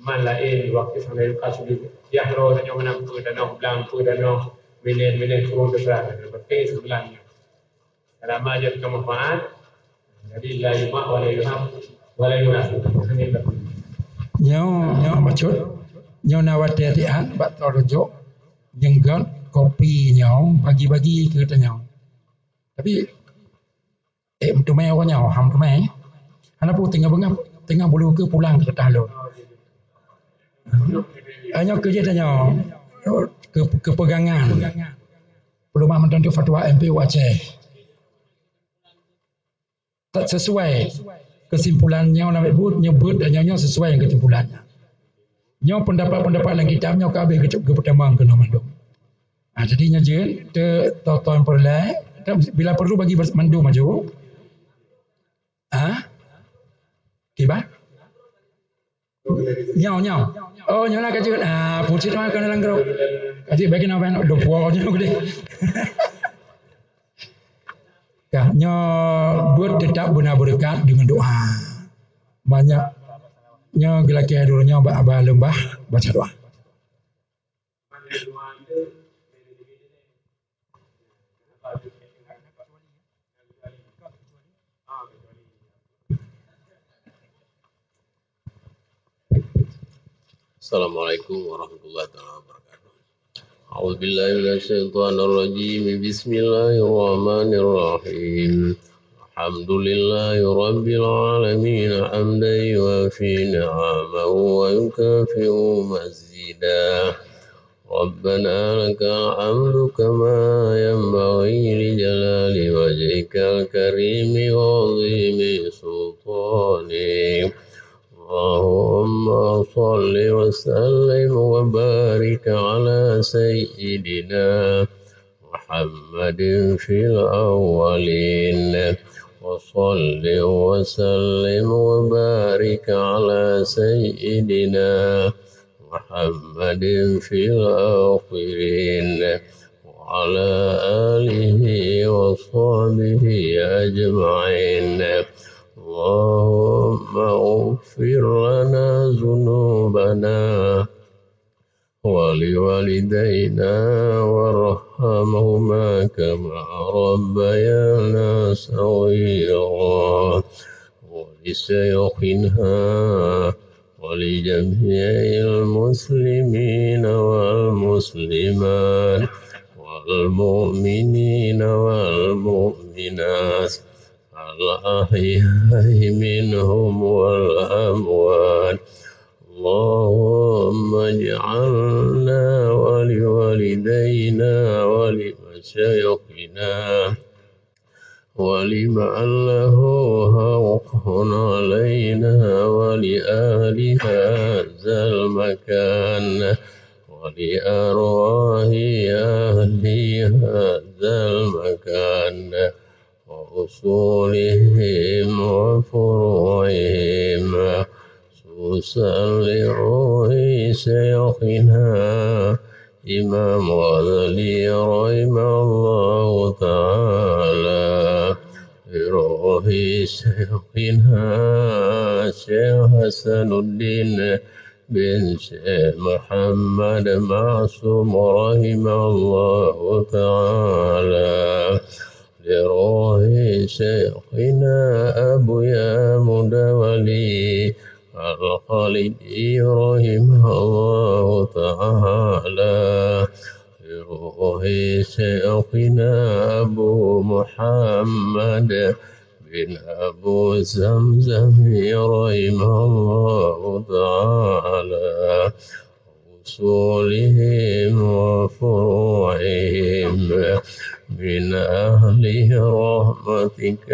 Man lain waktu sampai kasus dia terus yang menang tu dan nak belang tu dan nak minit turun ke sana. Berarti sebelahnya. Halaman dia terkemafat. Jadi la yumak wala yunasib. Nyo maksud nyo nawate tian bat torujuk jenggot kopi nyo bagi-bagi ke tanya. Tapi tu mai orang nyo ham tu mai. Ana pu tengah bulu ke pulang ke talo. Nyo kerja tanya ke pegangan. Rumah mententu fatwa MPU Aceh. Tak sesuai kesimpulannya nak nyebut dan nyonya sesuai dengan kesimpulannya. Nyo pendapat dalam kitabnya kabeh ke pertama ke nomandum. Jadi nya je tuan perlai bila perlu bagi mandu maju. Kiba? Nyo. Oh nyo nak kajut. Pucit mah kana langgro. Kaji bagi nama do puanya gede. Nyo buat tetap guna berkat dengan doa. Banyak nyo gelaki dulunya abah lembah baca doa. Assalamualaikum warahmatullahi wabarakatuh. A'udzu billahi minasyaitonir rajim. Bismillahirrahmanirrahim. Alhamdulillahi rabbil alamin hamdan yuwafi ni'amahu wa yukafi'u mazidah. Rabbana lakal hamdu kama yanbaghi li jalali wajhikal karimi wa 'azimi sultanik. Allahumma salli wa sallim wa barik ala sayyidina Muhammadin fil awwalin wa salli wa sallim wa barik ala sayyidina Muhammadin fil akhirin wa ala alihi wa sahbihi ajma'in. Allahumma اغفر لنا ذنوبنا ولوالدينا وارحمهما كما ربيانا صغيرا ولشيخنا ولجميع المسلمين والمسلمات والمؤمنين والمؤمنات الأحياء منهم والأموات. اللهم اجعلنا ولوالدينا ولمشايخنا ولمن له حق علينا ولأهل هذا المكان ولأرواح أهل هذا المكان وأصولهم وفروعهم خصوصا لروح شيخنا إمام غزالي رحمه الله تعالى لروح شيخنا شيخ حسن الدين بن شيخ محمد معصوم رحمه الله تعالى لروح شيخنا أبو يا مدولي الخالدي رحمه الله تعالى لروح شيخنا أبو محمد بن أبو زمزم رحمه الله تعالى أصولهم وفروعهم من أهل رحمتك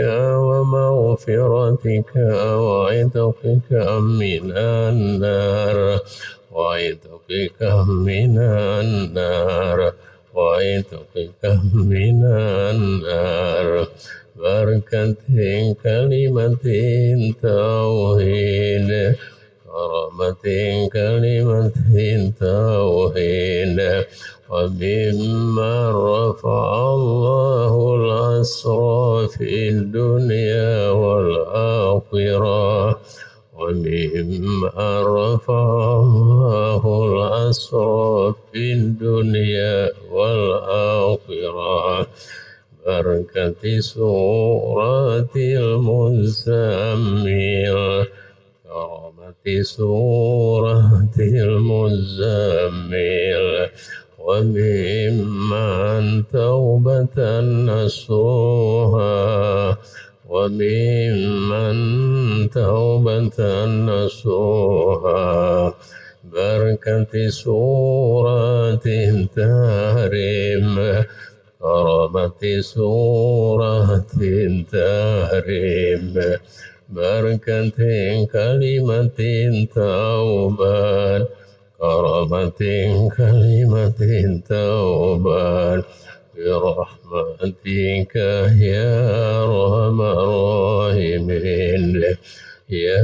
ومغفرتك وعتقك من النار وعتقك من النار وعتقك من النار بركة كلمة توحيد كرامة كلمة توحيد وممن رفع الله الأسرى في الدنيا والآخرة وممن رفع الله الأسرى في الدنيا والآخرة بركة سورة المزمل كرامة سورة المزمل وممن توبة نصوها وممن توبة نصوها بركة سورة تهرم كرامة سورة تهرم بركة كلمة توبة كرامة كلمة توبة برحمتك يا أرحم الراحمين يا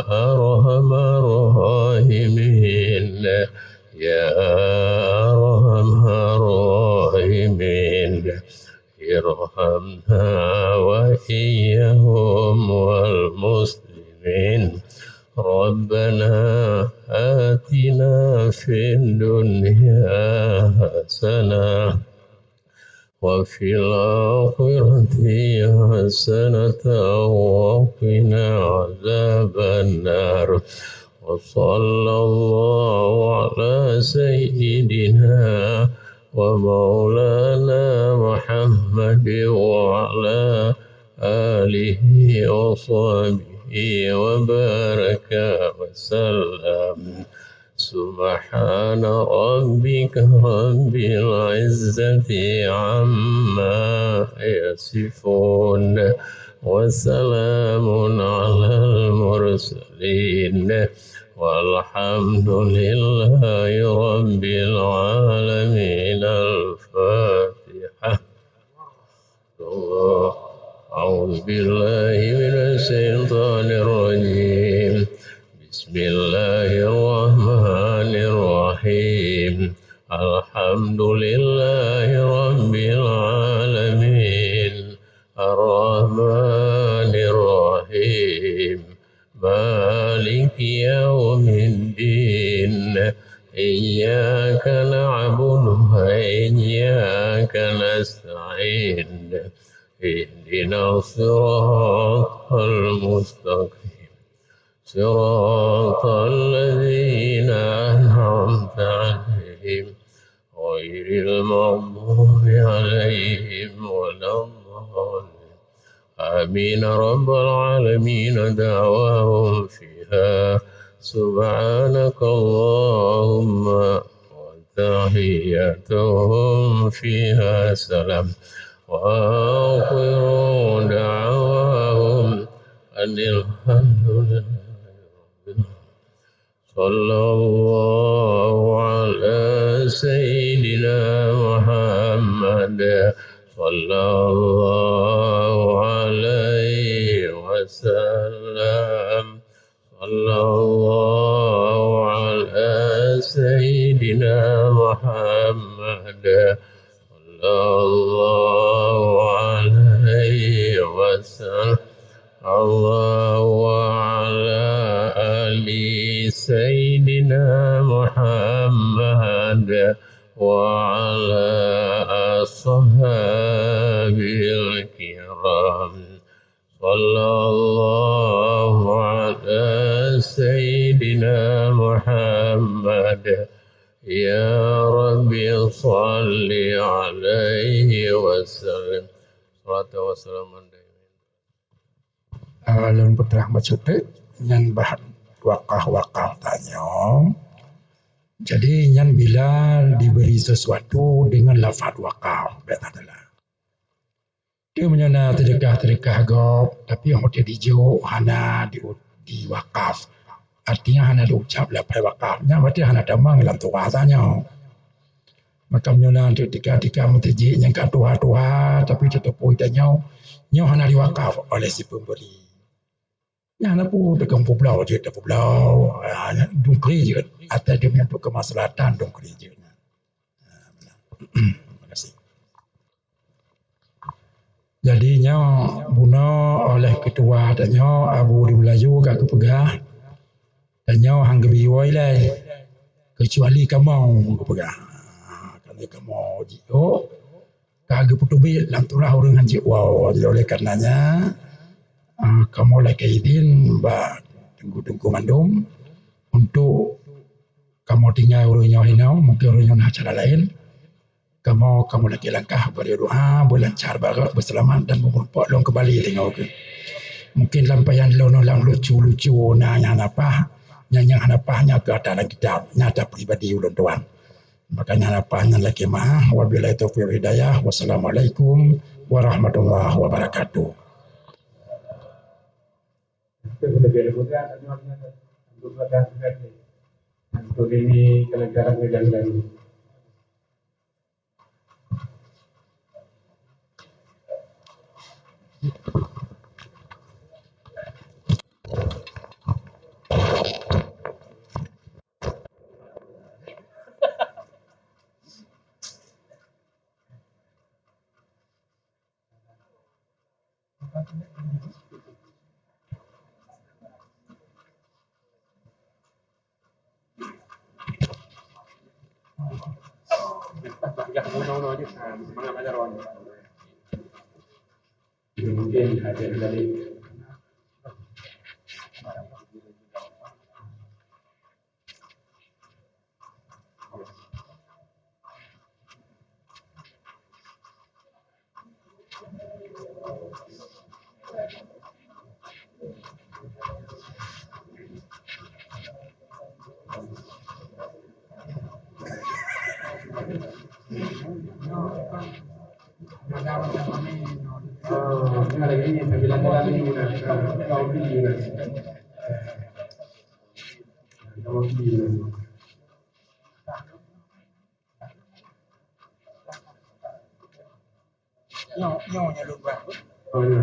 أرحم الراحمين يا أرحم الراحمين ارحمنا وإياهم والمسلمين ربنا آتنا في الدنيا حسنة وفي الآخرة حسنة وقنا عذاب النار وصلى الله على سيدنا ومولانا محمد وعلى آله وصحبه وبارك وسلم سبحان ربك رب العزة عما يصفون وسلام على المرسلين والحمد لله رب العالمين. الفاتحة. أعوذ بالله من الشيطان الرجيم. بسم الله الرحمن الرحيم. الحمد لله رب العالمين الرحمن الرحيم مالك يوم الدين إياك نعبد وإياك نستعين اهدنا الصراط المستقيم صراط الذين أنعمت عليهم غير المغضوب عليهم ولا الضالين آمين. رب العالمين دعواهم فيها سبحانك اللهم وتحياتهم فيها سلام وآخر دعواهم أن الحمد لله صلى الله على سيدنا محمد صلى الله عليه وسلم صلى الله على سيدنا محمد صلى الله عليه وسلم الله وعلى آل سيدنا محمد وعلى أصحاب الكرام صلى الله على سيدنا محمد يا ربي صل عليه وسلم صلاة وسلام Lalu berterang bersutik nyan bahan wakah tanya. Jadi nyan bila diberi sesuatu dengan lafaz wakaf, adalah dia menyana terdekat gop, tapi yang dia dijo hana di wakaf. Artinya hana diucap lafaz wakafnya, berarti hana damang dalam tuah tanya. Maka menyana ketika menteji yang tuha tapi tetap tanya nyo hana diwakaf oleh si pemberi. Yang nak pun dekat pulau je, dekat pulau, dungkri je. Atau dia punya untuk kemaslahatan dungkri je. Terima kasih. Jadinya bunuh oleh ketua tanya Abu di Melayu kat kepegah. Tanya hang gebiwoi lah. Kecuali kamu kepegah. Kalau kamu jio, kagak putubi lantulah orang haji wow. Jadi oleh karenanya kamu lagi izin bah tunggu mandum untuk kamu tinggal orangnya hinau mungkin orangnya nak cara lain kamu lagi langkah berdoa berlancar barat berselamat dan memperpak long kembali tengok ke mungkin lampayan lono lang lucu nanya apa yang hanapannya ke atas kitab nyata pribadi ulun tuan makanya hanapannya lagi mah wabillahi taufiq hidayah wassalamualaikum warahmatullahi wabarakatuh. Untuk ini kenegaraan negara ini. Mungkin ada dari lagi bilang lagi kau pilih nyonya lupa. Oh iya.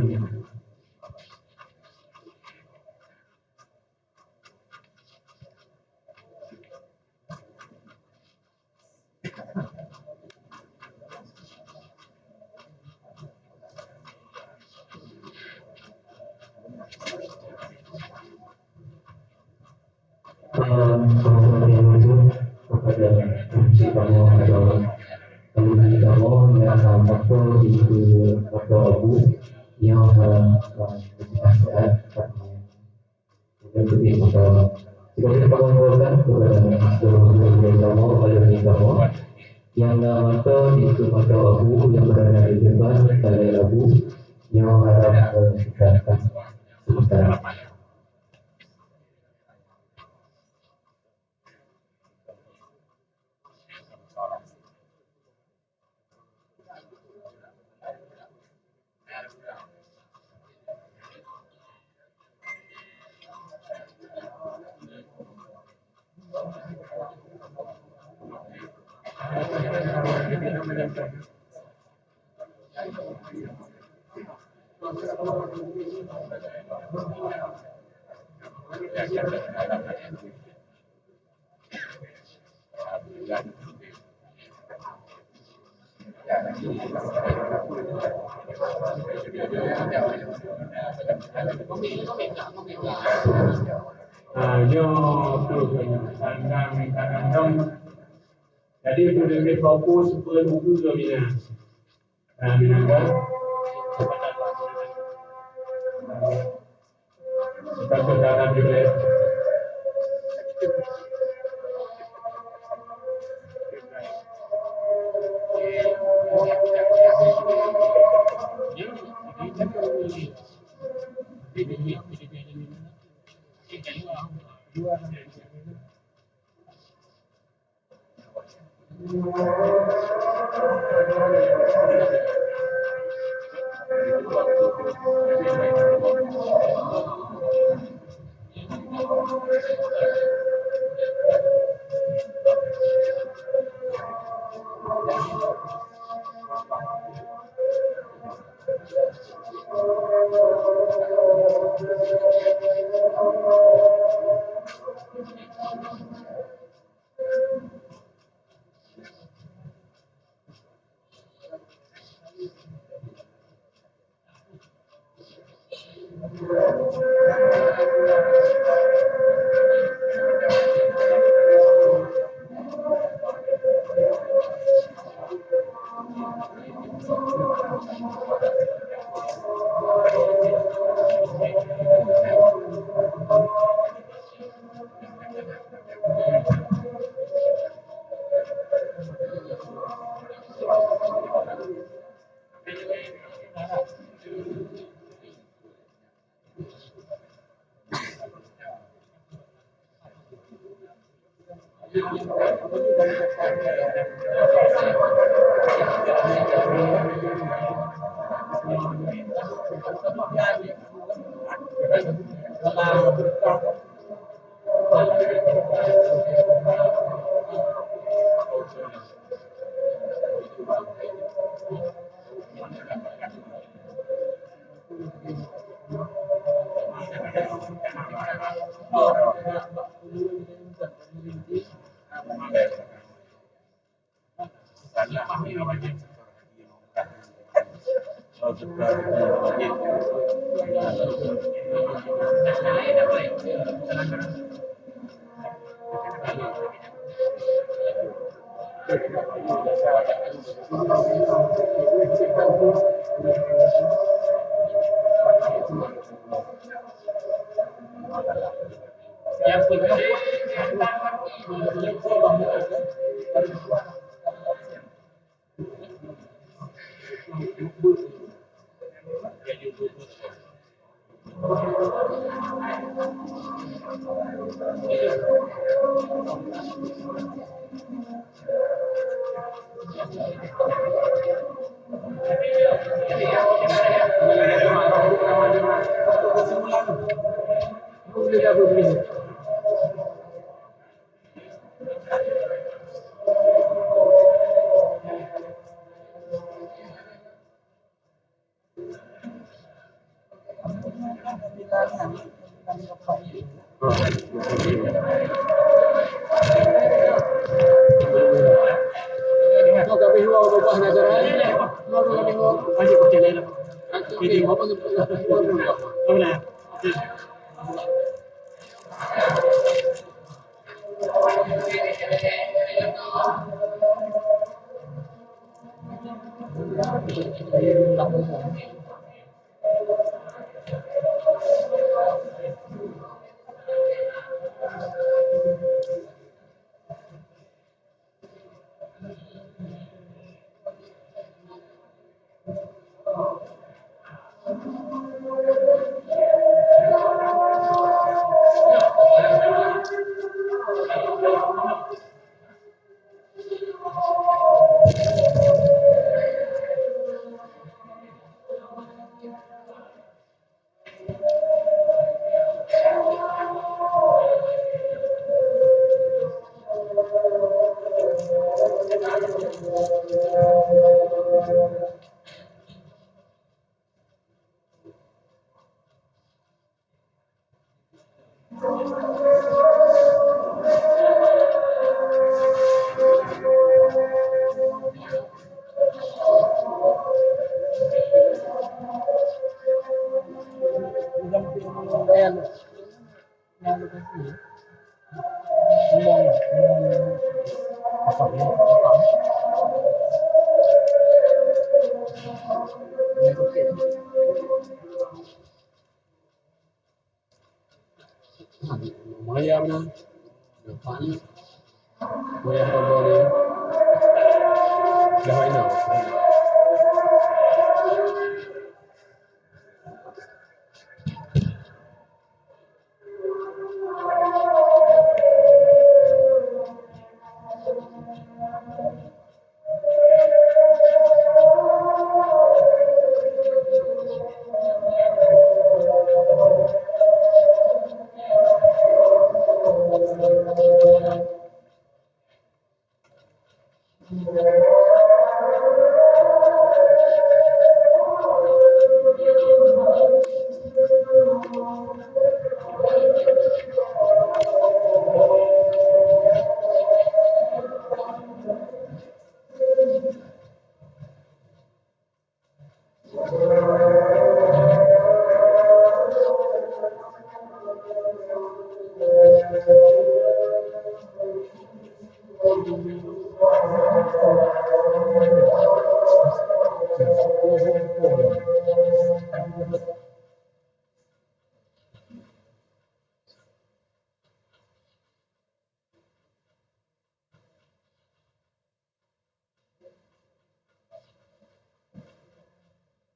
Kepada si kamu adalah kemudian kamu yang waktu itu waktu Abu yang sehat untuk itu jika kita mengumpulkan kepada seluruh kamu oleh kamu yang waktu itu waktu Abu yang berada di depan dari Abu yang harap kesehatan sementara. Jadi sudah fokus per buku ke Mina. Minangka. Kita saudara juga. Ini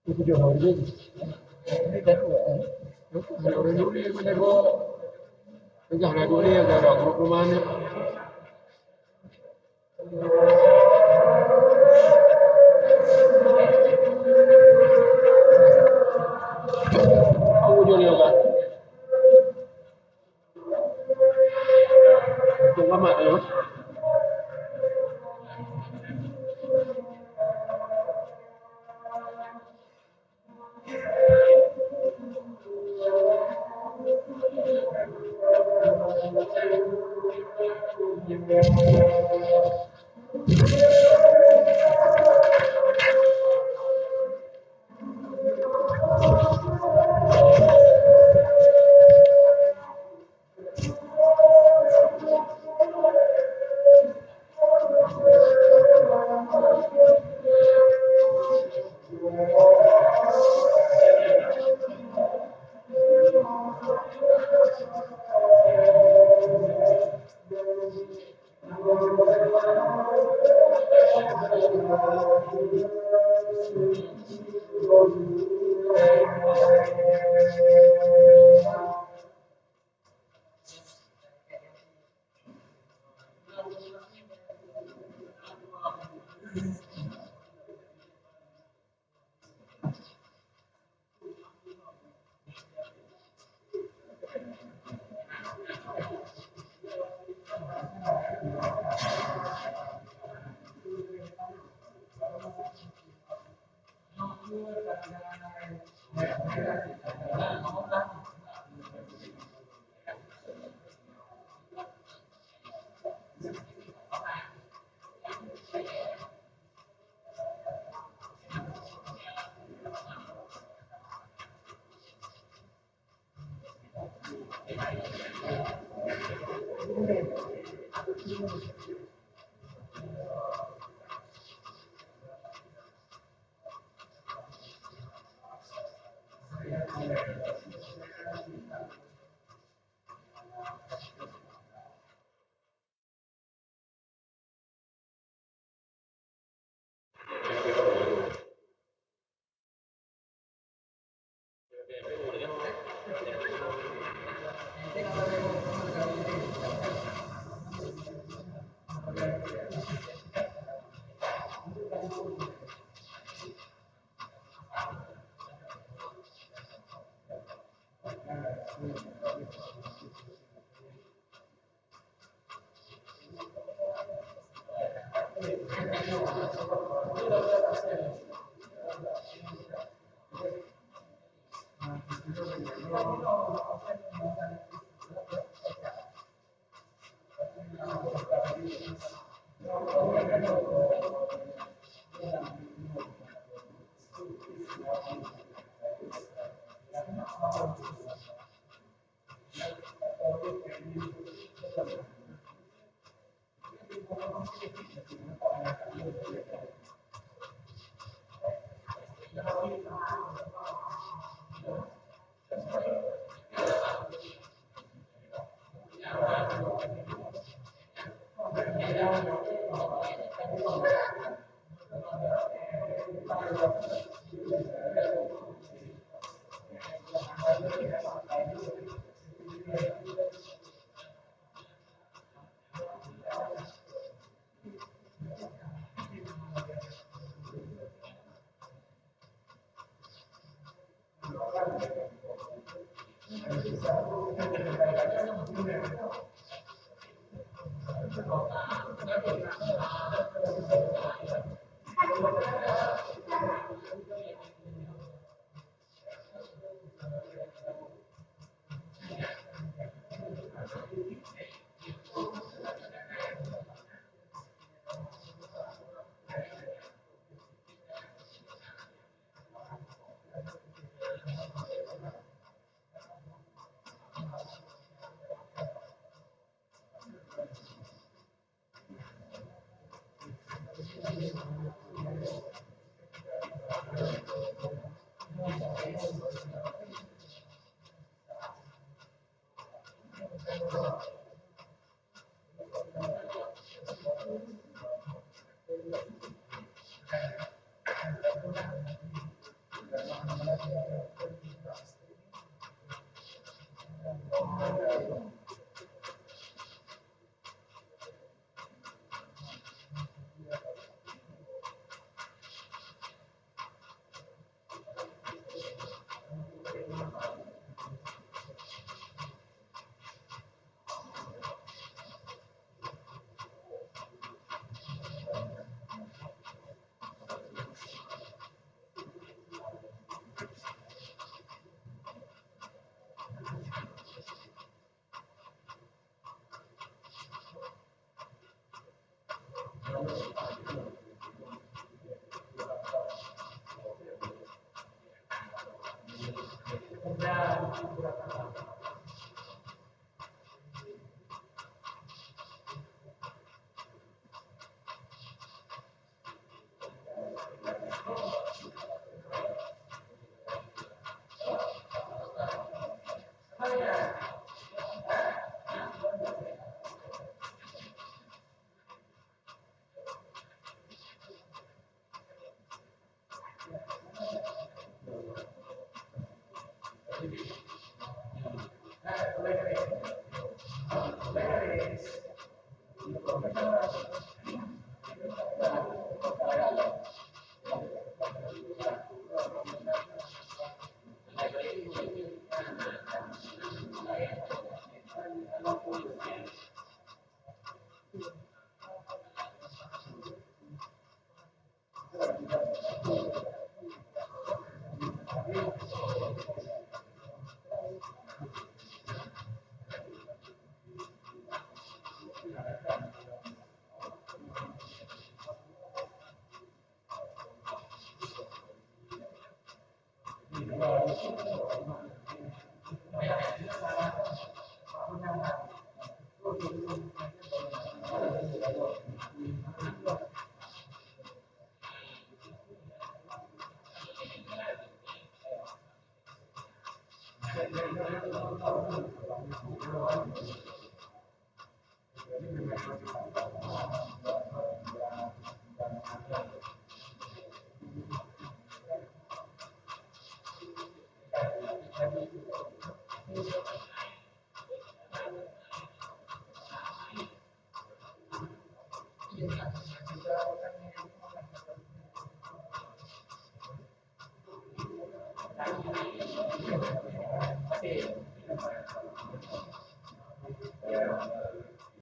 Tujuh hari ini kan orang dulu ni mana go, tujuh hari dulu ni ada grup rumah ni. Aku jual juga. Tunggu mak tu.